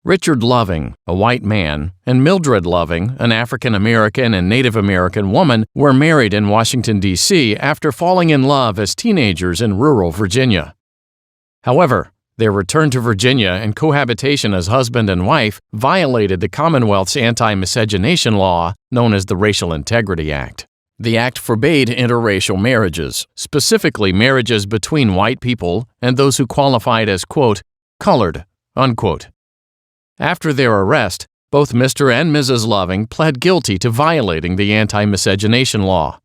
Richard Loving, a white man, and Mildred Loving, an African American and Native American woman, were married in Washington, D.C. after falling in love as teenagers in rural Virginia. However, their return to Virginia and cohabitation as husband and wife violated the Commonwealth's anti-miscegenation law known as the Racial Integrity Act. The act forbade interracial marriages, specifically marriages between white people and those who qualified as, quote, colored, unquote. After their arrest, both Mr. and Mrs. Loving pled guilty to violating the anti-miscegenation law.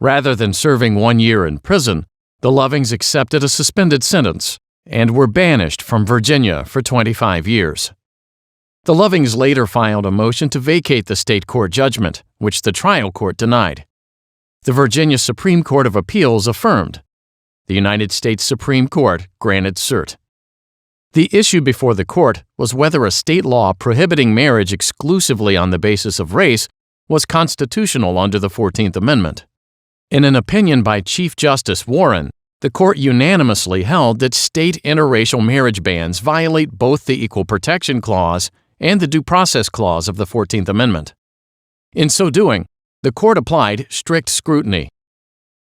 Rather than serving 1 year in prison, the Lovings accepted a suspended sentence and were banished from Virginia for 25 years. The Lovings later filed a motion to vacate the state court judgment, which the trial court denied. The Virginia Supreme Court of Appeals affirmed. The United States Supreme Court granted cert. The issue before the court was whether a state law prohibiting marriage exclusively on the basis of race was constitutional under the 14th Amendment. In an opinion by Chief Justice Warren, the court unanimously held that state interracial marriage bans violate both the Equal Protection Clause and the Due Process Clause of the 14th Amendment. In so doing, the court applied strict scrutiny.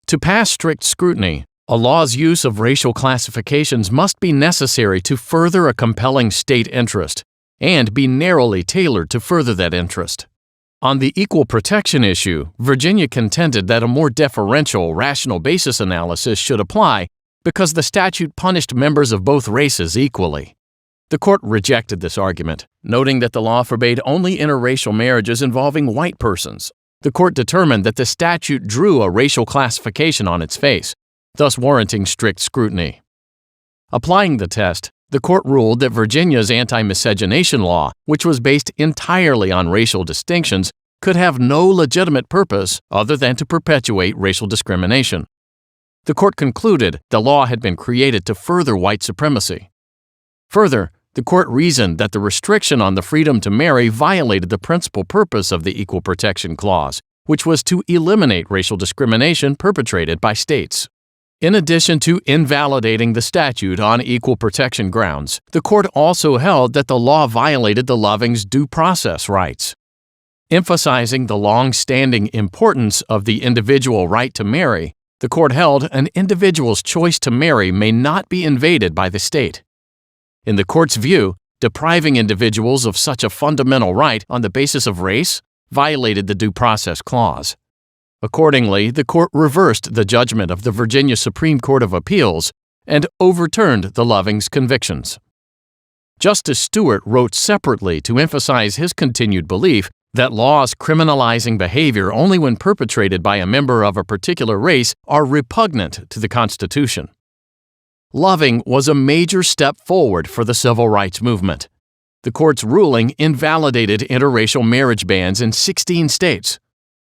To pass strict scrutiny, a law's use of racial classifications must be necessary to further a compelling state interest and be narrowly tailored to further that interest. On the equal protection issue, Virginia contended that a more deferential, rational basis analysis should apply because the statute punished members of both races equally. The court rejected this argument, noting that the law forbade only interracial marriages involving white persons. The court determined that the statute drew a racial classification on its face, thus warranting strict scrutiny. Applying the test, the court ruled that Virginia's anti-miscegenation law, which was based entirely on racial distinctions, could have no legitimate purpose other than to perpetuate racial discrimination. The court concluded the law had been created to further white supremacy. Further, the court reasoned that the restriction on the freedom to marry violated the principal purpose of the Equal Protection Clause, which was to eliminate racial discrimination perpetrated by states. In addition to invalidating the statute on equal protection grounds, the court also held that the law violated the Lovings' due process rights. Emphasizing the long-standing importance of the individual right to marry, the court held an individual's choice to marry may not be invaded by the state. In the court's view, depriving individuals of such a fundamental right on the basis of race violated the Due Process Clause. Accordingly, the court reversed the judgment of the Virginia Supreme Court of Appeals and overturned the Lovings' convictions. Justice Stewart wrote separately to emphasize his continued belief that laws criminalizing behavior only when perpetrated by a member of a particular race are repugnant to the Constitution. Loving was a major step forward for the civil rights movement. The court's ruling invalidated interracial marriage bans in 16 states.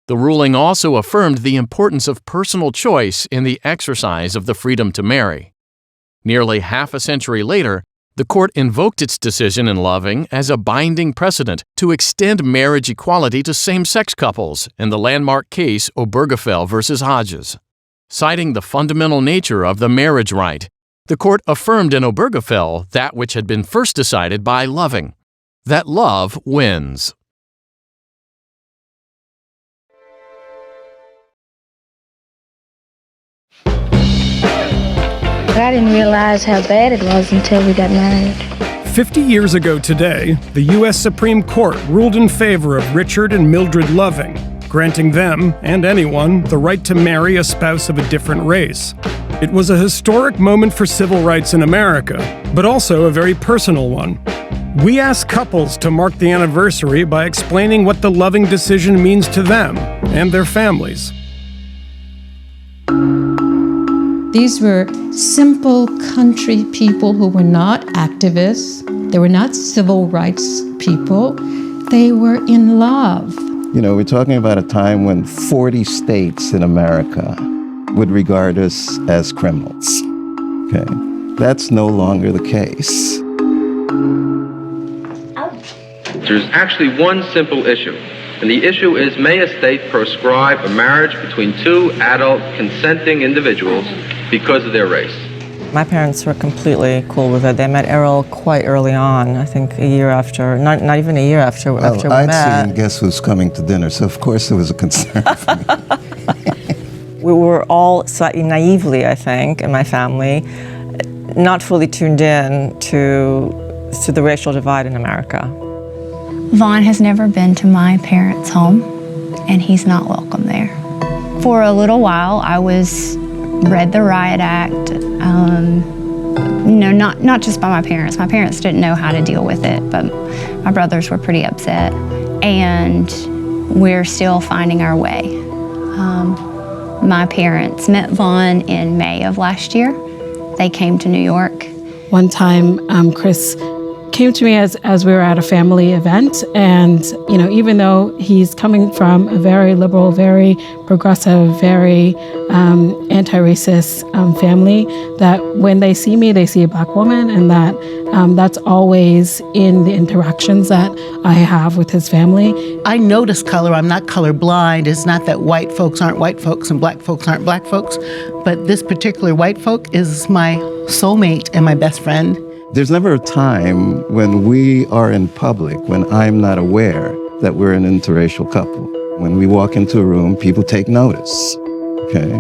The ruling also affirmed the importance of personal choice in the exercise of the freedom to marry. Nearly half a century later, the court invoked its decision in Loving as a binding precedent to extend marriage equality to same-sex couples in the landmark case Obergefell v. Hodges. Citing the fundamental nature of the marriage rite, the court affirmed in Obergefell that which had been first decided by Loving, that love wins. But I didn't realize how bad it was until we got married. 50 years ago today, the U.S. Supreme Court ruled in favor of Richard and Mildred Loving, granting them, and anyone, the right to marry a spouse of a different race. It was a historic moment for civil rights in America, but also a very personal one. We asked couples to mark the anniversary by explaining what the Loving decision means to them and their families. These were simple country people who were not activists. They were not civil rights people. They were in love. You know, we're talking about a time when 40 states in America would regard us as criminals. Okay, that's no longer the case. There's actually one simple issue, and the issue is, may a state proscribe a marriage between two adult consenting individuals because of their race? My parents were completely cool with it. They met Errol quite early on, I think a year after, not even a year after we met. I'd seen Guess Who's Coming to Dinner, so of course it was a concern for me. We were all slightly naively, I think, in my family, not fully tuned in to the racial divide in America. Vaughn has never been to my parents' home, and he's not welcome there. For a little while, I read the Riot Act, not just by my parents. My parents didn't know how to deal with it, but my brothers were pretty upset, and we're still finding our way. My parents met Vaughn in May of last year. They came to New York. One time, Chris came to me as we were at a family event, and even though he's coming from a very liberal, very progressive, very anti-racist family, that when they see me, they see a Black woman, and that's always in the interactions that I have with his family. I notice color. I'm not colorblind. It's not that white folks aren't white folks and black folks aren't black folks, but this particular white folk is my soulmate and my best friend. There's never a time when we are in public when I'm not aware that we're an interracial couple. When we walk into a room, people take notice, okay?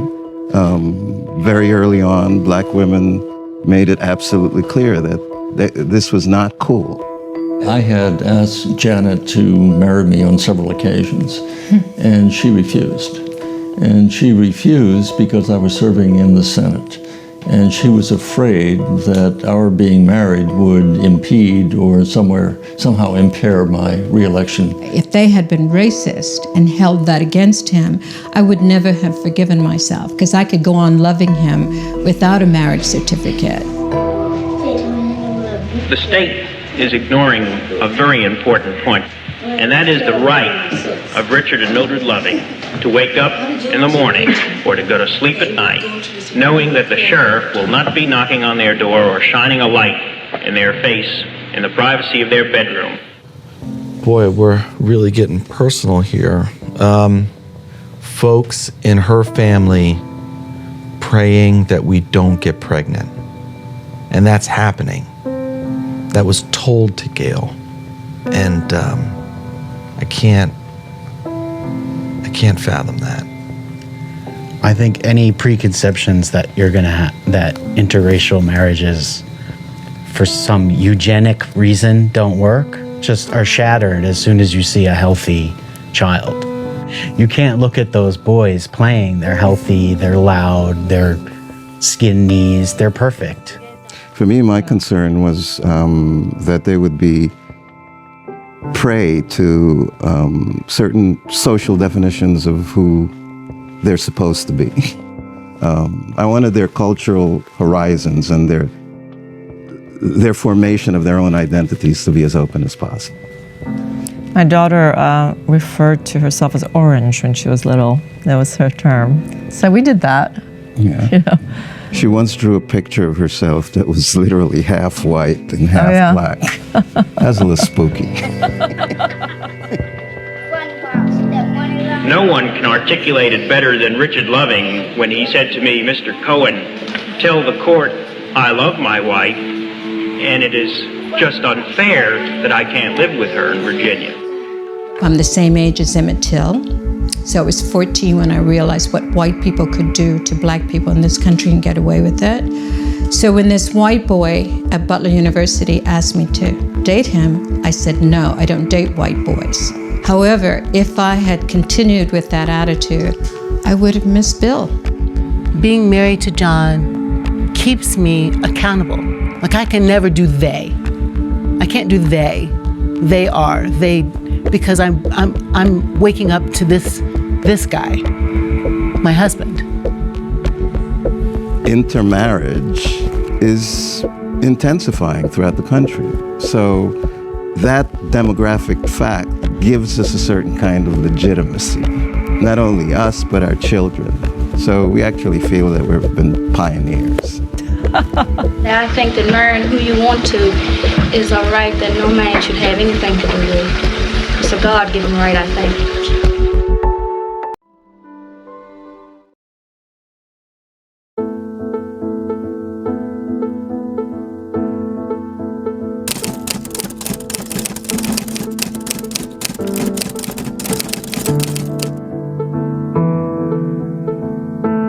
Very early on, Black women made it absolutely clear that this was not cool. I had asked Janet to marry me on several occasions, and she refused. And she refused because I was serving in the Senate. And she was afraid that our being married would impede or somehow impair my re-election. If they had been racist and held that against him, I would never have forgiven myself, because I could go on loving him without a marriage certificate. The state is ignoring a very important point, and that is the right of Richard and Mildred Loving to wake up in the morning or to go to sleep at night, knowing that the sheriff will not be knocking on their door or shining a light in their face in the privacy of their bedroom. Boy, we're really getting personal here. Folks in her family praying that we don't get pregnant. And that's happening. That was told to Gail. And I can't fathom that. I think any preconceptions that you're gonna have, that interracial marriages for some eugenic reason don't work, just are shattered as soon as you see a healthy child. You can't look at those boys playing. They're healthy, they're loud, they're skin knees, they're perfect. For me, my concern was that they would be prey to certain social definitions of who they're supposed to be. I wanted their cultural horizons and their formation of their own identities to be as open as possible. My daughter referred to herself as orange when she was little. That was her term. So we did that. Yeah. You know. She once drew a picture of herself that was literally half white and half black. That's a little spooky. No one can articulate it better than Richard Loving when he said to me, "Mr. Cohen, tell the court I love my wife, and it is just unfair that I can't live with her in Virginia." I'm the same age as Emmett Till, so I was 14 when I realized what white people could do to black people in this country and get away with it. So when this white boy at Butler University asked me to date him, I said, no, I don't date white boys. However, if I had continued with that attitude, I would have missed Bill. Being married to John keeps me accountable. Like, I can never do they. I can't do they. They are. They, because I'm waking up to this guy, my husband. Intermarriage is intensifying throughout the country. So that demographic fact gives us a certain kind of legitimacy. Not only us, but our children. So we actually feel that we've been pioneers. I think that marrying who you want to is a right that no man should have anything to do with. It's a God-given right, I think.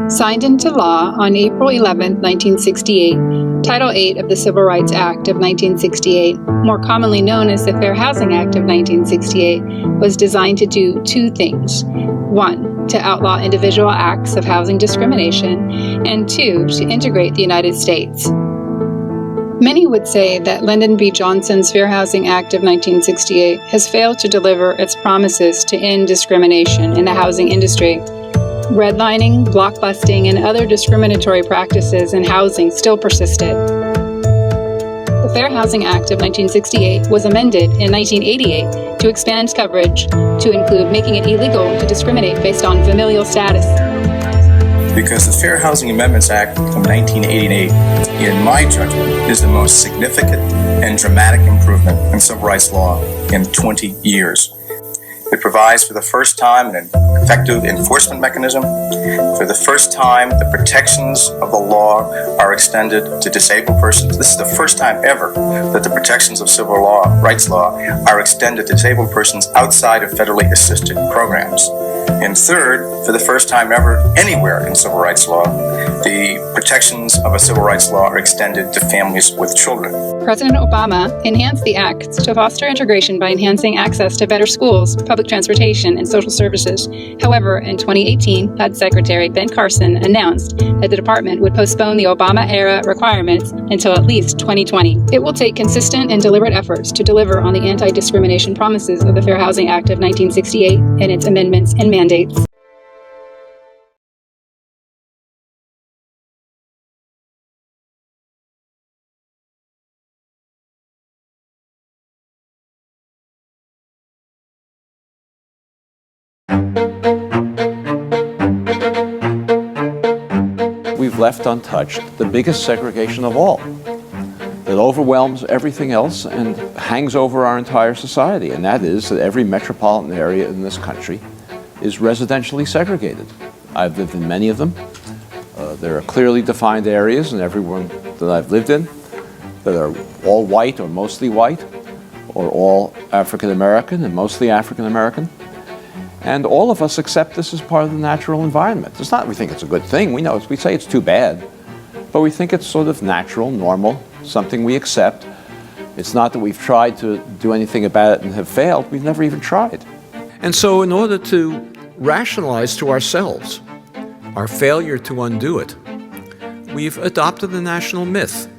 Signed into law on April 11, 1968, Title VIII of the Civil Rights Act of 1968, more commonly known as the Fair Housing Act of 1968, was designed to do two things. One, to outlaw individual acts of housing discrimination, and two, to integrate the United States. Many would say that Lyndon B. Johnson's Fair Housing Act of 1968 has failed to deliver its promises to end discrimination in the housing industry. Redlining, blockbusting, and other discriminatory practices in housing still persisted. The Fair Housing Act of 1968 was amended in 1988 to expand coverage to include making it illegal to discriminate based on familial status. Because the Fair Housing Amendments Act of 1988, in my judgment, is the most significant and dramatic improvement in civil rights law in 20 years. It provides for the first time an effective enforcement mechanism. For the first time, the protections of the law are extended to disabled persons. This is the first time ever that the protections of civil rights law are extended to disabled persons outside of federally assisted programs. And third, for the first time ever anywhere in civil rights law, the protections of a civil rights law are extended to families with children. President Obama enhanced the act to foster integration by enhancing access to better schools, public transportation, and social services. However, in 2018, HUD Secretary Ben Carson announced that the department would postpone the Obama-era requirements until at least 2020. It will take consistent and deliberate efforts to deliver on the anti-discrimination promises of the Fair Housing Act of 1968 and its amendments and mandates. We've left untouched the biggest segregation of all that overwhelms everything else and hangs over our entire society, and that is that every metropolitan area in this country is residentially segregated. I've lived in many of them. There are clearly defined areas in every one that I've lived in that are all white or mostly white, or all African American and mostly African American. And all of us accept this as part of the natural environment. It's not we think it's a good thing. We know we say it's too bad, but we think it's sort of natural, normal, something we accept. It's not that we've tried to do anything about it and have failed. We've never even tried. And so in order to rationalize to ourselves our failure to undo it, we've adopted the national myth.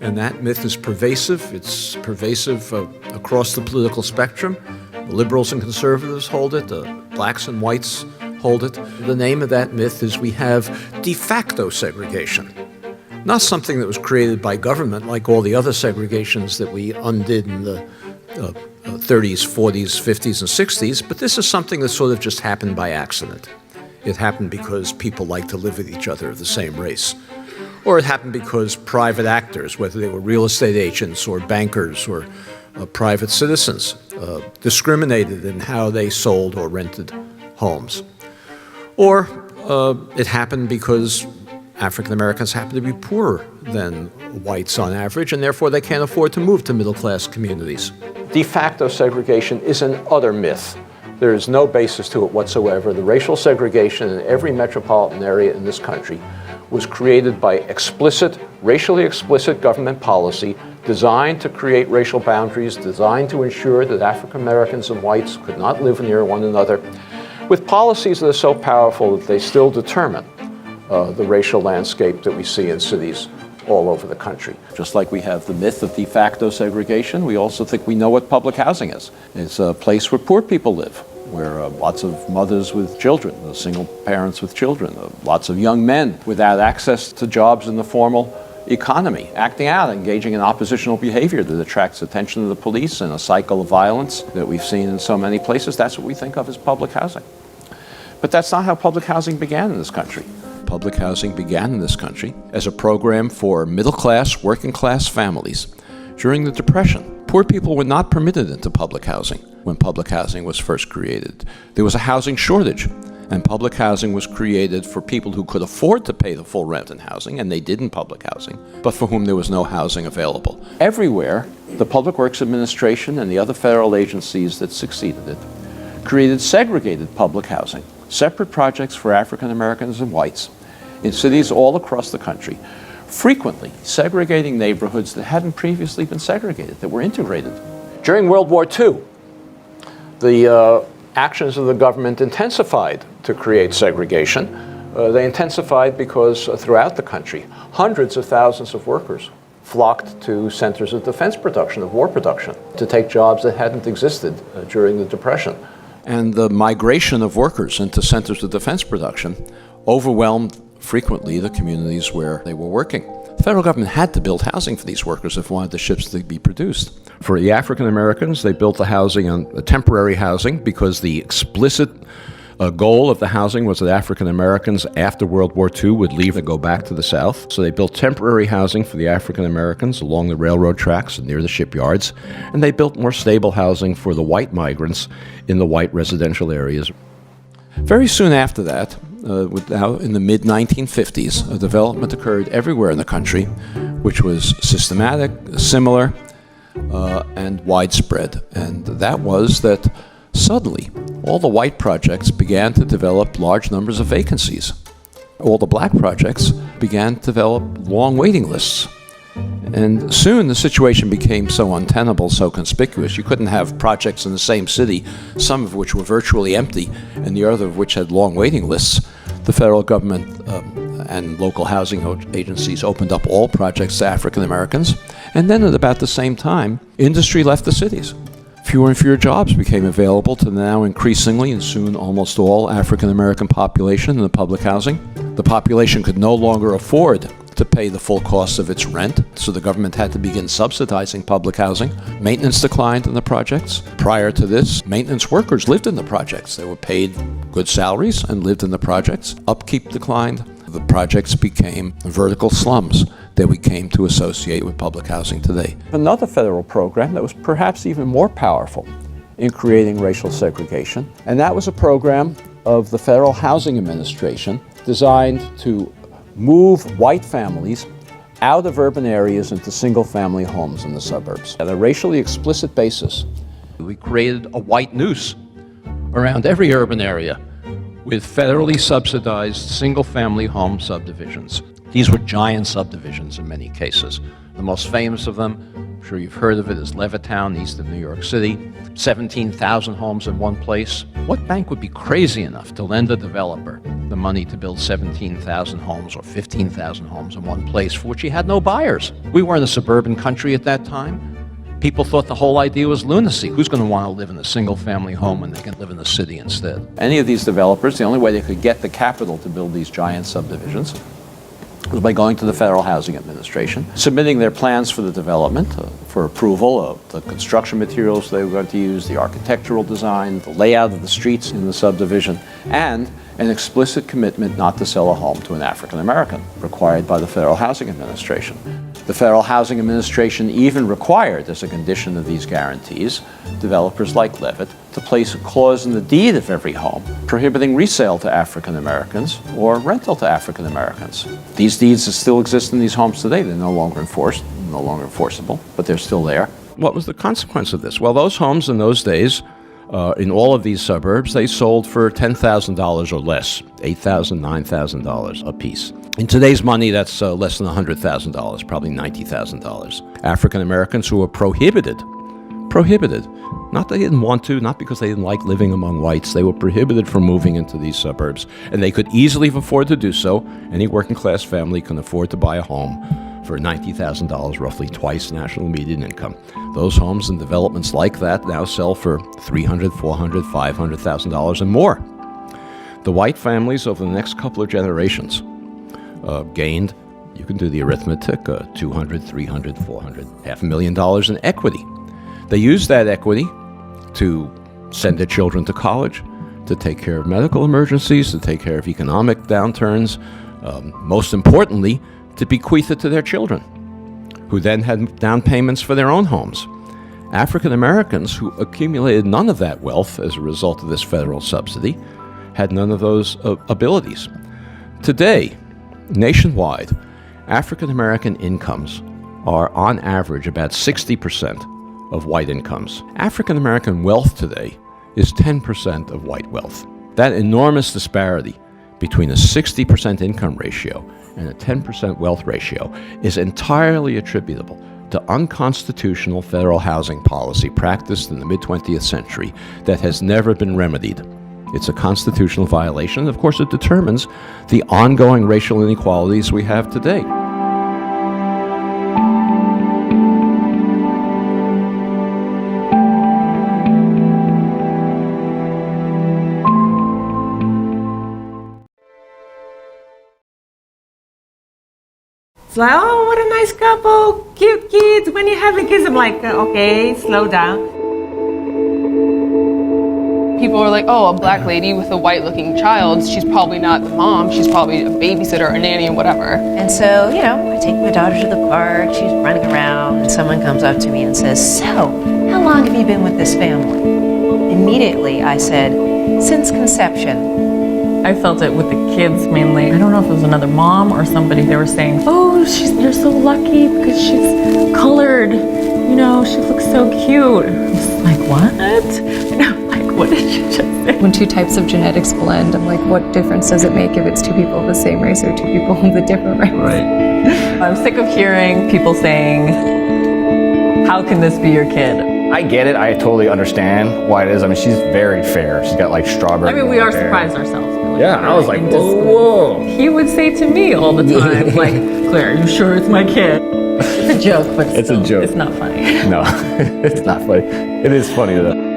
And that myth is pervasive. It's pervasive across the political spectrum. The liberals and conservatives hold it. The blacks and whites hold it. The name of that myth is we have de facto segregation. Not something that was created by government like all the other segregations that we undid in the 30s, 40s, 50s, and 60s, but this is something that sort of just happened by accident. It happened because people like to live with each other of the same race. Or it happened because private actors, whether they were real estate agents or bankers or private citizens, discriminated in how they sold or rented homes. Or it happened because African Americans happen to be poorer than whites on average, and therefore they can't afford to move to middle-class communities. De facto segregation is an utter myth. There is no basis to it whatsoever. The racial segregation in every metropolitan area in this country was created by racially explicit government policy designed to create racial boundaries, designed to ensure that African Americans and whites could not live near one another, with policies that are so powerful that they still determine the racial landscape that we see in cities all over the country. Just like we have the myth of de facto segregation, we also think we know what public housing is. It's a place where poor people live, where lots of mothers with children, single parents with children, lots of young men without access to jobs in the formal economy, acting out, engaging in oppositional behavior that attracts attention to the police and a cycle of violence that we've seen in so many places. That's what we think of as public housing. But that's not how public housing began in this country. Public housing began in this country as a program for middle-class, working-class families. During the Depression, poor people were not permitted into public housing when public housing was first created. There was a housing shortage, and public housing was created for people who could afford to pay the full rent in housing, and they did in public housing, but for whom there was no housing available. Everywhere, the Public Works Administration and the other federal agencies that succeeded it created segregated public housing, separate projects for African Americans and whites in cities all across the country, frequently segregating neighborhoods that hadn't previously been segregated, that were integrated. During World War II, the actions of the government intensified to create segregation. They intensified because throughout the country, hundreds of thousands of workers flocked to centers of defense production, of war production, to take jobs that hadn't existed during the Depression. And the migration of workers into centers of defense production overwhelmed frequently the communities where they were working. The federal government had to build housing for these workers if wanted the ships to be produced. For the African Americans, they built the housing on temporary housing because the explicit goal of the housing was that African Americans after World War II would leave and go back to the South. So they built temporary housing for the African Americans along the railroad tracks and near the shipyards, and they built more stable housing for the white migrants in the white residential areas. Very soon after that, in the mid-1950s, a development occurred everywhere in the country, which was systematic, similar, and widespread. And that was that suddenly all the white projects began to develop large numbers of vacancies. All the black projects began to develop long waiting lists. And soon the situation became so untenable, so conspicuous. You couldn't have projects in the same city, some of which were virtually empty and the other of which had long waiting lists. The federal government and local housing agencies opened up all projects to African Americans. And then at about the same time, industry left the cities. Fewer and fewer jobs became available to the now increasingly and soon almost all African American population in the public housing. The population could no longer afford to pay the full cost of its rent, so the government had to begin subsidizing public housing. Maintenance declined in the projects. Prior to this, maintenance workers lived in the projects. They were paid good salaries and lived in the projects. Upkeep declined. The projects became vertical slums that we came to associate with public housing today. Another federal program that was perhaps even more powerful in creating racial segregation, and that was a program of the Federal Housing Administration designed to move white families out of urban areas into single-family homes in the suburbs. On a racially explicit basis, we created a white noose around every urban area with federally subsidized single-family home subdivisions. These were giant subdivisions in many cases. The most famous of them, I'm sure you've heard of it, is Levittown, east of New York City. 17,000 homes in one place. What bank would be crazy enough to lend a developer the money to build 17,000 homes or 15,000 homes in one place for which he had no buyers? We were in a suburban country at that time. People thought the whole idea was lunacy. Who's going to want to live in a single-family home when they can live in the city instead? Any of these developers, the only way they could get the capital to build these giant subdivisions was by going to the Federal Housing Administration, submitting their plans for the development, for approval of the construction materials they were going to use, the architectural design, the layout of the streets in the subdivision, and an explicit commitment not to sell a home to an African American, required by the Federal Housing Administration. The Federal Housing Administration even required, as a condition of these guarantees, developers like Levitt to place a clause in the deed of every home prohibiting resale to African Americans or rental to African Americans. These deeds still exist in these homes today. They're no longer enforced, no longer enforceable, but they're still there. What was the consequence of this? Well, those homes in those days, in all of these suburbs, they sold for $10,000 or less, $8,000, $9,000 a piece. In today's money, that's less than $100,000, probably $90,000. African Americans who were prohibited, not that they didn't want to, not because they didn't like living among whites, they were prohibited from moving into these suburbs, and they could easily afford to do so. Any working class family can afford to buy a home for $90,000, roughly twice national median income. Those homes and developments like that now sell for $300,000, $400,000, $500,000 and more. The white families over the next couple of generations gained, you can do the arithmetic, $200,000, $300,000, $400,000, $500,000 in equity. They used that equity to send their children to college, to take care of medical emergencies, to take care of economic downturns, most importantly, to bequeath it to their children, who then had down payments for their own homes. African Americans who accumulated none of that wealth as a result of this federal subsidy had none of those abilities. Today, nationwide, African American incomes are on average about 60% of white incomes. African American wealth today is 10% of white wealth. That enormous disparity between a 60% income ratio and a 10% wealth ratio is entirely attributable to unconstitutional federal housing policy practiced in the mid-20th century that has never been remedied. It's a constitutional violation, and of course it determines the ongoing racial inequalities we have today. It's like, oh, what a nice couple, cute kids. When you have the kids, I'm like, okay, slow down. People are like, oh, a black lady with a white-looking child, she's probably not the mom, she's probably a babysitter, a nanny, and whatever. And so, I take my daughter to the park, she's running around, and someone comes up to me and says, so, how long have you been with this family? Immediately, I said, since conception. I felt it with the kids mainly. I don't know if it was another mom or somebody. They were saying, oh, you're so lucky because she's colored. She looks so cute. I was like, what? And I'm like, what did you just say? When two types of genetics blend, I'm like, what difference does it make if it's two people of the same race or two people of the different race? Right. I'm sick of hearing people saying, how can this be your kid? I get it. I totally understand why it is. I mean, she's very fair. She's got like strawberry. I mean, we are surprised ourselves. Yeah, I was like, whoa. He would say to me all the time, like, Claire, are you sure it's my kid? It's a joke, but it's a joke. It's not funny. No, it's not funny. It is funny though.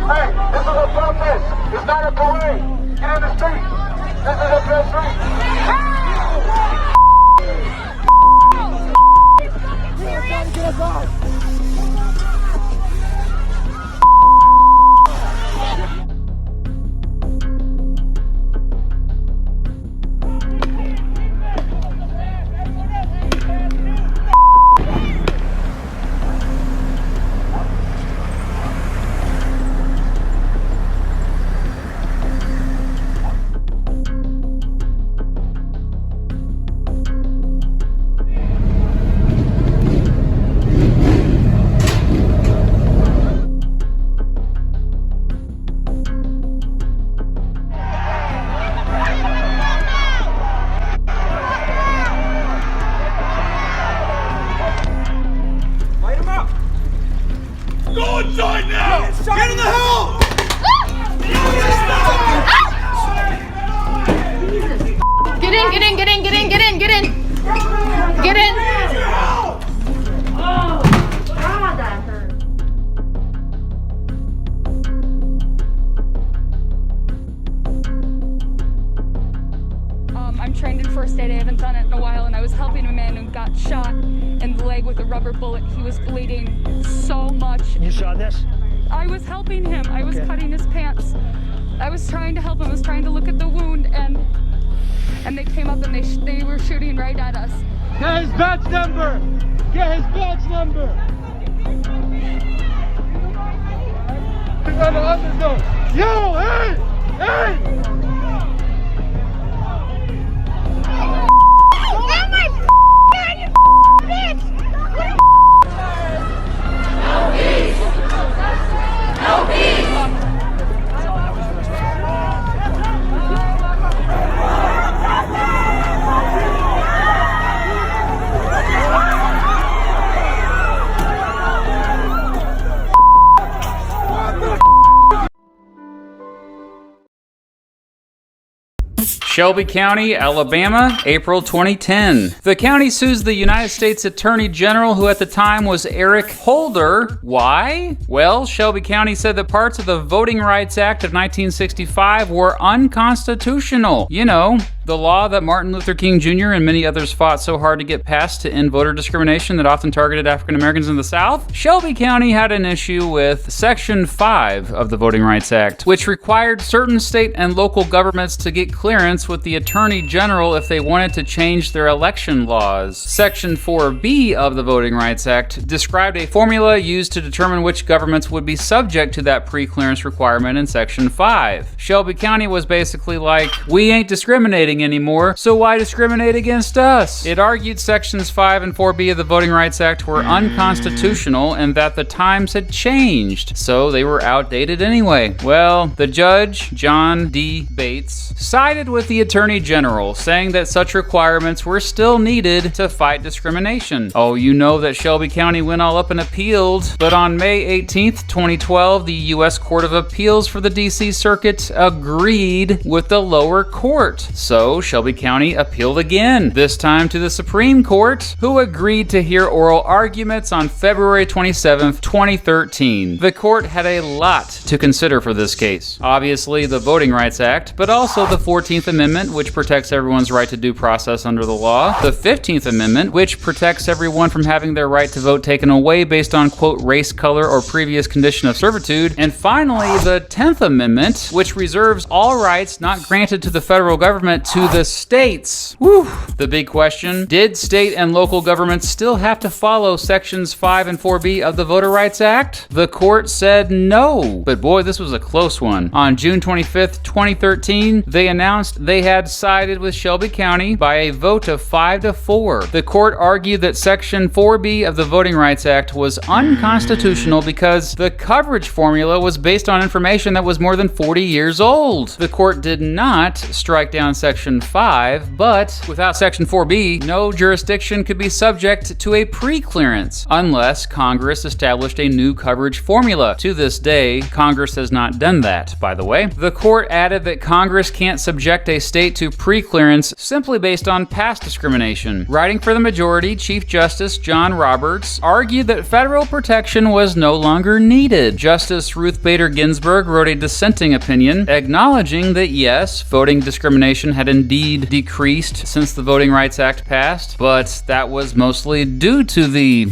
Hey, this is a protest. It's not a parade. Get in the street. This is a press street. Get us off. Go inside now! Get in the house! Get in, get in, get in, get in, get in, get in! Get in! Oh, God, that hurt. I'm trained in first aid. I haven't done it in a while, and I was helping a man who got shot in the leg with a rubber bullet. He was bleeding so much. You saw this? I was helping him. I was cutting his pants. I was trying to help him. I was trying to look at the wound, and they came up and they were shooting right at us. Get his badge number! Get his badge number! Yo, hey! Hey! Shelby County, Alabama, April 2010. The county sues the United States Attorney General, who at the time was Eric Holder. Why? Well, Shelby County said that parts of the Voting Rights Act of 1965 were unconstitutional. You know, the law that Martin Luther King Jr. and many others fought so hard to get passed to end voter discrimination that often targeted African Americans in the South. Shelby County had an issue with Section 5 of the Voting Rights Act, which required certain state and local governments to get clearance with the Attorney General if they wanted to change their election laws. Section 4B of the Voting Rights Act described a formula used to determine which governments would be subject to that pre-clearance requirement in Section 5. Shelby County was basically like, we ain't discriminating anymore, so why discriminate against us? It argued Sections 5 and 4B of the Voting Rights Act were unconstitutional and that the times had changed, so they were outdated anyway. Well, the judge, John D. Bates, sided with the Attorney General, saying that such requirements were still needed to fight discrimination. Oh, you know that Shelby County went all up and appealed, but on May 18th, 2012, the U.S. Court of Appeals for the D.C. Circuit agreed with the lower court. So Shelby County appealed again, this time to the Supreme Court, who agreed to hear oral arguments on February 27th, 2013. The court had a lot to consider for this case. Obviously, the Voting Rights Act, but also the 14th Amendment, which protects everyone's right to due process under the law, the 15th Amendment, which protects everyone from having their right to vote taken away based on, quote, race, color, or previous condition of servitude, and finally, the 10th Amendment, which reserves all rights not granted to the federal government to the states. Whew. The big question, did state and local governments still have to follow Sections 5 and 4B of the Voter Rights Act? The court said no, but boy, this was a close one. On June 25th, 2013, they announced they had sided with Shelby County by a vote of 5-4. The court argued that Section 4B of the Voting Rights Act was unconstitutional because the coverage formula was based on information that was more than 40 years old. The court did not strike down Section Section 5, but without Section 4B, no jurisdiction could be subject to a pre-clearance unless Congress established a new coverage formula. To this day, Congress has not done that, by the way. The court added that Congress can't subject a state to pre-clearance simply based on past discrimination. Writing for the majority, Chief Justice John Roberts argued that federal protection was no longer needed. Justice Ruth Bader Ginsburg wrote a dissenting opinion, acknowledging that yes, voting discrimination had indeed decreased since the Voting Rights Act passed, but that was mostly due to the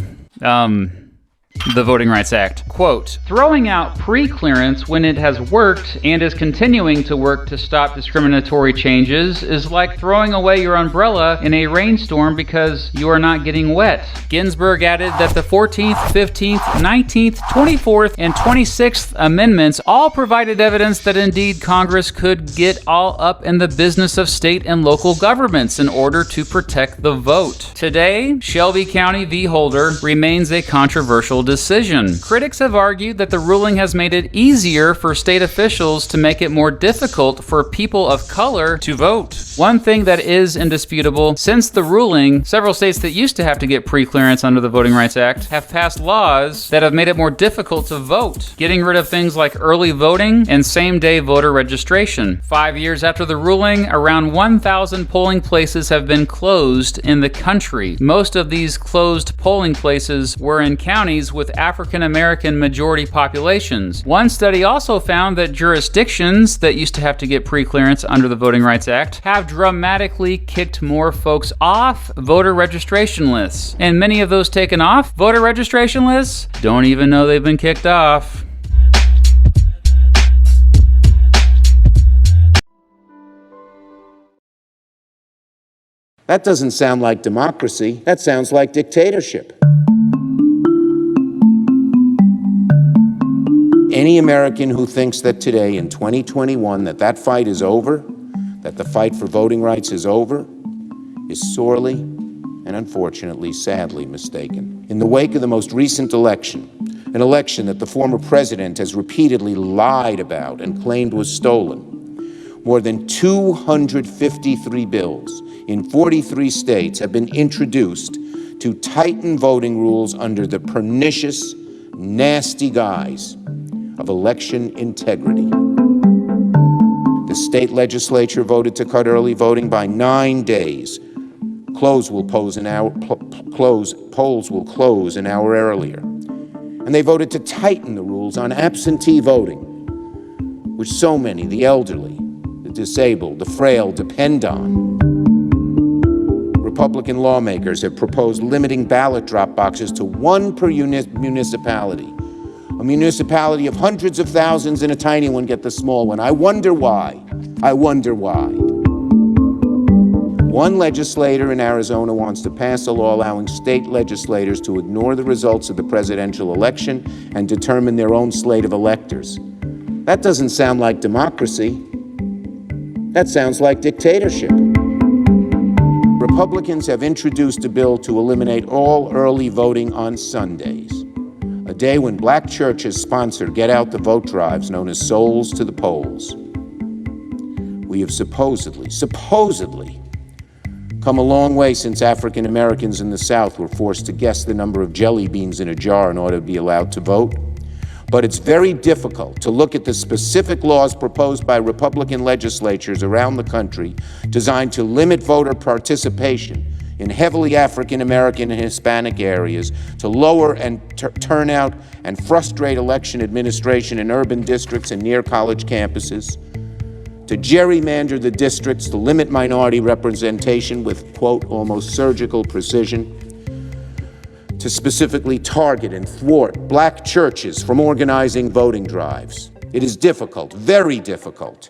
Voting Rights Act. Quote, throwing out pre-clearance when it has worked and is continuing to work to stop discriminatory changes is like throwing away your umbrella in a rainstorm because you are not getting wet. Ginsburg added that the 14th, 15th, 19th, 24th, and 26th Amendments all provided evidence that indeed Congress could get all up in the business of state and local governments in order to protect the vote. Today, Shelby County v. Holder remains a controversial decision. Critics have argued that the ruling has made it easier for state officials to make it more difficult for people of color to vote. One thing that is indisputable, since the ruling, several states that used to have to get pre-clearance under the Voting Rights Act have passed laws that have made it more difficult to vote, getting rid of things like early voting and same-day voter registration. 5 years after the ruling, around 1,000 polling places have been closed in the country. Most of these closed polling places were in counties with African American majority populations. One study also found that jurisdictions that used to have to get pre-clearance under the Voting Rights Act have dramatically kicked more folks off voter registration lists. And many of those taken off voter registration lists don't even know they've been kicked off. That doesn't sound like democracy. That sounds like dictatorship. Any American who thinks that today in 2021 that fight is over, that the fight for voting rights is over, is sorely and unfortunately, sadly mistaken. In the wake of the most recent election, an election that the former president has repeatedly lied about and claimed was stolen, more than 253 bills in 43 states have been introduced to tighten voting rules under the pernicious, nasty guise of election integrity. The state legislature voted to cut early voting by 9 days. Polls will close an hour earlier. And they voted to tighten the rules on absentee voting, which so many, the elderly, the disabled, the frail, depend on. Republican lawmakers have proposed limiting ballot drop boxes to one per municipality. A municipality of hundreds of thousands and a tiny one get the small one. I wonder why. One legislator in Arizona wants to pass a law allowing state legislators to ignore the results of the presidential election and determine their own slate of electors. That doesn't sound like democracy. That sounds like dictatorship. Republicans have introduced a bill to eliminate all early voting on Sundays, a day when black churches sponsor get out the vote drives known as Souls to the Polls. We have supposedly come a long way since African Americans in the South were forced to guess the number of jelly beans in a jar in order to be allowed to vote. But it's very difficult to look at the specific laws proposed by Republican legislatures around the country designed to limit voter participation in heavily African American and Hispanic areas, to lower turnout and frustrate election administration in urban districts and near college campuses, to gerrymander the districts to limit minority representation with, quote, almost surgical precision, to specifically target and thwart black churches from organizing voting drives. It is difficult, very difficult,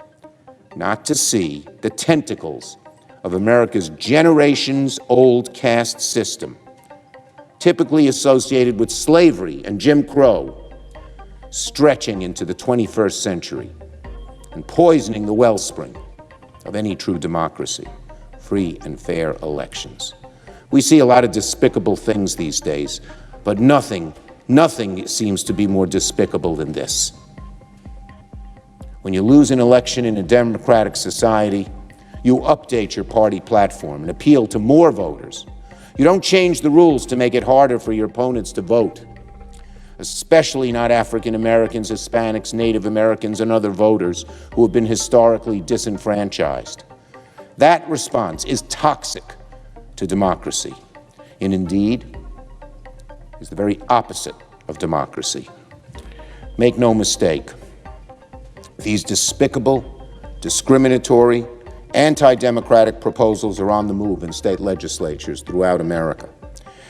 not to see the tentacles of America's generations-old caste system, typically associated with slavery and Jim Crow, stretching into the 21st century and poisoning the wellspring of any true democracy, free and fair elections. We see a lot of despicable things these days, but nothing seems to be more despicable than this. When you lose an election in a democratic society, You update your party platform and appeal to more voters. You don't change the rules to make it harder for your opponents to vote, especially not African Americans, Hispanics, Native Americans, and other voters who have been historically disenfranchised. That response is toxic to democracy, and indeed is the very opposite of democracy. Make no mistake, these despicable, discriminatory, anti-democratic proposals are on the move in state legislatures throughout America.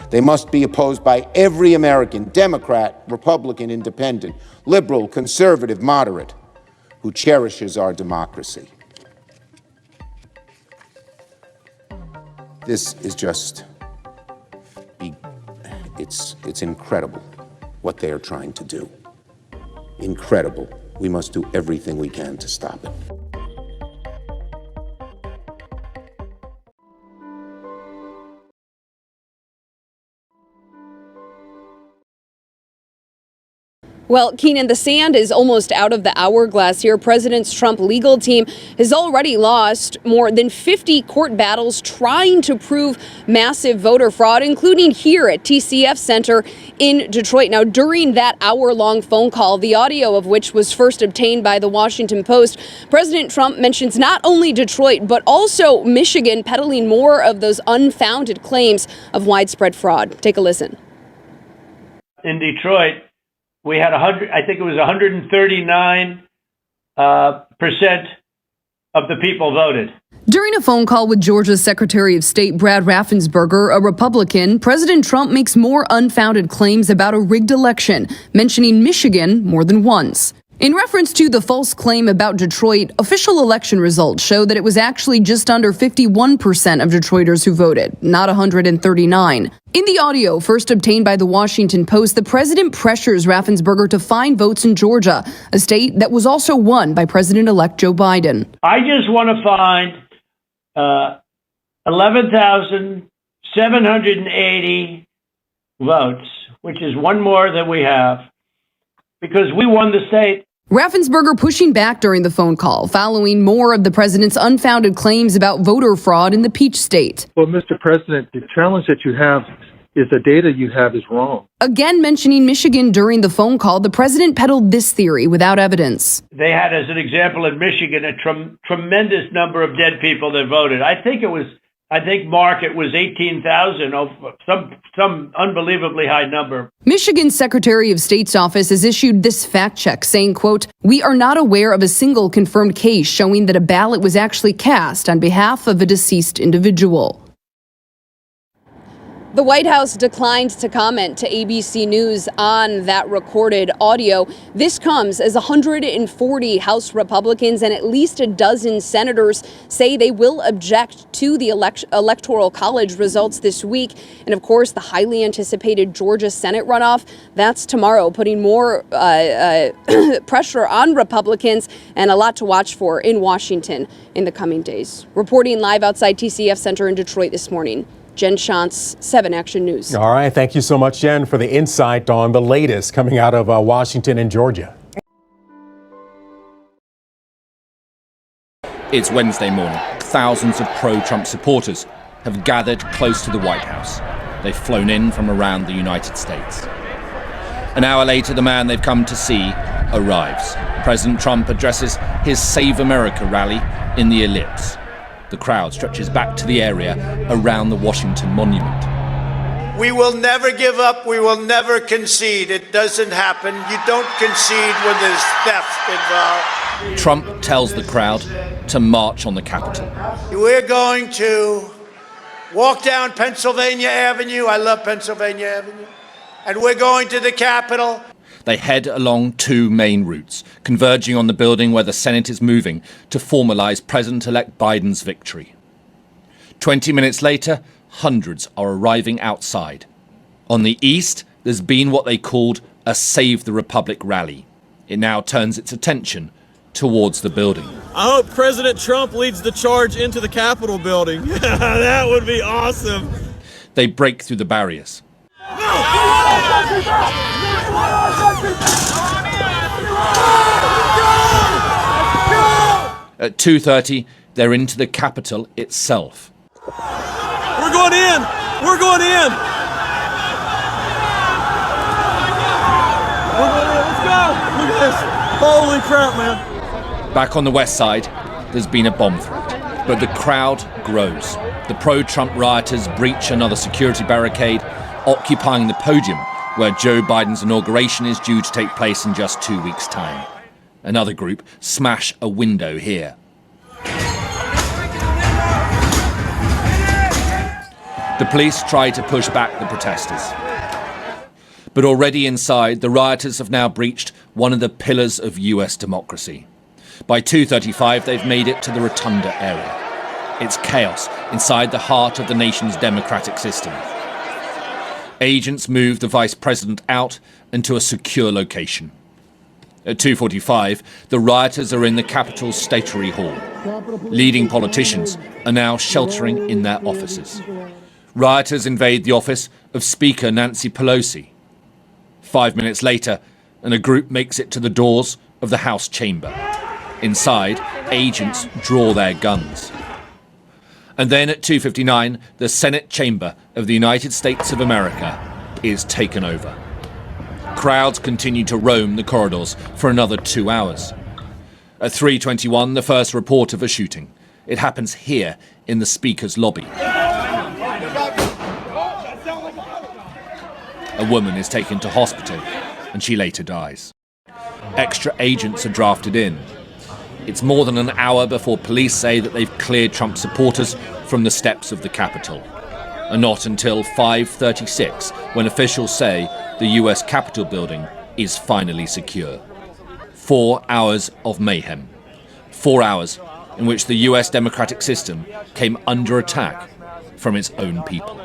They must be opposed by every American, Democrat, Republican, Independent, liberal, conservative, moderate, who cherishes our democracy. This is just, it's incredible what they are trying to do. Incredible. We must do everything we can to stop it. Well, Keenan, the sand is almost out of the hourglass here. President Trump's legal team has already lost more than 50 court battles trying to prove massive voter fraud, including here at TCF Center in Detroit. Now, during that hour-long phone call, the audio of which was first obtained by the Washington Post, President Trump mentions not only Detroit, but also Michigan, peddling more of those unfounded claims of widespread fraud. Take a listen. In Detroit, we had 139% of the people voted. During a phone call with Georgia's Secretary of State Brad Raffensperger, a Republican, President Trump makes more unfounded claims about a rigged election, mentioning Michigan more than once. In reference to the false claim about Detroit, official election results show that it was actually just under 51% of Detroiters who voted, not 139. In the audio first obtained by the Washington Post, the president pressures Raffensperger to find votes in Georgia, a state that was also won by President-elect Joe Biden. I just want to find 11,780 votes, which is one more than we have, because we won the state. Raffensperger pushing back during the phone call, following more of the president's unfounded claims about voter fraud in the Peach State. Well, Mr. President, the challenge that you have is the data you have is wrong. Again mentioning Michigan during the phone call, the president peddled this theory without evidence. They had, as an example, in Michigan, a tremendous number of dead people that voted. I think, Mark, it was 18,000, some unbelievably high number. Michigan's Secretary of State's office has issued this fact check saying, quote, "We are not aware of a single confirmed case showing that a ballot was actually cast on behalf of a deceased individual." The White House declined to comment to ABC News on that recorded audio. This comes as 140 House Republicans and at least a dozen senators say they will object to the Electoral College results this week. And of course, the highly anticipated Georgia Senate runoff, that's tomorrow, putting more pressure on Republicans and a lot to watch for in Washington in the coming days. Reporting live outside TCF Center in Detroit this morning, Jen Shantz, 7 Action News. All right. Thank you so much, Jen, for the insight on the latest coming out of Washington and Georgia. It's Wednesday morning. Thousands of pro-Trump supporters have gathered close to the White House. They've flown in from around the United States. An hour later, the man they've come to see arrives. President Trump addresses his Save America rally in the Ellipse. The crowd stretches back to the area around the Washington Monument. We will never give up. We will never concede. It doesn't happen. You don't concede when there's theft involved. Trump tells the crowd to march on the Capitol. We're going to walk down Pennsylvania Avenue. I love Pennsylvania Avenue. And we're going to the Capitol. They head along 2 main routes, converging on the building where the Senate is moving to formalize President-elect Biden's victory. 20 minutes later, hundreds are arriving outside. On the east, there's been what they called a Save the Republic rally. It now turns its attention towards the building. I hope President Trump leads the charge into the Capitol building. That would be awesome. They break through the barriers. At 2:30, they're into the Capitol itself. We're going in! We're going in! We're going in, let's go! Look at this! Holy crap, man! Back on the west side, there's been a bomb threat, but the crowd grows. The pro-Trump rioters breach another security barricade, occupying the podium where Joe Biden's inauguration is due to take place in just 2 weeks' time. Another group smash a window here. The police try to push back the protesters. But already inside, the rioters have now breached one of the pillars of US democracy. By 2:35, they've made it to the Rotunda area. It's chaos inside the heart of the nation's democratic system. Agents move the vice president out into a secure location. At 2:45, the rioters are in the Capitol's Statuary Hall. Leading politicians are now sheltering in their offices. Rioters invade the office of Speaker Nancy Pelosi. 5 minutes later, and a group makes it to the doors of the House chamber. Inside, agents draw their guns. And then at 2:59, the Senate chamber of the United States of America is taken over. Crowds continue to roam the corridors for another 2 hours. At 3:21, the first report of a shooting. It happens here in the Speaker's lobby. A woman is taken to hospital, and she later dies. Extra agents are drafted in. It's more than an hour before police say that they've cleared Trump supporters from the steps of the Capitol. And not until 5:36, when officials say the US Capitol building is finally secure. 4 hours of mayhem. 4 hours in which the US democratic system came under attack from its own people.